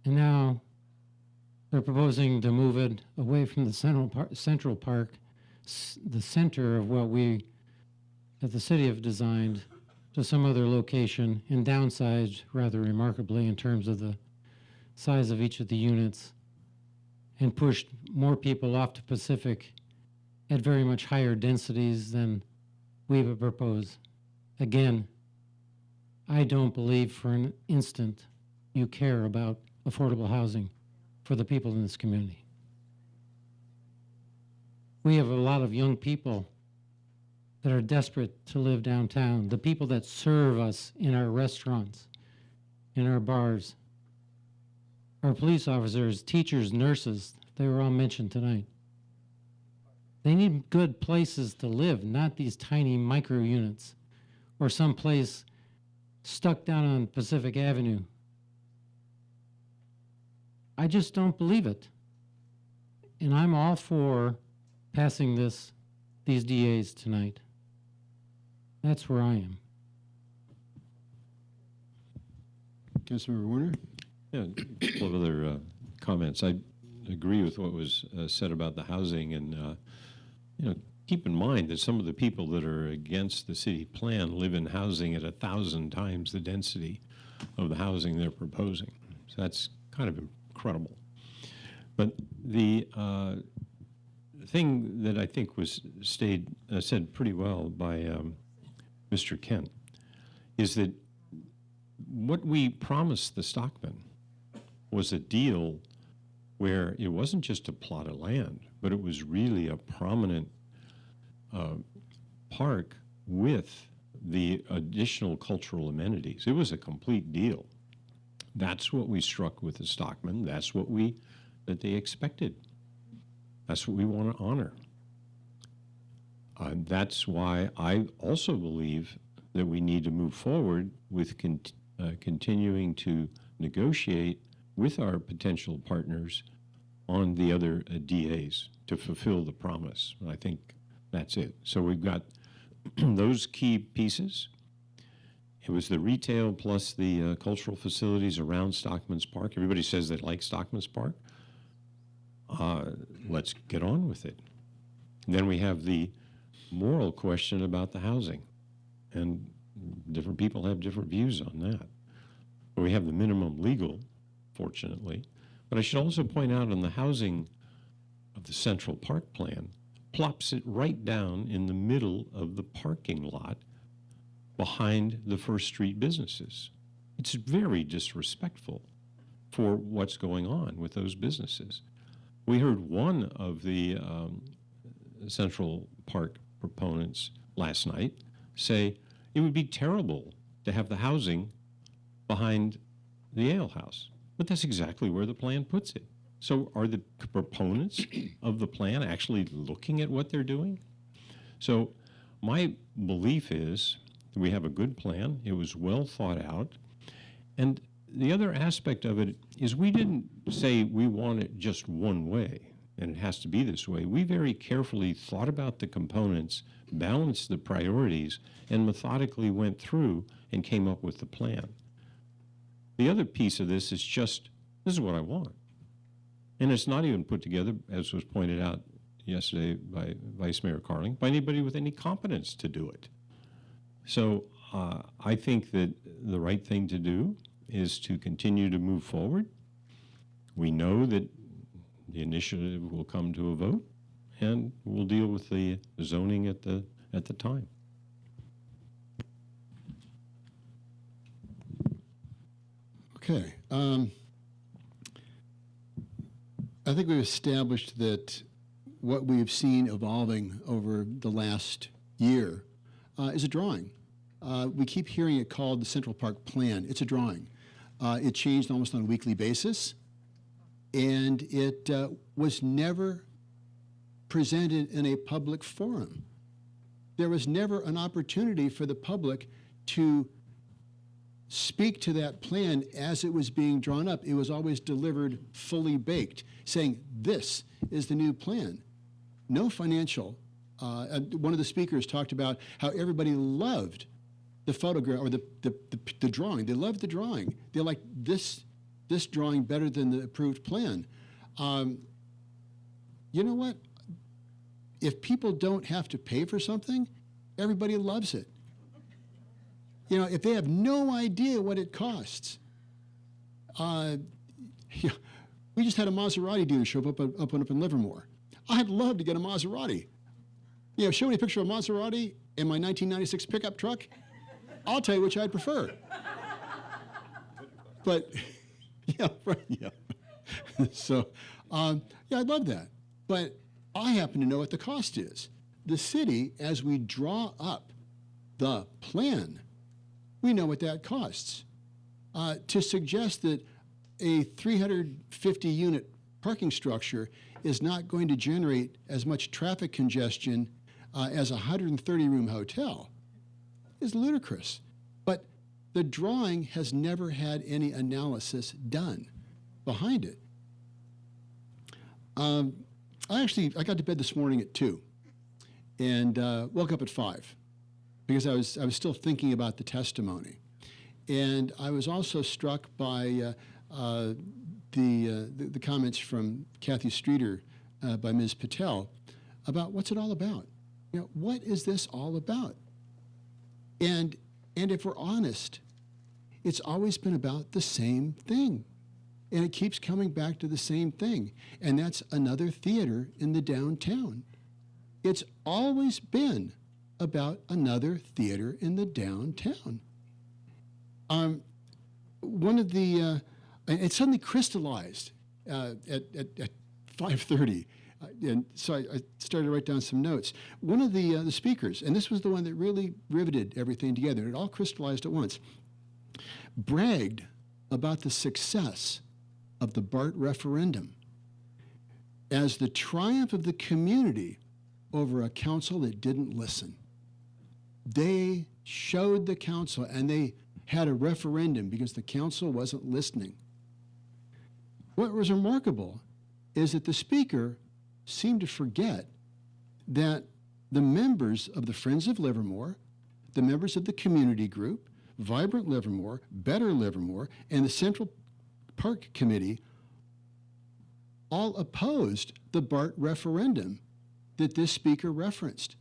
And now they're proposing to move it away from the Central Park, the center of what we at the city have designed, to some other location, and downsized rather remarkably in terms of the size of each of the units, and pushed more people off to Pacific at very much higher densities than we would propose. Again, I don't believe for an instant you care about affordable housing for the people in this community. We have a lot of young people that are desperate to live downtown, the people that serve us in our restaurants, in our bars, our police officers, teachers, nurses, they were all mentioned tonight. They need good places to live, not these tiny micro units or some place stuck down on Pacific Avenue. I just don't believe it. And I'm all for passing these DAs tonight. That's where I am. Councilmember Warner? Yeah, a couple of other comments. I agree with what was said about the housing, and keep in mind that some of the people that are against the city plan live in housing at 1,000 times the density of the housing they're proposing. So that's kind of incredible. But the thing that I think was said pretty well by Mr. Kent is that what we promised the Stockmen was a deal where it wasn't just a plot of land, but it was really a prominent park with the additional cultural amenities. It was a complete deal. That's what we struck with the Stockmen. That's what that they expected. That's what we want to honor. That's why I also believe that we need to move forward with continuing to negotiate with our potential partners on the other DAs to fulfill the promise. I think that's it. So we've got those key pieces. It was the retail plus the cultural facilities around Stockman's Park. Everybody says they like Stockman's Park. Let's get on with it. And then we have the moral question about the housing. And different people have different views on that. But we have the minimum legal, fortunately. But I should also point out on the housing of the Central Park Plan, plops it right down in the middle of the parking lot behind the First Street businesses. It's very disrespectful for what's going on with those businesses. We heard one of the Central Park proponents last night say it would be terrible to have the housing behind the ale house. But that's exactly where the plan puts it. So are the proponents of the plan actually looking at what they're doing? So my belief is that we have a good plan. It was well thought out. And the other aspect of it is we didn't say we want it just one way and it has to be this way. We very carefully thought about the components, balanced the priorities, and methodically went through and came up with the plan. The other piece of this is just, this is what I want. And it's not even put together, as was pointed out yesterday by Vice Mayor Carling, by anybody with any competence to do it. So I think that the right thing to do is to continue to move forward. We know that the initiative will come to a vote, and we'll deal with the zoning at the time. Okay. I think we've established that what we've seen evolving over the last year is a drawing. We keep hearing it called the Central Park Plan. It's a drawing. It changed almost on a weekly basis, and it was never presented in a public forum. There was never an opportunity for the public to speak to that plan as it was being drawn up. It was always delivered fully baked, saying, this is the new plan. No financial. One of the speakers talked about how everybody loved the photograph or the drawing. They loved the drawing. They liked this drawing better than the approved plan. You know what? If people don't have to pay for something, everybody loves it. You know, if they have no idea what it costs. We just had a Maserati dealership up in Livermore. I'd love to get a Maserati. You know, show me a picture of a Maserati in my 1996 pickup truck. I'll tell you which I'd prefer. But, yeah, right, yeah. So, yeah, I'd love that. But I happen to know what the cost is. The city, as we draw up the plan, we know what that costs. To suggest that a 350-unit parking structure is not going to generate as much traffic congestion as a 130-room hotel is ludicrous. But the drawing has never had any analysis done behind it. I got to bed this morning at 2 and woke up at 5 because I was still thinking about the testimony. And I was also struck by the comments from Kathy Streeter by Ms. Patel about what's it all about. What is this all about? And if we're honest, it's always been about the same thing. And it keeps coming back to the same thing. And that's another theater in the downtown. It's always been about another theater in the downtown. One of the, it suddenly crystallized at 5:30. And so I started to write down some notes. One of the speakers, and this was the one that really riveted everything together, it all crystallized at once, bragged about the success of the BART referendum as the triumph of the community over a council that didn't listen. They showed the council, and they had a referendum because the council wasn't listening. What was remarkable is that the speaker seemed to forget that the members of the Friends of Livermore, the members of the community group, Vibrant Livermore, Better Livermore, and the Central Park Committee all opposed the BART referendum that this speaker referenced.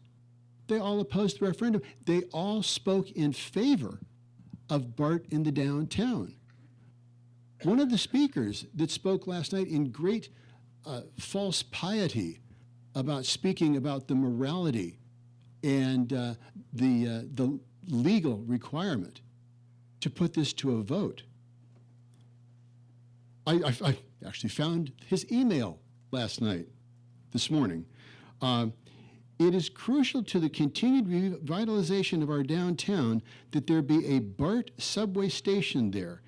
They all opposed the referendum. They all spoke in favor of BART in the downtown. One of the speakers that spoke last night in great false piety about speaking about the morality and the legal requirement to put this to a vote. I actually found his email this morning. It is crucial to the continued revitalization of our downtown that there be a BART subway station there,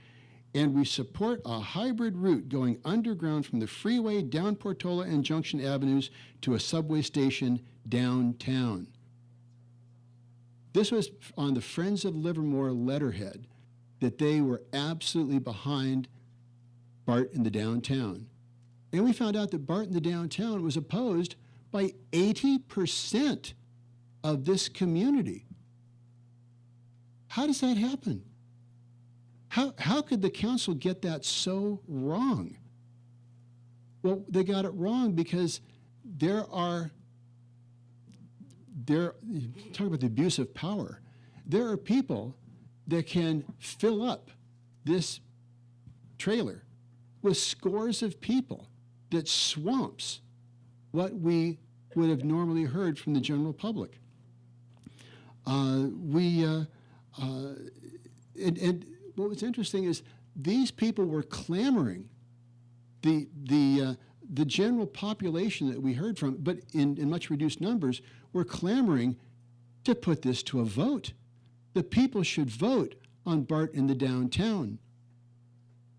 and we support a hybrid route going underground from the freeway down Portola and Junction Avenues to a subway station downtown. This was on the Friends of Livermore letterhead, that they were absolutely behind BART in the downtown. And we found out that BART in the downtown was opposed by 80% of this community. How does that happen? How could the council get that so wrong? Well, they got it wrong because talk about the abuse of power. There are people that can fill up this trailer with scores of people that swamps what we would have normally heard from the general public. And what was interesting is these people were clamoring, the general population that we heard from, but in much reduced numbers, were clamoring to put this to a vote. The people should vote on BART in the downtown.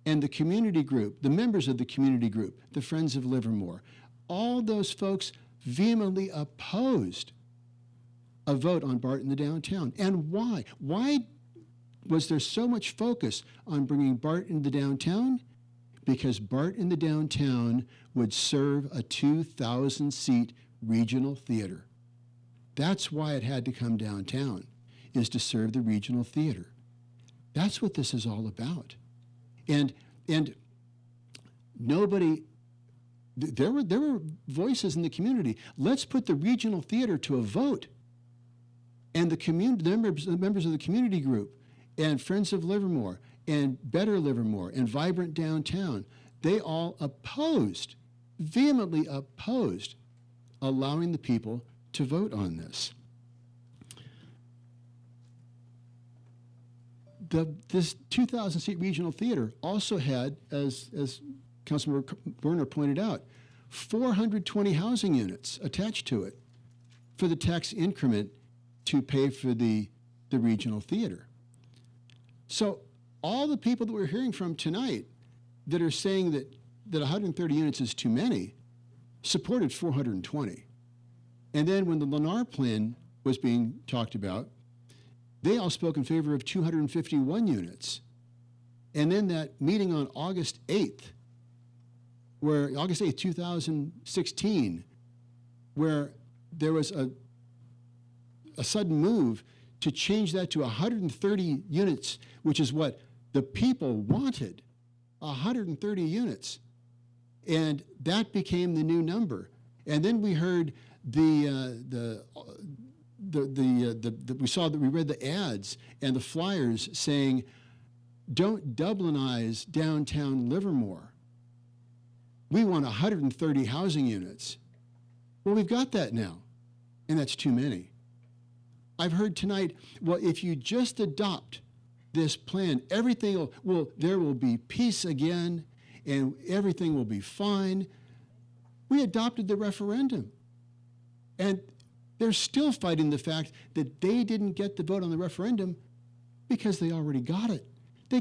And the community group, the members of the community group, the Friends of Livermore, all those folks vehemently opposed a vote on BART in the downtown. And why? Why was there so much focus on bringing BART into the downtown? Because BART in the downtown would serve a 2,000-seat regional theater. That's why it had to come downtown, is to serve the regional theater. That's what this is all about. And nobody, there were voices in the community. Let's put the regional theater to a vote. And the members of the community group and Friends of Livermore and Better Livermore and Vibrant Downtown, they all vehemently opposed allowing the people to vote on this. This 2,000-seat regional theater also had, as Councilmember Berner pointed out, 420 housing units attached to it for the tax increment to pay for the regional theater. So all the people that we're hearing from tonight that are saying that 130 units is too many supported 420. And then when the Lennar plan was being talked about, they all spoke in favor of 251 units. And then that meeting on August 8th, where August 8th, 2016, where there was a sudden move to change that to 130 units, which is what the people wanted, 130 units. And that became the new number. And then we heard we read the ads and the flyers saying, don't Dublinize downtown Livermore. We want 130 housing units. Well, we've got that now, and that's too many. I've heard tonight, well, if you just adopt this plan, everything there will be peace again, and everything will be fine. We adopted the referendum, and they're still fighting the fact that they didn't get the vote on the referendum because they already got it. We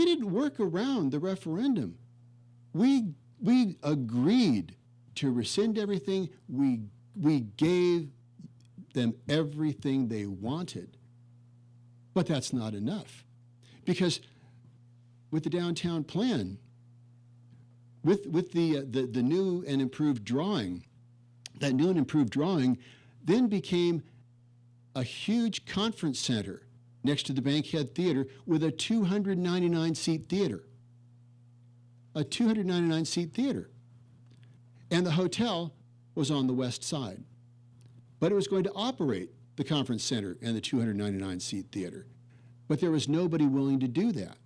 didn't work around the referendum. We agreed to rescind everything. We gave them everything they wanted. But that's not enough. Because with the downtown plan, with the new and improved drawing, that new and improved drawing then became a huge conference center next to the Bankhead Theater with a 299-seat theater. A 299-seat theater. And the hotel was on the west side. But it was going to operate the conference center and the 299-seat theater. But there was nobody willing to do that.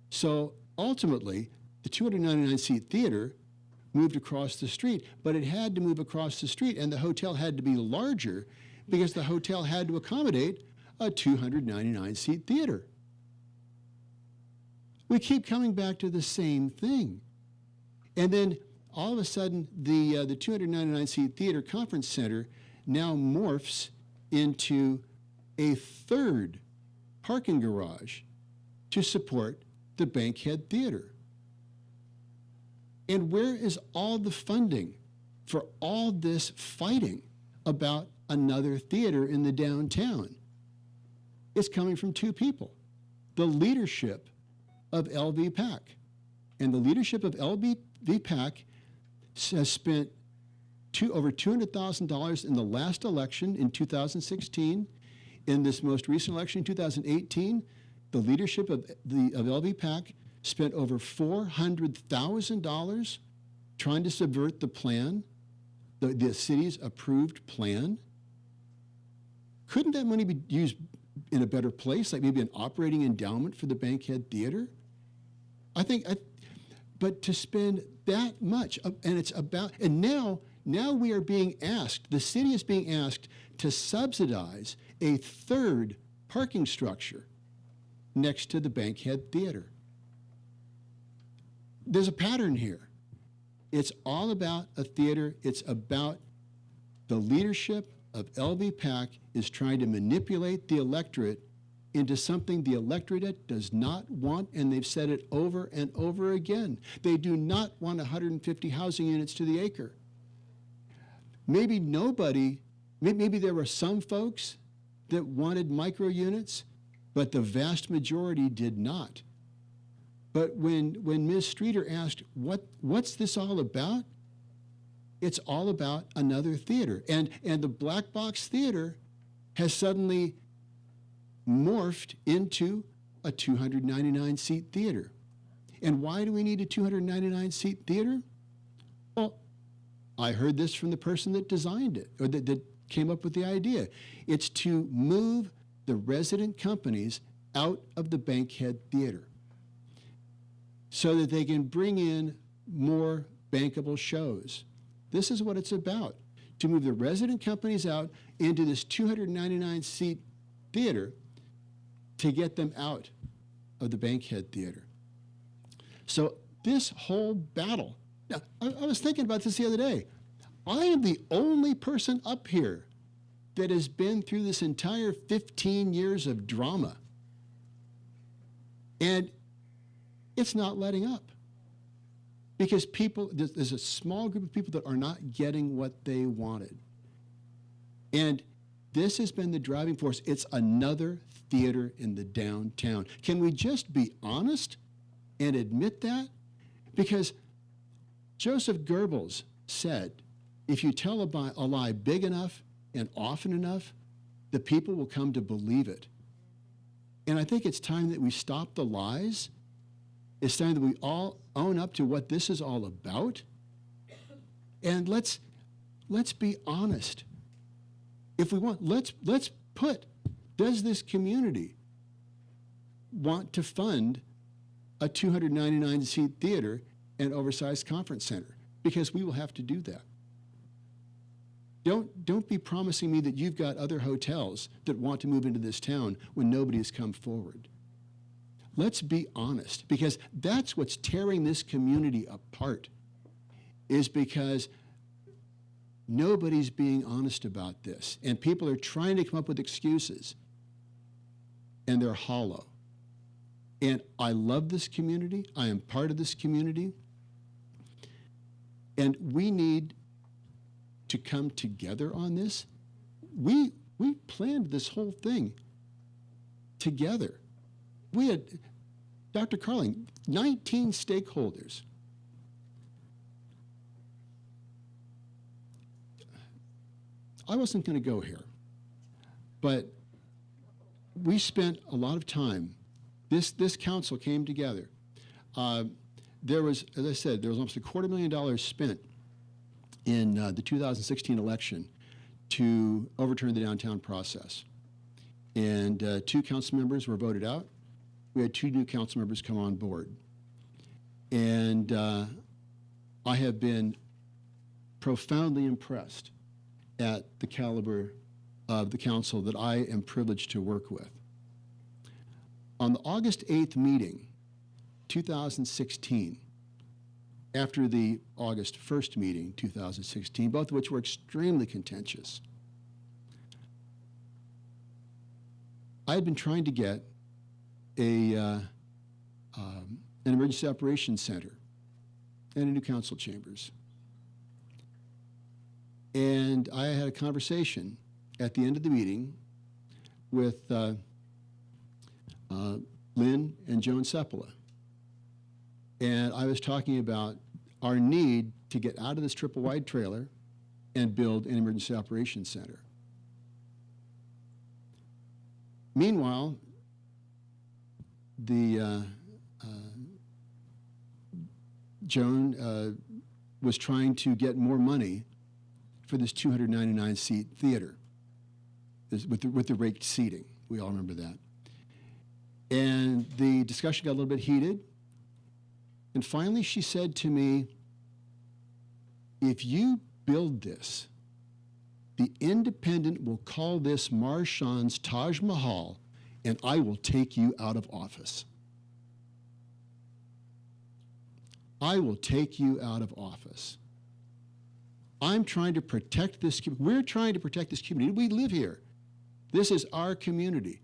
So ultimately, the 299-seat theater moved across the street, but it had to move across the street, and the hotel had to be larger because the hotel had to accommodate a 299-seat theater. We keep coming back to the same thing. And then all of a sudden, the 299-seat theater conference center now morphs into a third parking garage to support the Bankhead Theater. And where is all the funding for all this fighting about another theater in the downtown? It's coming from two people, the leadership of LVPAC. And the leadership of LVPAC has spent over $200,000 in the last election in 2016. In this most recent election in 2018, the leadership of LVPAC spent over $400,000 trying to subvert the plan, the city's approved plan. Couldn't that money be used in a better place, like maybe an operating endowment for the Bankhead Theater? But to spend that much, and now we are being asked, the city is being asked to subsidize a third parking structure next to the Bankhead Theater. There's a pattern here. It's all about a theater. It's about the leadership of LVPAC is trying to manipulate the electorate into something the electorate does not want, and they've said it over and over again. They do not want 150 housing units to the acre. Maybe there were some folks that wanted micro units, but the vast majority did not. But when Ms. Streeter asked, what's this all about? It's all about another theater. And the Black Box Theater has suddenly morphed into a 299-seat theater. And why do we need a 299-seat theater? Well, I heard this from the person that designed it, or that came up with the idea. It's to move the resident companies out of the Bankhead Theater so that they can bring in more bankable shows. This is what it's about, to move the resident companies out into this 299-seat theater to get them out of the Bankhead Theater. So this whole battle, now, I was thinking about this the other day. I am the only person up here that has been through this entire 15 years of drama. And it's not letting up. Because there's a small group of people that are not getting what they wanted. And this has been the driving force. It's another theater in the downtown. Can we just be honest and admit that? Because Joseph Goebbels said, if you tell a lie big enough and often enough, the people will come to believe it. And I think it's time that we stop the lies. It's time that we all own up to what this is all about. And let's be honest. If we want, let's put, does this community want to fund a 299-seat theater and oversized conference center? Because we will have to do that. Don't be promising me that you've got other hotels that want to move into this town when nobody has come forward. Let's be honest, because that's what's tearing this community apart, is because nobody's being honest about this. And people are trying to come up with excuses, and they're hollow. And I love this community. I am part of this community. And we need to come together on this. We planned this whole thing together. We had, Dr. Carling, 19 stakeholders. I wasn't going to go here, but we spent a lot of time. This council came together. There was, as I said, there was almost $250,000 spent in the 2016 election to overturn the downtown process. And 2 council members were voted out. We had 2 new council members come on board. And I have been profoundly impressed at the caliber of the council that I am privileged to work with. On the August 8th meeting, 2016, after the August 1st meeting, 2016, both of which were extremely contentious, I had been trying to get an emergency operations center and a new council chambers. And I had a conversation at the end of the meeting with Lynn and Joan Sepula. And I was talking about our need to get out of this triple wide trailer and build an emergency operations center. Meanwhile, Joan was trying to get more money for this 299-seat theater with the raked seating. We all remember that. And the discussion got a little bit heated. And finally, she said to me, if you build this, the Independent will call this Marshawn's Taj Mahal, and I will take you out of office. I will take you out of office. I'm trying to protect this community. We're trying to protect this community. We live here. This is our community.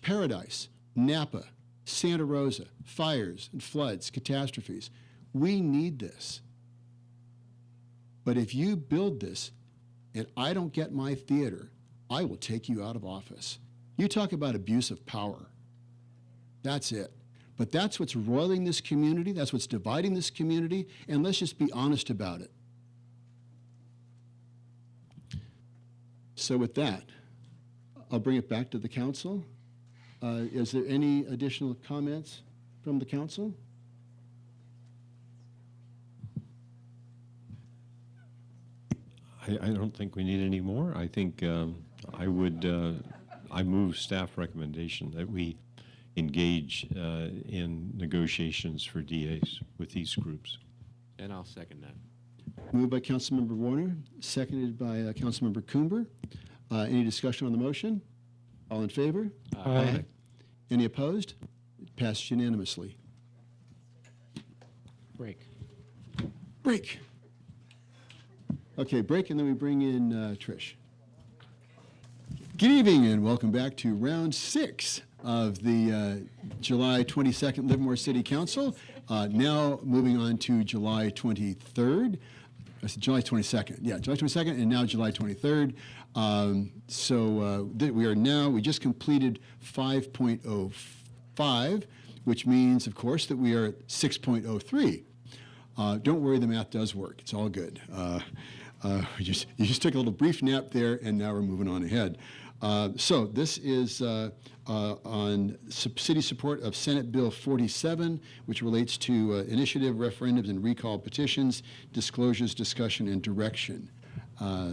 Paradise, Napa, Santa Rosa, fires and floods, catastrophes. We need this. But if you build this and I don't get my theater, I will take you out of office. You talk about abuse of power. That's it. But that's what's roiling this community. That's what's dividing this community. And let's just be honest about it. So with that, I'll bring it back to the council. Is there any additional comments from the council? I don't think we need any more. I think I move staff recommendation that we engage in negotiations for DAs with these groups. And I'll second that. Moved by Councilmember Warner, seconded by Councilmember Coomber. Any discussion on the motion? All in favor? Aye. Any opposed? It passes unanimously. Break. Break. Okay, break, and then we bring in Trish. Good evening, and welcome back to round 6 of the July 22nd Livermore City Council. Now moving on to July 23rd. July 22nd, yeah, July 22nd, and now July 23rd. We just completed 5.05, which means, of course, that we are at 6.03. Don't worry, the math does work. It's all good. You just took a little brief nap there, and now we're moving on ahead. So this is on city support of Senate Bill 47, which relates to initiative, referendums, and recall petitions, disclosures, discussion, and direction.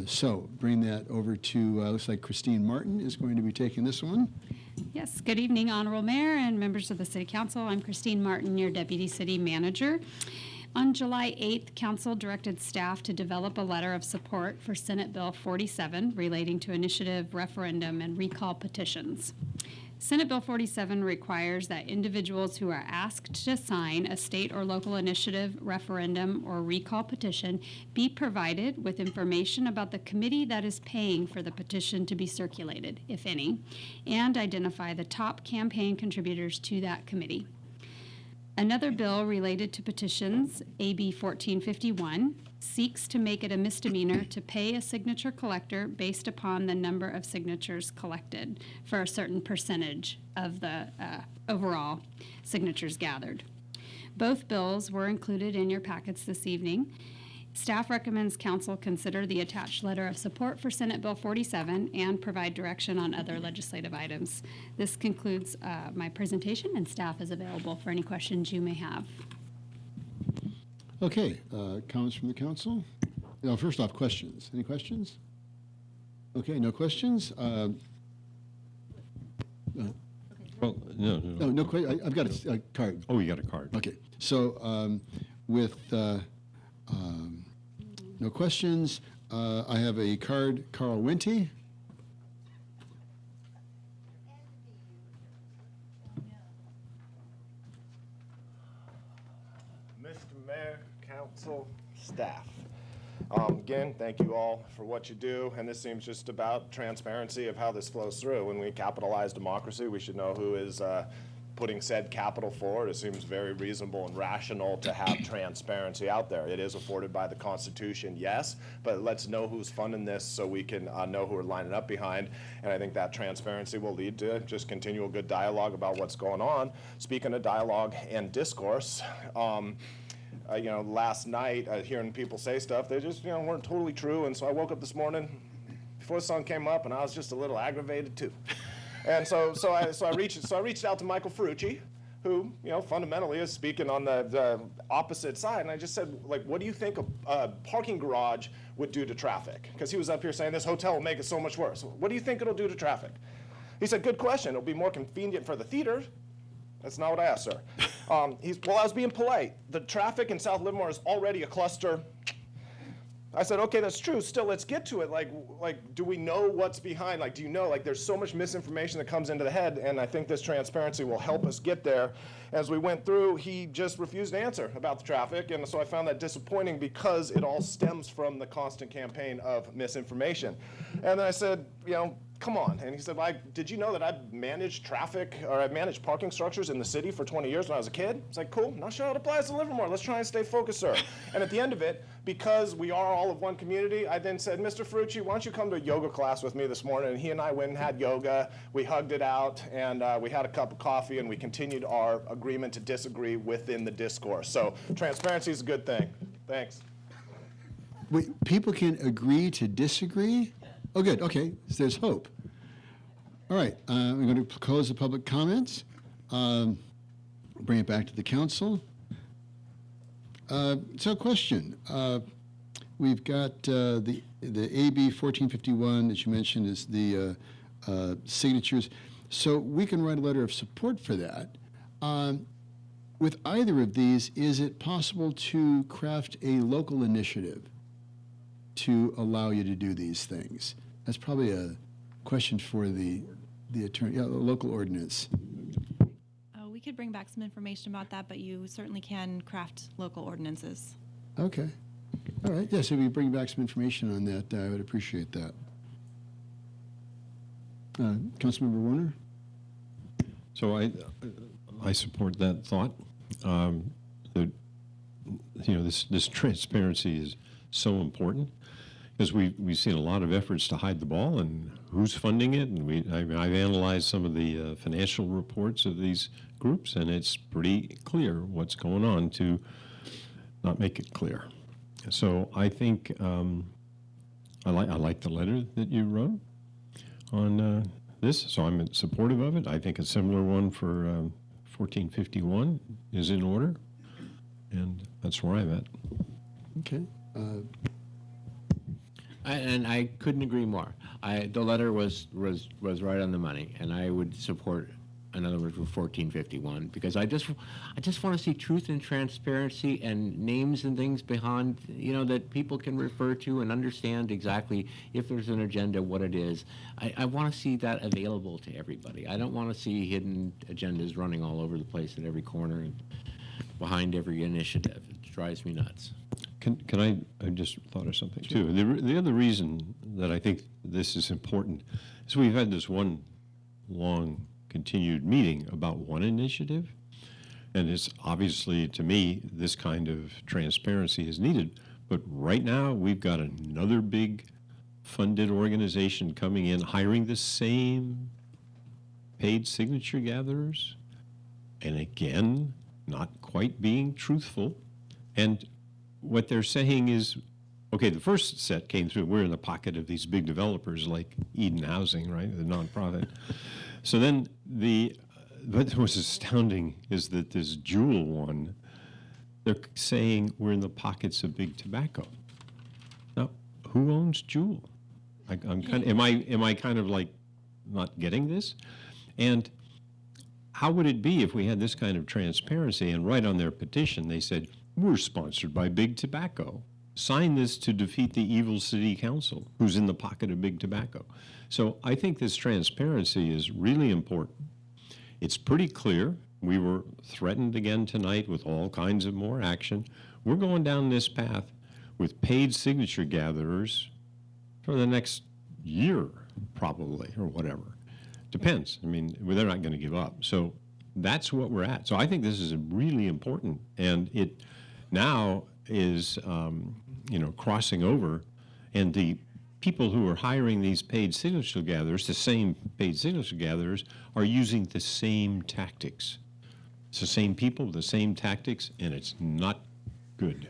So bring that over to, looks like Christine Martin is going to be taking this one. Yes, good evening, Honorable Mayor and members of the City Council. I'm Christine Martin, your Deputy City Manager. On July 8th, Council directed staff to develop a letter of support for Senate Bill 47 relating to initiative, referendum, and recall petitions. Senate Bill 47 requires that individuals who are asked to sign a state or local initiative, referendum, or recall petition be provided with information about the committee that is paying for the petition to be circulated, if any, and identify the top campaign contributors to that committee. Another bill related to petitions, AB 1451, seeks to make it a misdemeanor to pay a signature collector based upon the number of signatures collected for a certain percentage of the overall signatures gathered. Both bills were included in your packets this evening. Staff recommends Council consider the attached letter of support for Senate Bill 47 and provide direction on other legislative items. This concludes my presentation, and staff is available for any questions you may have. Okay, comments from the council? First off, questions. Any questions? Okay, no questions. Well, no. No question. I've got a card. Oh, you got a card. Okay, so with no questions, I have a card, Carl Winty. Mr. Mayor, council, staff. Again, thank you all for what you do, and this seems just about transparency of how this flows through. When we capitalize democracy, we should know who is putting said capital forward. It seems very reasonable and rational to have transparency out there. It is afforded by the Constitution, yes, but let's know who's funding this so we can know who we're lining up behind, and I think that transparency will lead to just continual good dialogue about what's going on. Speaking of dialogue and discourse, last night, hearing people say stuff, they just, weren't totally true, and so I woke up this morning before the sun came up, and I was just a little aggravated too. And so I reached out to Michael Ferrucci, who, fundamentally is speaking on the opposite side, and I just said, what do you think a parking garage would do to traffic? Because he was up here saying this hotel will make it so much worse. What do you think it'll do to traffic? He said, good question. It'll be more convenient for the theater. That's not what I asked, sir. I was being polite. The traffic in South Livermore is already a cluster. I said, okay, that's true. Still, let's get to it. Do we know what's behind? Do you know? There's so much misinformation that comes into the head, and I think this transparency will help us get there. As we went through, he just refused to answer about the traffic, and so I found that disappointing because it all stems from the constant campaign of misinformation. And then I said, come on. And he said, did you know that I've managed parking structures in the city for 20 years when I was a kid? It's cool. Not sure how it applies to Livermore. Let's try and stay focused, sir. And at the end of it, because we are all of one community, I then said, Mr. Ferrucci, why don't you come to a yoga class with me this morning? And he and I went and had yoga. We hugged it out, and we had a cup of coffee, and we continued our agreement to disagree within the discourse. So transparency is a good thing. Thanks. Wait, people can agree to disagree? Oh, good. Okay, so there's hope. All right, we're going to close the public comments. Bring it back to the council. So, question. We've got the AB 1451 that you mentioned is the signatures. So we can write a letter of support for that. With either of these, is it possible to craft a local initiative to allow you to do these things? That's probably a question for the attorney, the local ordinance. We could bring back some information about that, but you certainly can craft local ordinances. Okay. All right. Yes, if you bring back some information on that, I would appreciate that. Councilmember Warner? So I support that thought. This transparency is so important because we've seen a lot of efforts to hide the ball and who's funding it, and I've analyzed some of the financial reports of these groups, and it's pretty clear what's going on to not make it clear. So I think I like the letter that you wrote on this, so I'm supportive of it. I think a similar one for 1451 is in order, and that's where I'm at. Okay. And I couldn't agree more. The letter was right on the money, and I would support, in other words, with 1451, because I just want to see truth and transparency and names and things behind, that people can refer to and understand exactly if there's an agenda, what it is. I want to see that available to everybody. I don't want to see hidden agendas running all over the place at every corner and behind every initiative. It drives me nuts. Can I just thought of something too. The other reason that I think this is important is we've had this one long continued meeting about one initiative, and it's obviously, to me, this kind of transparency is needed. But right now, we've got another big funded organization coming in, hiring the same paid signature gatherers, and again, not quite being truthful. And what they're saying is, okay, the first set came through, we're in the pocket of these big developers like Eden Housing, right, the nonprofit. So then what was astounding is that this Jewel one, they're saying we're in the pockets of big tobacco. Now, who owns Jewel? I'm kind of, am I kind of like not getting this? And how would it be if we had this kind of transparency and right on their petition they said, we're sponsored by Big Tobacco. Sign this to defeat the evil city council who's in the pocket of big tobacco. So I think this transparency is really important. It's pretty clear. We were threatened again tonight with all kinds of more action. We're going down this path with paid signature gatherers for the next year, probably, or whatever. Depends. I mean, they're not going to give up. So that's what we're at. So I think this is really important, and it now is, crossing over, and the people who are hiring these paid signature gatherers, the same paid signature gatherers, are using the same tactics. It's the same people, the same tactics, and it's not good.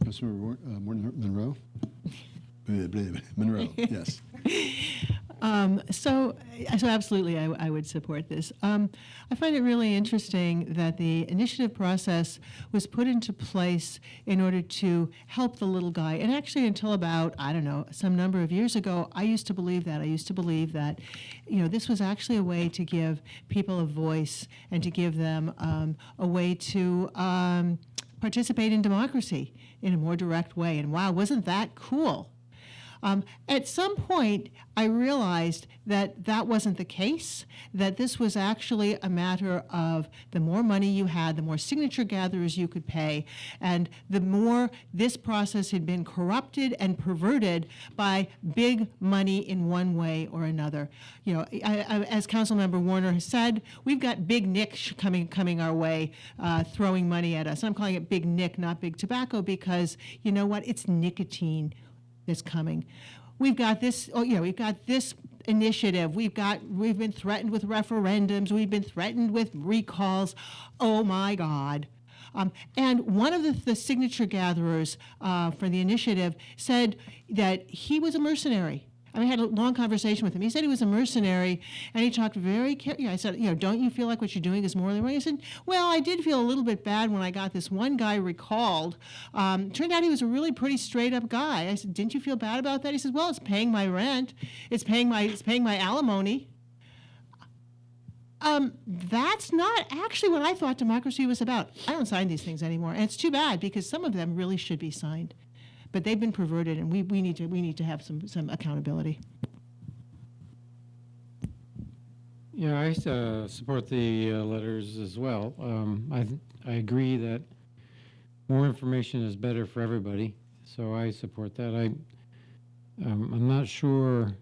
Councilmember Monroe? Monroe, yes. So absolutely, I would support this. I find it really interesting that the initiative process was put into place in order to help the little guy. And actually, until about, some number of years ago, I used to believe that. I used to believe that, this was actually a way to give people a voice and to give them a way to participate in democracy in a more direct way. And wow, wasn't that cool? At some point, I realized that that wasn't the case, that this was actually a matter of the more money you had, the more signature gatherers you could pay, and the more this process had been corrupted and perverted by big money in one way or another. As Councilmember Warner has said, we've got Big Nick coming our way, throwing money at us. I'm calling it Big Nick, not Big Tobacco, because you know what? It's nicotine that's coming. We've got this, we've got this initiative. We've been threatened with referendums. We've been threatened with recalls. Oh my God. And one of the signature gatherers for the initiative said that he was a mercenary. I had a long conversation with him. He said he was a mercenary, and he talked very carefully. I said, don't you feel like what you're doing is morally wrong? He said, well, I did feel a little bit bad when I got this one guy recalled. Turned out he was a really pretty straight-up guy. I said, didn't you feel bad about that? He said, well, it's paying my rent. It's paying my alimony. That's not actually what I thought democracy was about. I don't sign these things anymore, and it's too bad because some of them really should be signed. But they've been perverted, and we need to have some accountability. Yeah, I support the letters as well. I agree that more information is better for everybody, so I support that. I'm not sure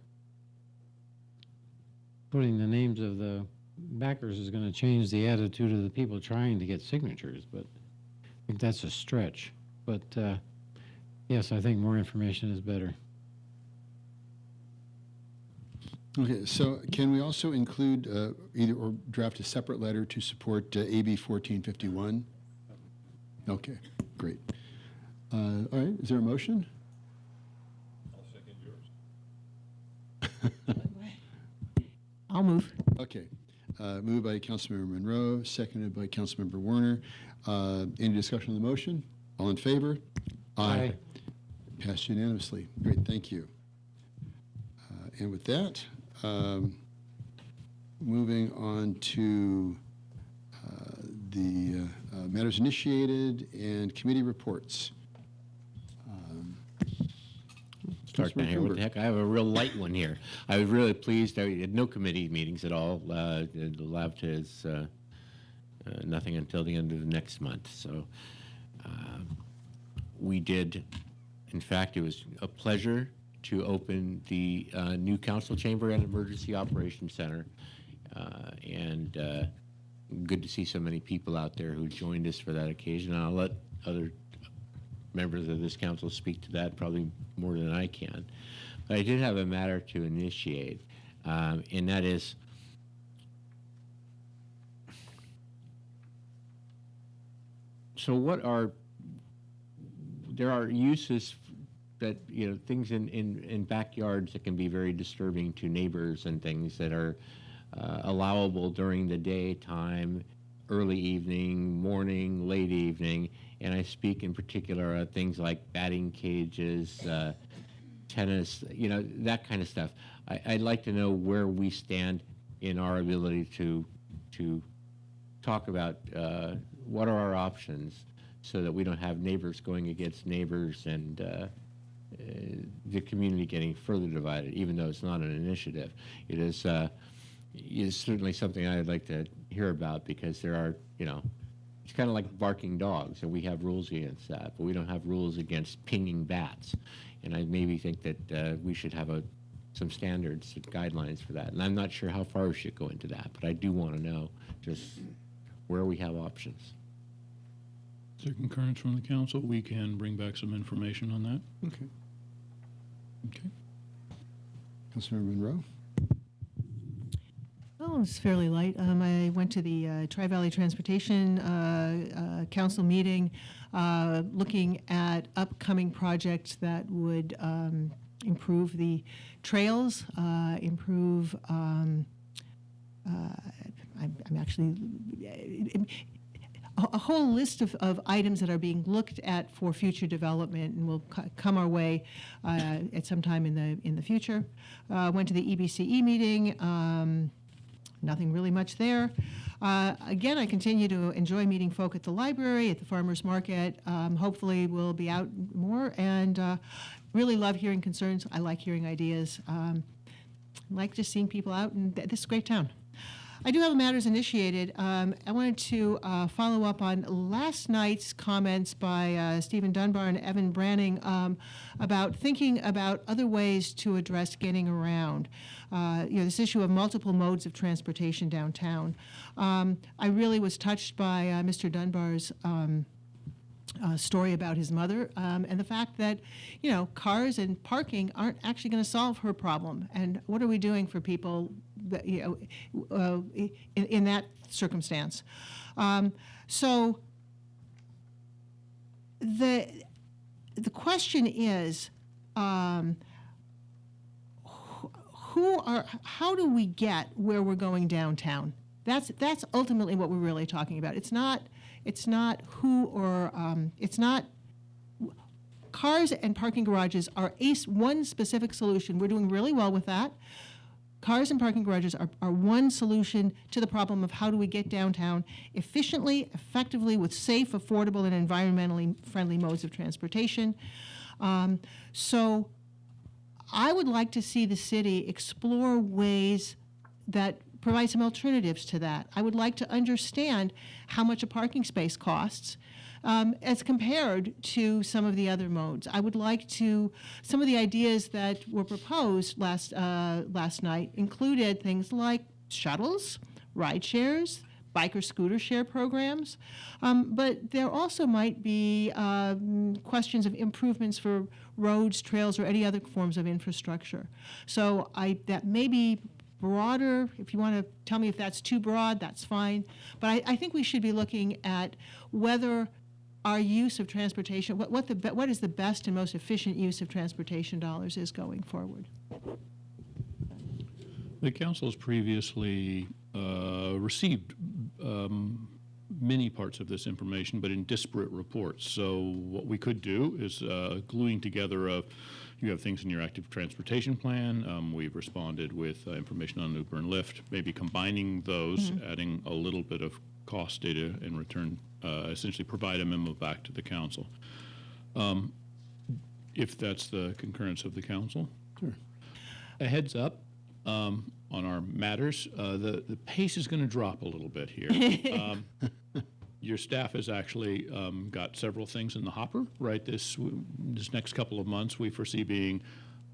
putting the names of the backers is going to change the attitude of the people trying to get signatures, but I think that's a stretch. But yes, I think more information is better. Okay, so can we also include either or draft a separate letter to support AB 1451? Okay, great. All right, is there a motion? I'll second yours. I'll move. Okay. Moved by Councilmember Monroe, seconded by Councilmember Warner. Any discussion on the motion? All in favor? Aye. Passed unanimously. Great, thank you. And with that, moving on to the matters initiated and committee reports. Start down here. What the heck? I have a real light one here. I was really pleased. I had no committee meetings at all. The lab has nothing until the end of the next month. So we did. In fact, it was a pleasure to open the new council chamber and emergency operations center, and good to see so many people out there who joined us for that occasion. And I'll let other members of this council speak to that probably more than I can. But I did have a matter to initiate, and that is there are uses that, things in backyards that can be very disturbing to neighbors and things that are allowable during the daytime, early evening, morning, late evening, and I speak in particular of things like batting cages, tennis, that kind of stuff. I'd like to know where we stand in our ability to talk about what are our options so that we don't have neighbors going against neighbors and the community getting further divided, even though it's not an initiative. It is certainly something I'd like to hear about, because there are, it's kind of like barking dogs, and we have rules against that, but we don't have rules against pinging bats. And I maybe think that we should have some standards and guidelines for that. And I'm not sure how far we should go into that, but I do want to know just where we have options. Is there concurrence from the council? We can bring back some information on that. Okay. Okay. Councilmember Monroe? Oh, it's fairly light. I went to the Tri-Valley Transportation Council meeting looking at upcoming projects that would improve the trails, improve, I'm actually, a whole list of items that are being looked at for future development and will come our way at some time in the future. Went to the EBCE meeting. Nothing really much there. Again, I continue to enjoy meeting folk at the library, at the farmers market. Hopefully we'll be out more, and really love hearing concerns. I like hearing ideas. I like just seeing people out, and this is a great town. I do have matters initiated. I wanted to follow up on last night's comments by Stephen Dunbar and Evan Branning about thinking about other ways to address getting around. This issue of multiple modes of transportation downtown. I really was touched by Mr. Dunbar's story about his mother and the fact that, cars and parking aren't actually going to solve her problem. And what are we doing for people that, in that circumstance? So the question is, how do we get where we're going downtown? That's ultimately what we're really talking about. It's not who or it's not. Cars and parking garages are one specific solution. We're doing really well with that. Cars and parking garages are one solution to the problem of how do we get downtown efficiently, effectively, with safe, affordable, and environmentally friendly modes of transportation. So I would like to see the city explore ways that provide some alternatives to that. I would like to understand how much a parking space costs as compared to some of the other modes. I would like to, some of the ideas that were proposed last night included things like shuttles, ride shares, biker scooter share programs. But there also might be questions of improvements for roads, trails, or any other forms of infrastructure. So that may be broader. If you want to tell me if that's too broad, that's fine. But I think we should be looking at whether our use of transportation, what is the best and most efficient use of transportation dollars is going forward. The council has previously received many parts of this information, but in disparate reports. So what we could do is gluing together you have things in your active transportation plan. We've responded with information on Uber and Lyft, maybe combining those, adding a little bit of cost data in return, essentially provide a memo back to the council. If that's the concurrence of the council. Sure. A heads up on our matters, the pace is going to drop a little bit here. Your staff has actually got several things in the hopper, right? This next couple of months we foresee being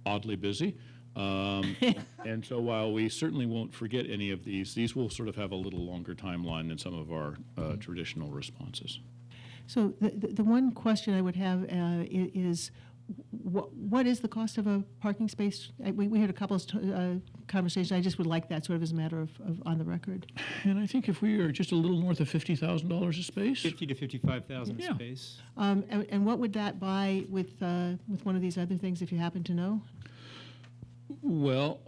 oddly busy. And so while we certainly won't forget any of these will sort of have a little longer timeline than some of our traditional responses. So the one question I would have is, what is the cost of a parking space? We had a couple of conversations. I just would like that sort of as a matter of on the record. And I think if we are just a little north of $50,000 a space, 50 to 55,000 a space. And what would that buy with one of these other things, if you happen to know? Well,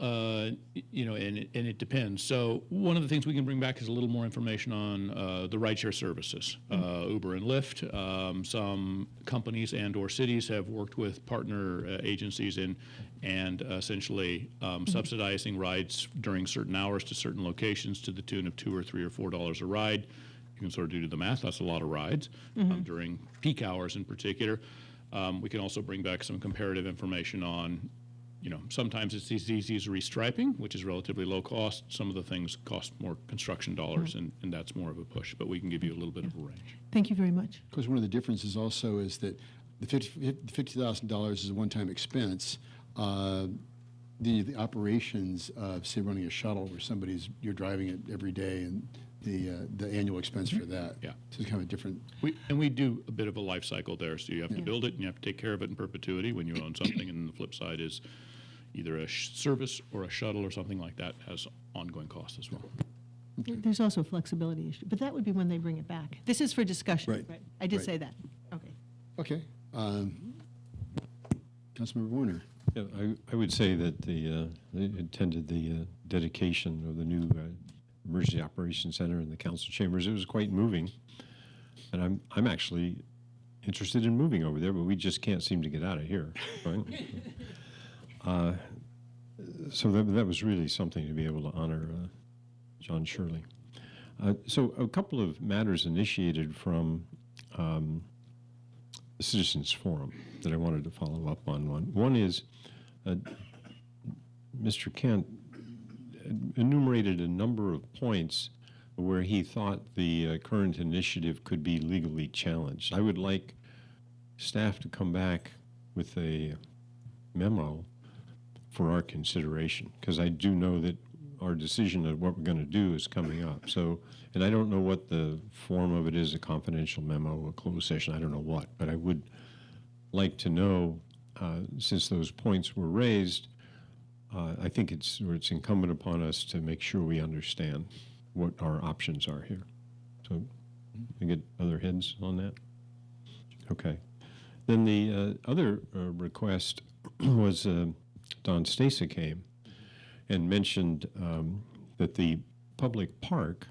you know, and it depends. So one of the things we can bring back is a little more information on the rideshare services, Uber and Lyft. Some companies and/or cities have worked with partner agencies and essentially subsidizing rides during certain hours to certain locations to the tune of $2 or $3 or $4 a ride. You can sort of do the math. That's a lot of rides during peak hours in particular. We can also bring back some comparative information on, you know, sometimes it's as easy as restriping, which is relatively low cost. Some of the things cost more construction dollars, and that's more of a push. But we can give you a little bit of a range. Thank you very much. Because one of the differences also is that the $50,000 is a one-time expense. The operations of, say, running a shuttle where you're driving it every day, and the annual expense for that. Yeah. So it's kind of a different. We do a bit of a life cycle there. So you have to build it and you have to take care of it in perpetuity when you own something. And the flip side is either a service or a shuttle or something like that has ongoing costs as well. There's also a flexibility issue, but that would be when they bring it back. This is for discussion. Right. I did say that. Okay. Okay. Councilmember Warner. Yeah, I would say that they attended the dedication of the new Emergency Operations Center in the council chambers. It was quite moving, and I'm actually interested in moving over there, but we just can't seem to get out of here. Right? So that was really something to be able to honor John Shirley. So a couple of matters initiated from the Citizens Forum that I wanted to follow up on. One is Mr. Kent enumerated a number of points where he thought the current initiative could be legally challenged. I would like staff to come back with a memo for our consideration, because I do know that our decision of what we're going to do is coming up. So, and I don't know what the form of it is, a confidential memo, a closed session, I don't know what, but I would like to know, since those points were raised, I think it's incumbent upon us to make sure we understand what our options are here. So, I get other heads on that? Okay. Then the other request was Don Stasa came and mentioned that the public park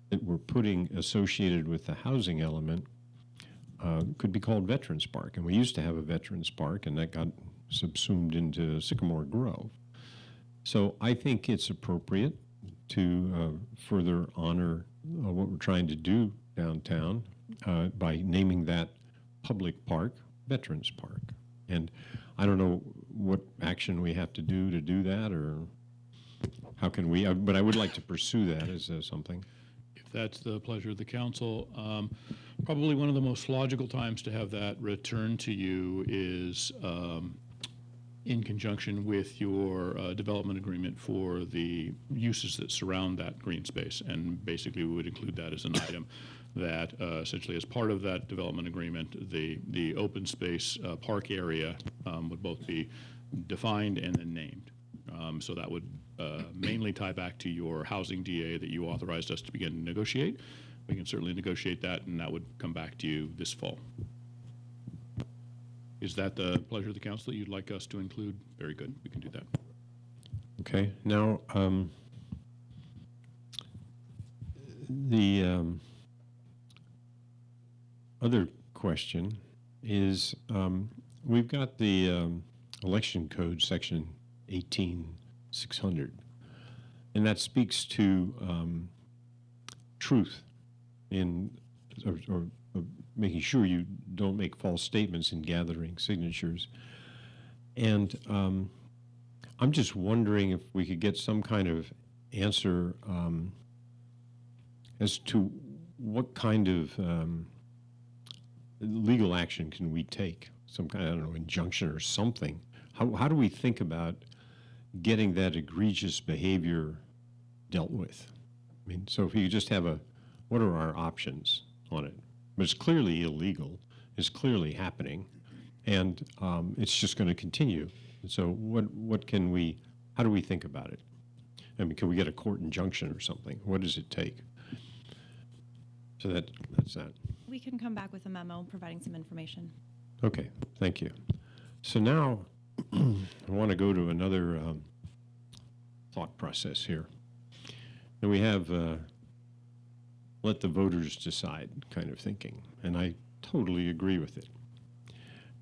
that we're putting associated with the housing element could be called Veterans Park. And we used to have a Veterans Park, and that got subsumed into Sycamore Grove. So I think it's appropriate to further honor what we're trying to do downtown by naming that public park Veterans Park. And I don't know what action we have to do that, or how can we, but I would like to pursue that as something. If that's the pleasure of the council, probably one of the most logical times to have that returned to you is in conjunction with your development agreement for the uses that surround that green space. And basically, we would include that as an item that essentially, as part of that development agreement, the open space park area would both be defined and then named. So that would mainly tie back to your housing DA that you authorized us to begin to negotiate. We can certainly negotiate that, and that would come back to you this fall. Is that the pleasure of the council that you'd like us to include? Very good, we can do that. Okay, now, the other question is, we've got the election code, section 18600, and that speaks to truth in, or making sure you don't make false statements in gathering signatures. And I'm just wondering if we could get some kind of answer as to what kind of legal action can we take? Some kind of, I don't know, injunction or something. How do we think about getting that egregious behavior dealt with? I mean, so if you just have what are our options on it? But it's clearly illegal, it's clearly happening, and it's just going to continue. So how do we think about it? I mean, can we get a court injunction or something? What does it take? So that's that. We can come back with a memo providing some information. Okay, thank you. So now I want to go to another thought process here. And we have let the voters decide kind of thinking, and I totally agree with it.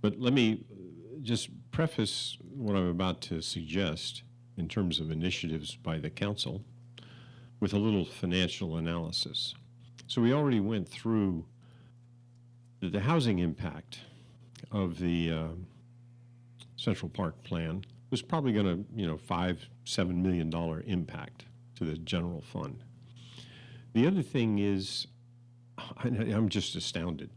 But let me just preface what I'm about to suggest in terms of initiatives by the council with a little financial analysis. So we already went through the housing impact of the Central Park plan was probably going to, $5-7 million impact to the general fund. The other thing is, I'm just astounded.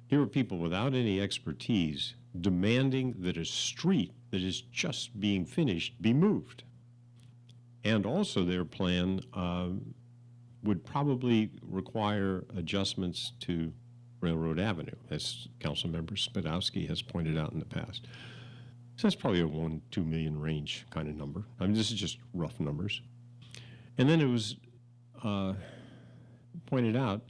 Here are people without any expertise demanding that a street that is just being finished be moved. And also their plan would probably require adjustments to Railroad Avenue, as Councilmember Spadowski has pointed out in the past. So that's probably a $1-2 million range kind of number. I mean, this is just rough numbers. And then it was pointed out,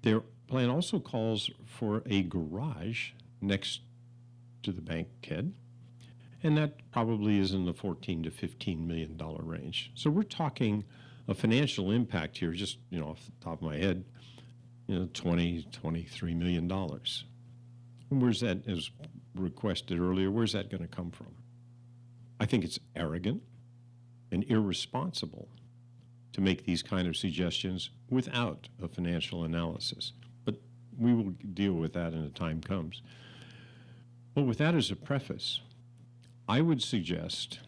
their plan also calls for a garage next to the bankhead, and that probably is in the $14 to $15 million range. So we're talking a financial impact here, just off the top of my head, $20-23 million. And where's that, as requested earlier, where's that going to come from? I think it's arrogant and irresponsible to make these kind of suggestions without a financial analysis. But we will deal with that when the time comes. But with that as a preface, I would suggest,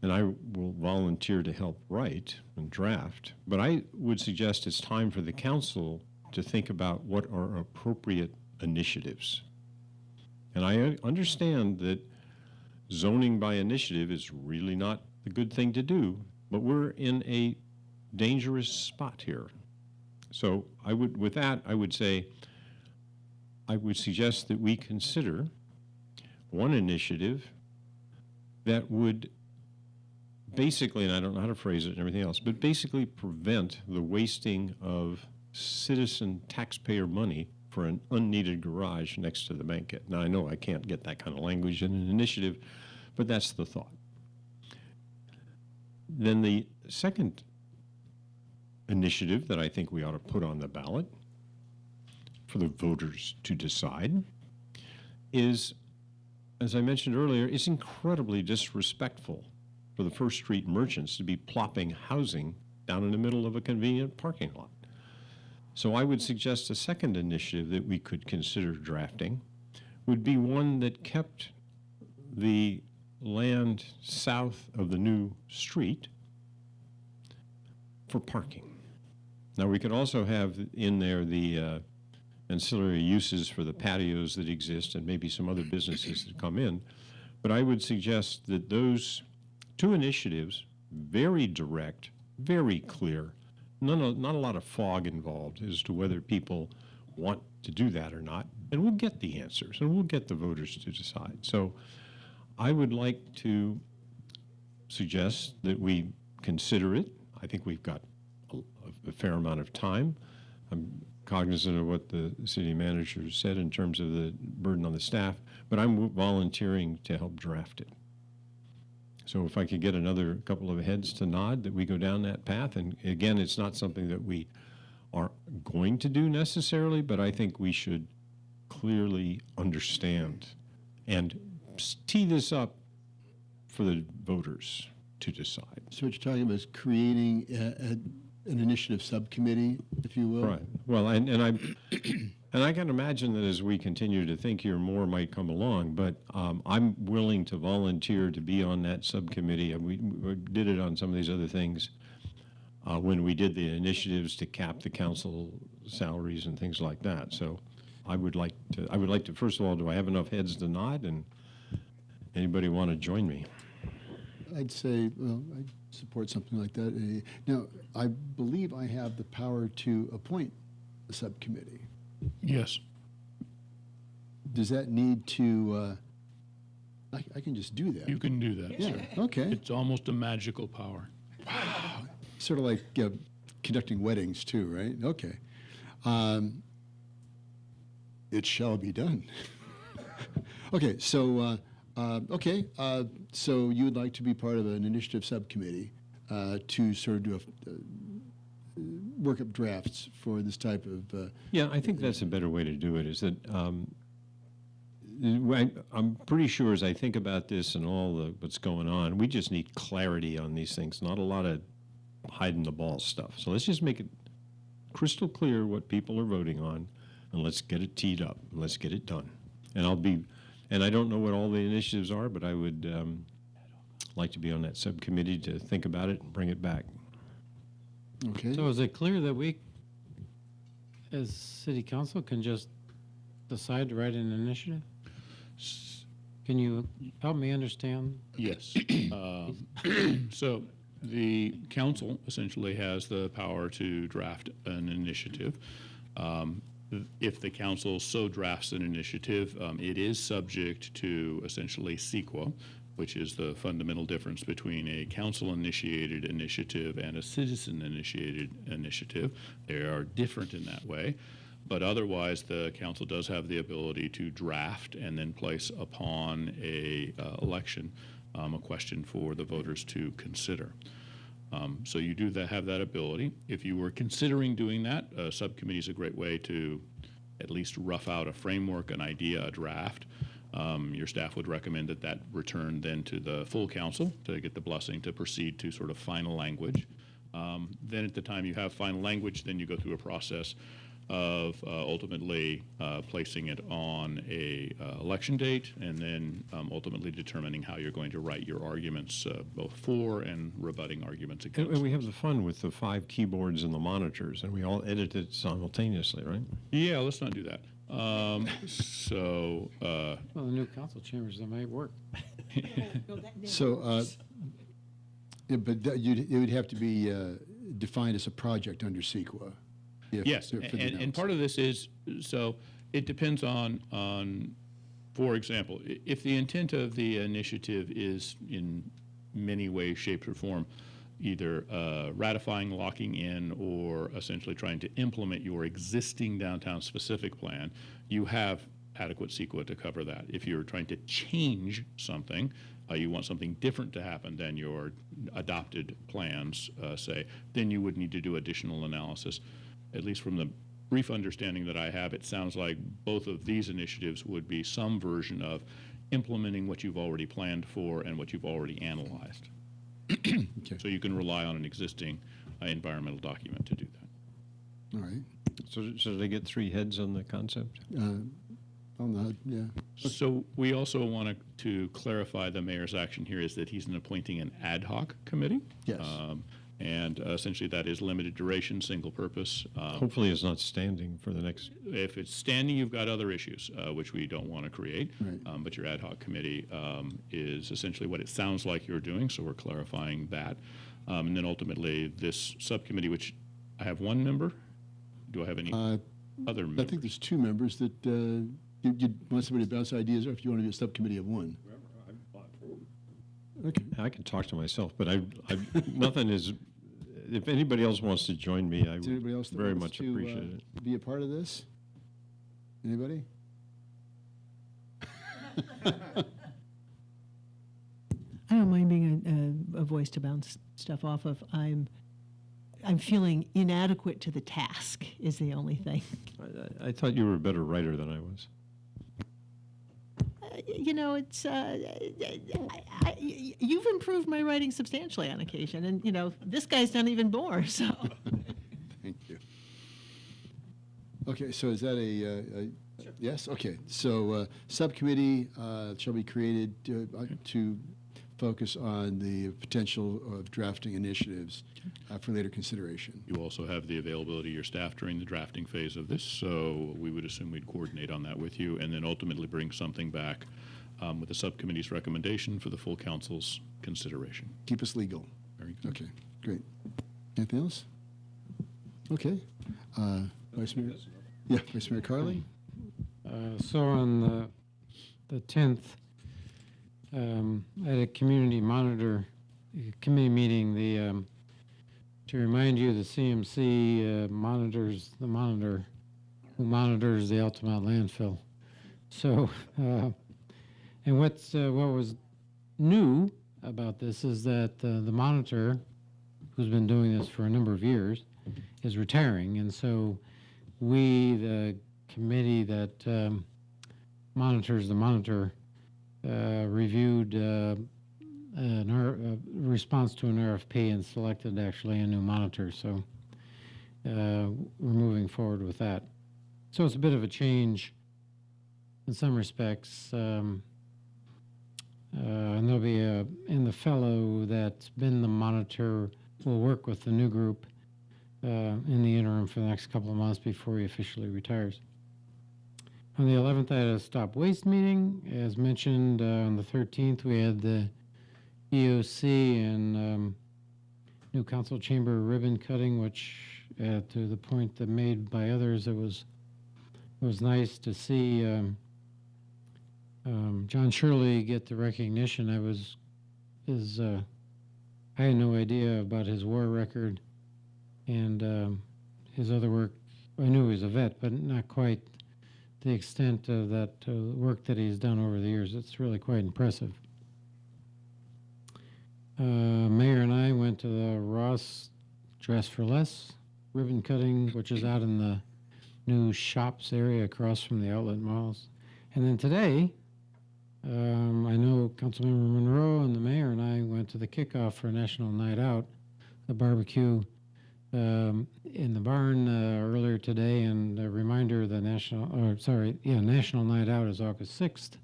and I will volunteer to help write and draft, but I would suggest it's time for the council to think about what are appropriate initiatives. And I understand that zoning by initiative is really not the good thing to do, but we're in a dangerous spot here. So I would say, I would suggest that we consider one initiative that would basically, and I don't know how to phrase it and everything else, but basically prevent the wasting of citizen taxpayer money for an unneeded garage next to the bankhead. Now, I know I can't get that kind of language in an initiative, but that's the thought. Then the second initiative that I think we ought to put on the ballot for the voters to decide is, as I mentioned earlier, it's incredibly disrespectful for the First Street merchants to be plopping housing down in the middle of a convenient parking lot. So I would suggest a second initiative that we could consider drafting would be one that kept the land south of the new street for parking. Now, we could also have in there the ancillary uses for the patios that exist and maybe some other businesses that come in, But I would suggest that those two initiatives, very direct, very clear, not a lot of fog involved as to whether people want to do that or not, and we'll get the answers, and we'll get the voters to decide. So I would like to suggest that we consider it. I think we've got a fair amount of time. I'm cognizant of what the city manager said in terms of the burden on the staff, but I'm volunteering to help draft it. So if I could get another couple of heads to nod that we go down that path, and again, it's not something that we are going to do necessarily, but I think we should clearly understand and tee this up for the voters to decide. So what you're talking about is creating an initiative subcommittee, if you will? Right. Well, and I can imagine that as we continue to think here, more might come along, but I'm willing to volunteer to be on that subcommittee. We did it on some of these other things when we did the initiatives to cap the council salaries and things like that. So I would like to, first of all, do I have enough heads to nod, and anybody want to join me? I'd say, well, I'd support something like that. Now, I believe I have the power to appoint a subcommittee. Yes. Does that need to, I can just do that. You can do that, Yeah, sir. okay. It's almost a magical power. Sort of like conducting weddings too, right? Okay. It shall be done. Okay, so so you would like to be part of an initiative subcommittee to sort of do work up drafts for this type of. Yeah, I think that's a better way to do it. Is that I'm pretty sure as I think about this and all what's going on, we just need clarity on these things. Not a lot of hiding the ball stuff. So let's just make it crystal clear what people are voting on, and let's get it teed up and let's get it done. And I don't know what all the initiatives are, but I would like to be on that subcommittee to think about it and bring it back. Okay. So is it clear that we, as city council, can just decide to write an initiative? Can you help me understand? Yes. So the council essentially has the power to draft an initiative. If the council so drafts an initiative, it is subject to essentially CEQA, which is the fundamental difference between a council-initiated initiative and a citizen-initiated initiative. They are different in that way, but otherwise the council does have the ability to draft and then place upon a election a question for the voters to consider. So you do have that ability. If you were considering doing that, a subcommittee is a great way to at least rough out a framework, an idea, a draft. Your staff would recommend that return then to the full council to get the blessing to proceed to sort of final language. Then at the time you have final language, then you go through a process of ultimately placing it on a election date, and then ultimately determining how you're going to write your arguments, both for and rebutting arguments against. And we have the fun with the 5 keyboards and the monitors, and we all edit it simultaneously, right? Yeah, let's not do that. Well, the new council chambers, that might work. So, yeah, but it would have to be defined as a project under CEQA. Yes, and part of this is, so it depends on, for example, if the intent of the initiative is in many ways, shapes, or form, either ratifying, locking in, or essentially trying to implement your existing downtown specific plan, you have adequate CEQA to cover that. If you're trying to change something, you want something different to happen than your adopted plans say, then you would need to do additional analysis. At least from the brief understanding that I have, it sounds like both of these initiatives would be some version of implementing what you've already planned for and what you've already analyzed. Okay. So you can rely on an existing environmental document to do that. All right. So they get 3 heads on the concept? I'll nod, yeah. So we also want to clarify the mayor's action here is that he's appointing an ad hoc committee. Yes. And essentially, that is limited duration, single purpose. Hopefully it's not standing for the next. If it's standing, you've got other issues, which we don't want to create. Right. But your ad hoc committee is essentially what it sounds like you're doing, so we're clarifying that. And then ultimately, this subcommittee, which I have one member. Do I have any other members? I think there's two members that you want somebody to bounce ideas, or if you want to be a subcommittee of one. Okay. I can talk to myself, but nothing is. If anybody else wants to join me, I Is there anybody else would that very wants much to, appreciate it. be a part of this? Anybody? I don't mind being a voice to bounce stuff off of. I'm feeling inadequate to the task is the only thing. I thought you were a better writer than I was. You know, it's you've improved my writing substantially on occasion, and you know this guy's done even more. So, thank you. Okay, so is that a yes? Okay, so subcommittee shall be created to focus on the potential of drafting initiatives for later consideration. You also have the availability of your staff during the drafting phase of this, so we would assume we'd coordinate on that with you, and then ultimately bring something back with the subcommittee's recommendation for the full council's consideration. Keep us legal. Very good. Okay, great. Anything else? Okay. Vice Mayor? Yeah, Vice Mayor Carley? So on the 10th, at a community monitor committee meeting, to remind you, the CMC monitors the monitor who monitors the Altamont landfill. So, and what was new about this is that the monitor, who's been doing this for a number of years, is retiring, and so we, the committee that monitors the monitor, reviewed a response to an RFP and selected actually a new monitor. So we're moving forward with that. So it's a bit of a change in some respects. And there'll be in the fellow that's been the monitor will work with the new group in the interim for the next couple of months before he officially retires. On the 11th, I had a stop waste meeting. As mentioned, on the 13th, we had the EOC and new council chamber ribbon cutting, which, to the point that made by others, it was nice to see John Shirley get the recognition. I had no idea about his war record and his other work. I knew he was a vet, but not quite the extent of that work that he's done over the years. It's really quite impressive. Mayor and I went to the Ross Dress for Less ribbon cutting, which is out in the new shops area across from the outlet malls. And then today, I know Councilmember Monroe and the mayor and I went to the kickoff for National Night Out, the barbecue in the barn earlier today, and a reminder the National Night Out is August 6th.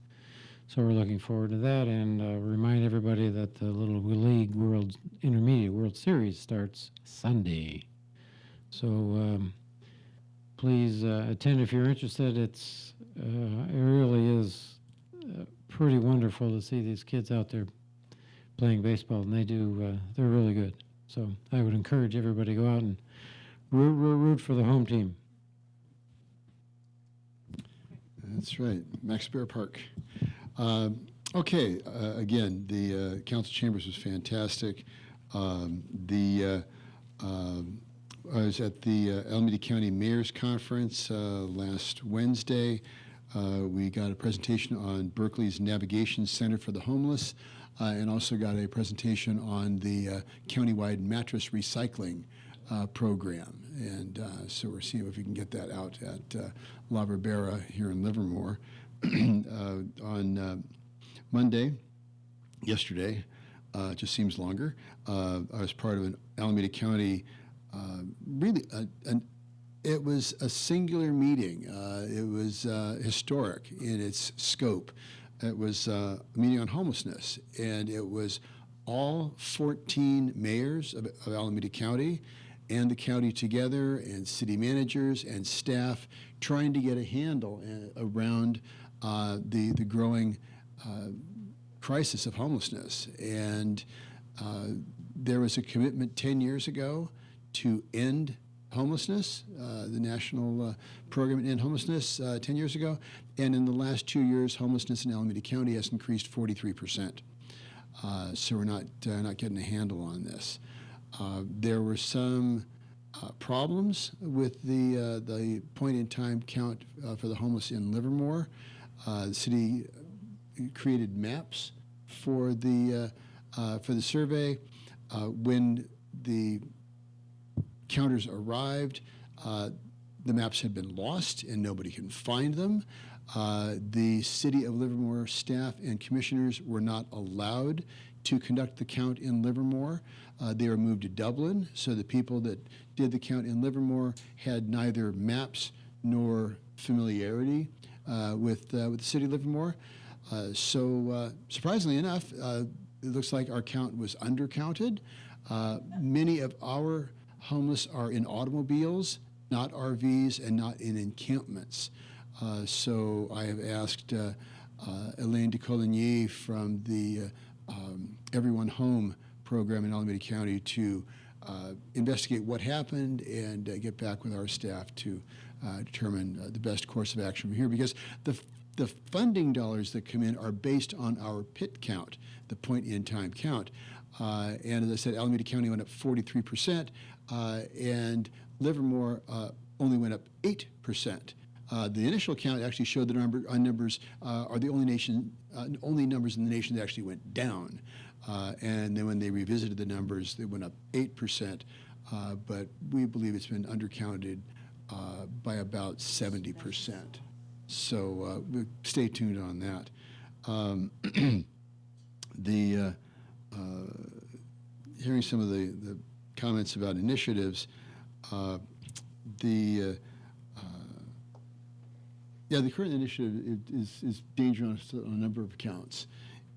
So we're looking forward to that, and remind everybody that the Little League Intermediate World Series starts Sunday. So please attend if you're interested. It really is pretty wonderful to see these kids out there playing baseball, and they're really good. So I would encourage everybody to go out and root for the home team. That's right, Max Bear Park. Okay, again, the council chambers was fantastic. I was at the Alameda County Mayor's Conference last Wednesday. We got a presentation on Berkeley's Navigation Center for the Homeless, and also got a presentation on the countywide mattress recycling program. And so we're seeing if we can get that out at La Barbera here in Livermore. On Monday, yesterday, just seems longer, I was part of an Alameda County, it was a singular meeting. It was historic in its scope. It was a meeting on homelessness, and it was all 14 mayors of Alameda County and the county together, and city managers and staff trying to get a handle around the growing crisis of homelessness. And there was a commitment 10 years ago to end homelessness, the national program to end homelessness 10 years ago. And in the last 2 years, homelessness in Alameda County has increased 43%. So we're not getting a handle on this. There were some problems with the point-in-time count for the homeless in Livermore. The city created maps for the survey. When the counters arrived, the maps had been lost and nobody can find them. The City of Livermore staff and commissioners were not allowed to conduct the count in Livermore. They were moved to Dublin, so the people that did the count in Livermore had neither maps nor familiarity with the City of Livermore. So surprisingly enough, it looks like our count was undercounted. Many of our homeless are in automobiles, not RVs, and not in encampments. So I have asked Elaine de Coligny from the Everyone Home program in Alameda County to investigate what happened and get back with our staff to determine the best course of action from here, because the funding dollars that come in are based on our PIT count, the point-in-time count. And as I said, Alameda County went up 43%, and Livermore only went up 8%. The initial count actually showed that our numbers are the only numbers in the nation that actually went down. And then when they revisited the numbers, they went up 8%. But we believe it's been undercounted by about 70%. So we'll stay tuned on that. Hearing some of the comments about initiatives, the current initiative is dangerous on a number of counts.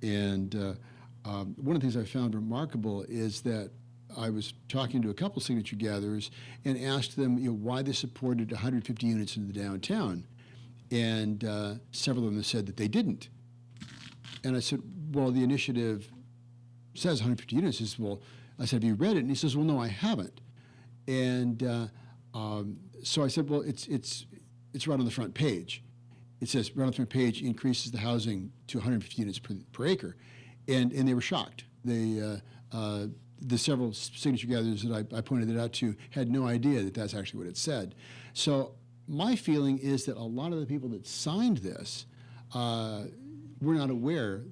And one of the things I found remarkable is that I was talking to a couple signature gatherers and asked them, why they supported 150 units in the downtown. And several of them said that they didn't. And I said, well, the initiative says 150 units. He says, well, I said, have you read it? And he says, well, no, I haven't. And so I said, well, it's right on the front page. It says right on the front page increases the housing to 150 units per acre. And they were shocked. The several signature gatherers that I pointed it out to had no idea that that's actually what it said. So my feeling is that a lot of the people that signed this were not aware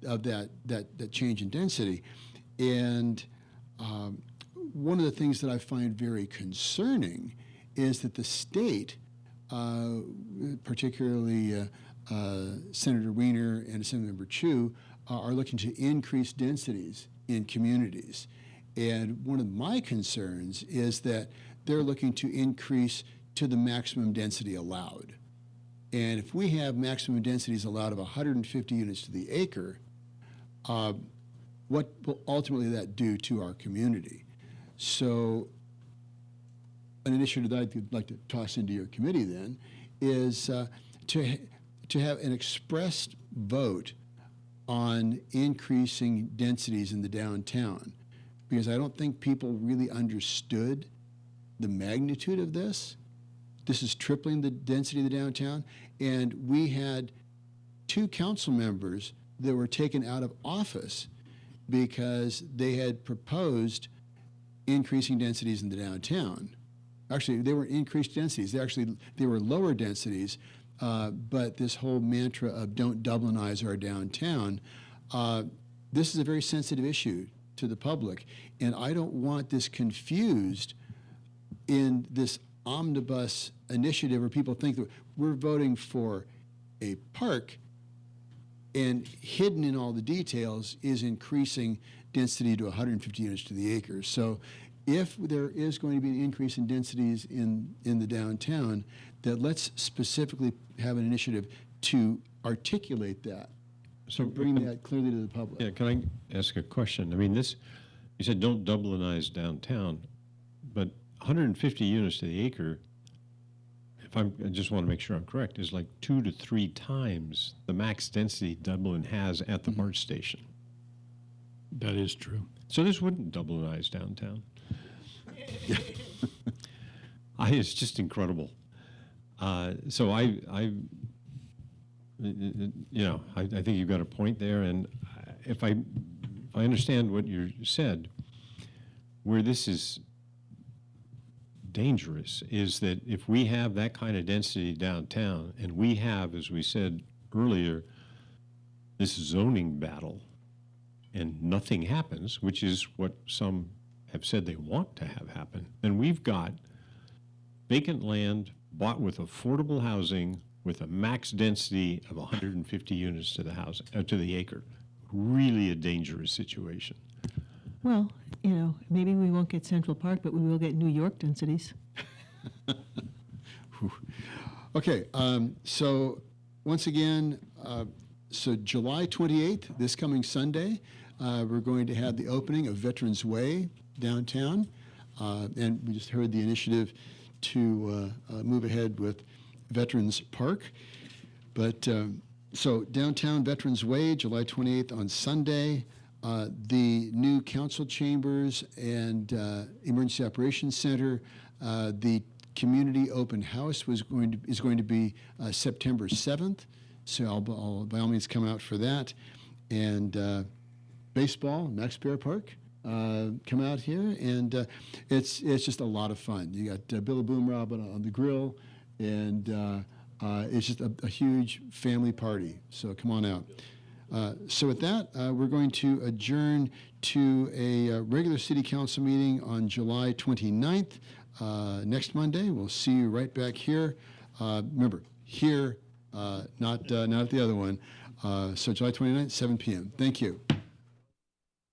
of that change in density. And one of the things that I find very concerning is that the state, particularly Senator Wiener and Assemblymember Chu, are looking to increase densities in communities. And one of my concerns is that they're looking to increase to the maximum density allowed. And if we have maximum densities allowed of 150 units to the acre, what will ultimately that do to our community? So an initiative that I'd like to toss into your committee then is to have an expressed vote on increasing densities in the downtown, because I don't think people really understood the magnitude of this. This is tripling the density of the downtown, and we had 2 council members that were taken out of office because they had proposed increasing densities in the downtown. Actually, they weren't increased densities. They were lower densities, but this whole mantra of don't Dublinize our downtown, this is a very sensitive issue to the public, and I don't want this confused in this omnibus initiative where people think that we're voting for a park and hidden in all the details is increasing density to 150 units to the acre. So if there is going to be an increase in densities in the downtown, that let's specifically have an initiative to articulate that So bringing that clearly to the public. Yeah, can I ask a question? I mean, this, you said don't Dublinize downtown, but 150 units to the acre, I just want to make sure I'm correct, is like 2 to 3 times the max density Dublin has at the BART station. That is true. So this wouldn't Dublinize downtown. It's just incredible. So I think you've got a point there, and if I understand what you said, where this is dangerous is that if we have that kind of density downtown, and we have, as we said earlier, this zoning battle, and nothing happens, which is what some have said they want to have happen, then we've got vacant land bought with affordable housing with a max density of 150 units to the house, to the acre. Really a dangerous situation. Well, maybe we won't get Central Park, but we will get New York densities. Okay, so once again, so July 28th, this coming Sunday, we're going to have the opening of Veterans Way downtown. And we just heard the initiative to move ahead with Veterans Park. But so downtown Veterans Way, July 28th on Sunday. The new council chambers and emergency operations center, the community open house is going to be September 7th. So I'll by all means come out for that. And baseball, Max Bear Park, come out here, and it's just a lot of fun. You got Bill Boom Rob on the grill, and it's just a huge family party. So come on out. So with that, we're going to adjourn to a regular city council meeting on July 29th. Next Monday, we'll see you right back here. Remember, here, not at the other one. So July 29th, 7 p.m. Thank you.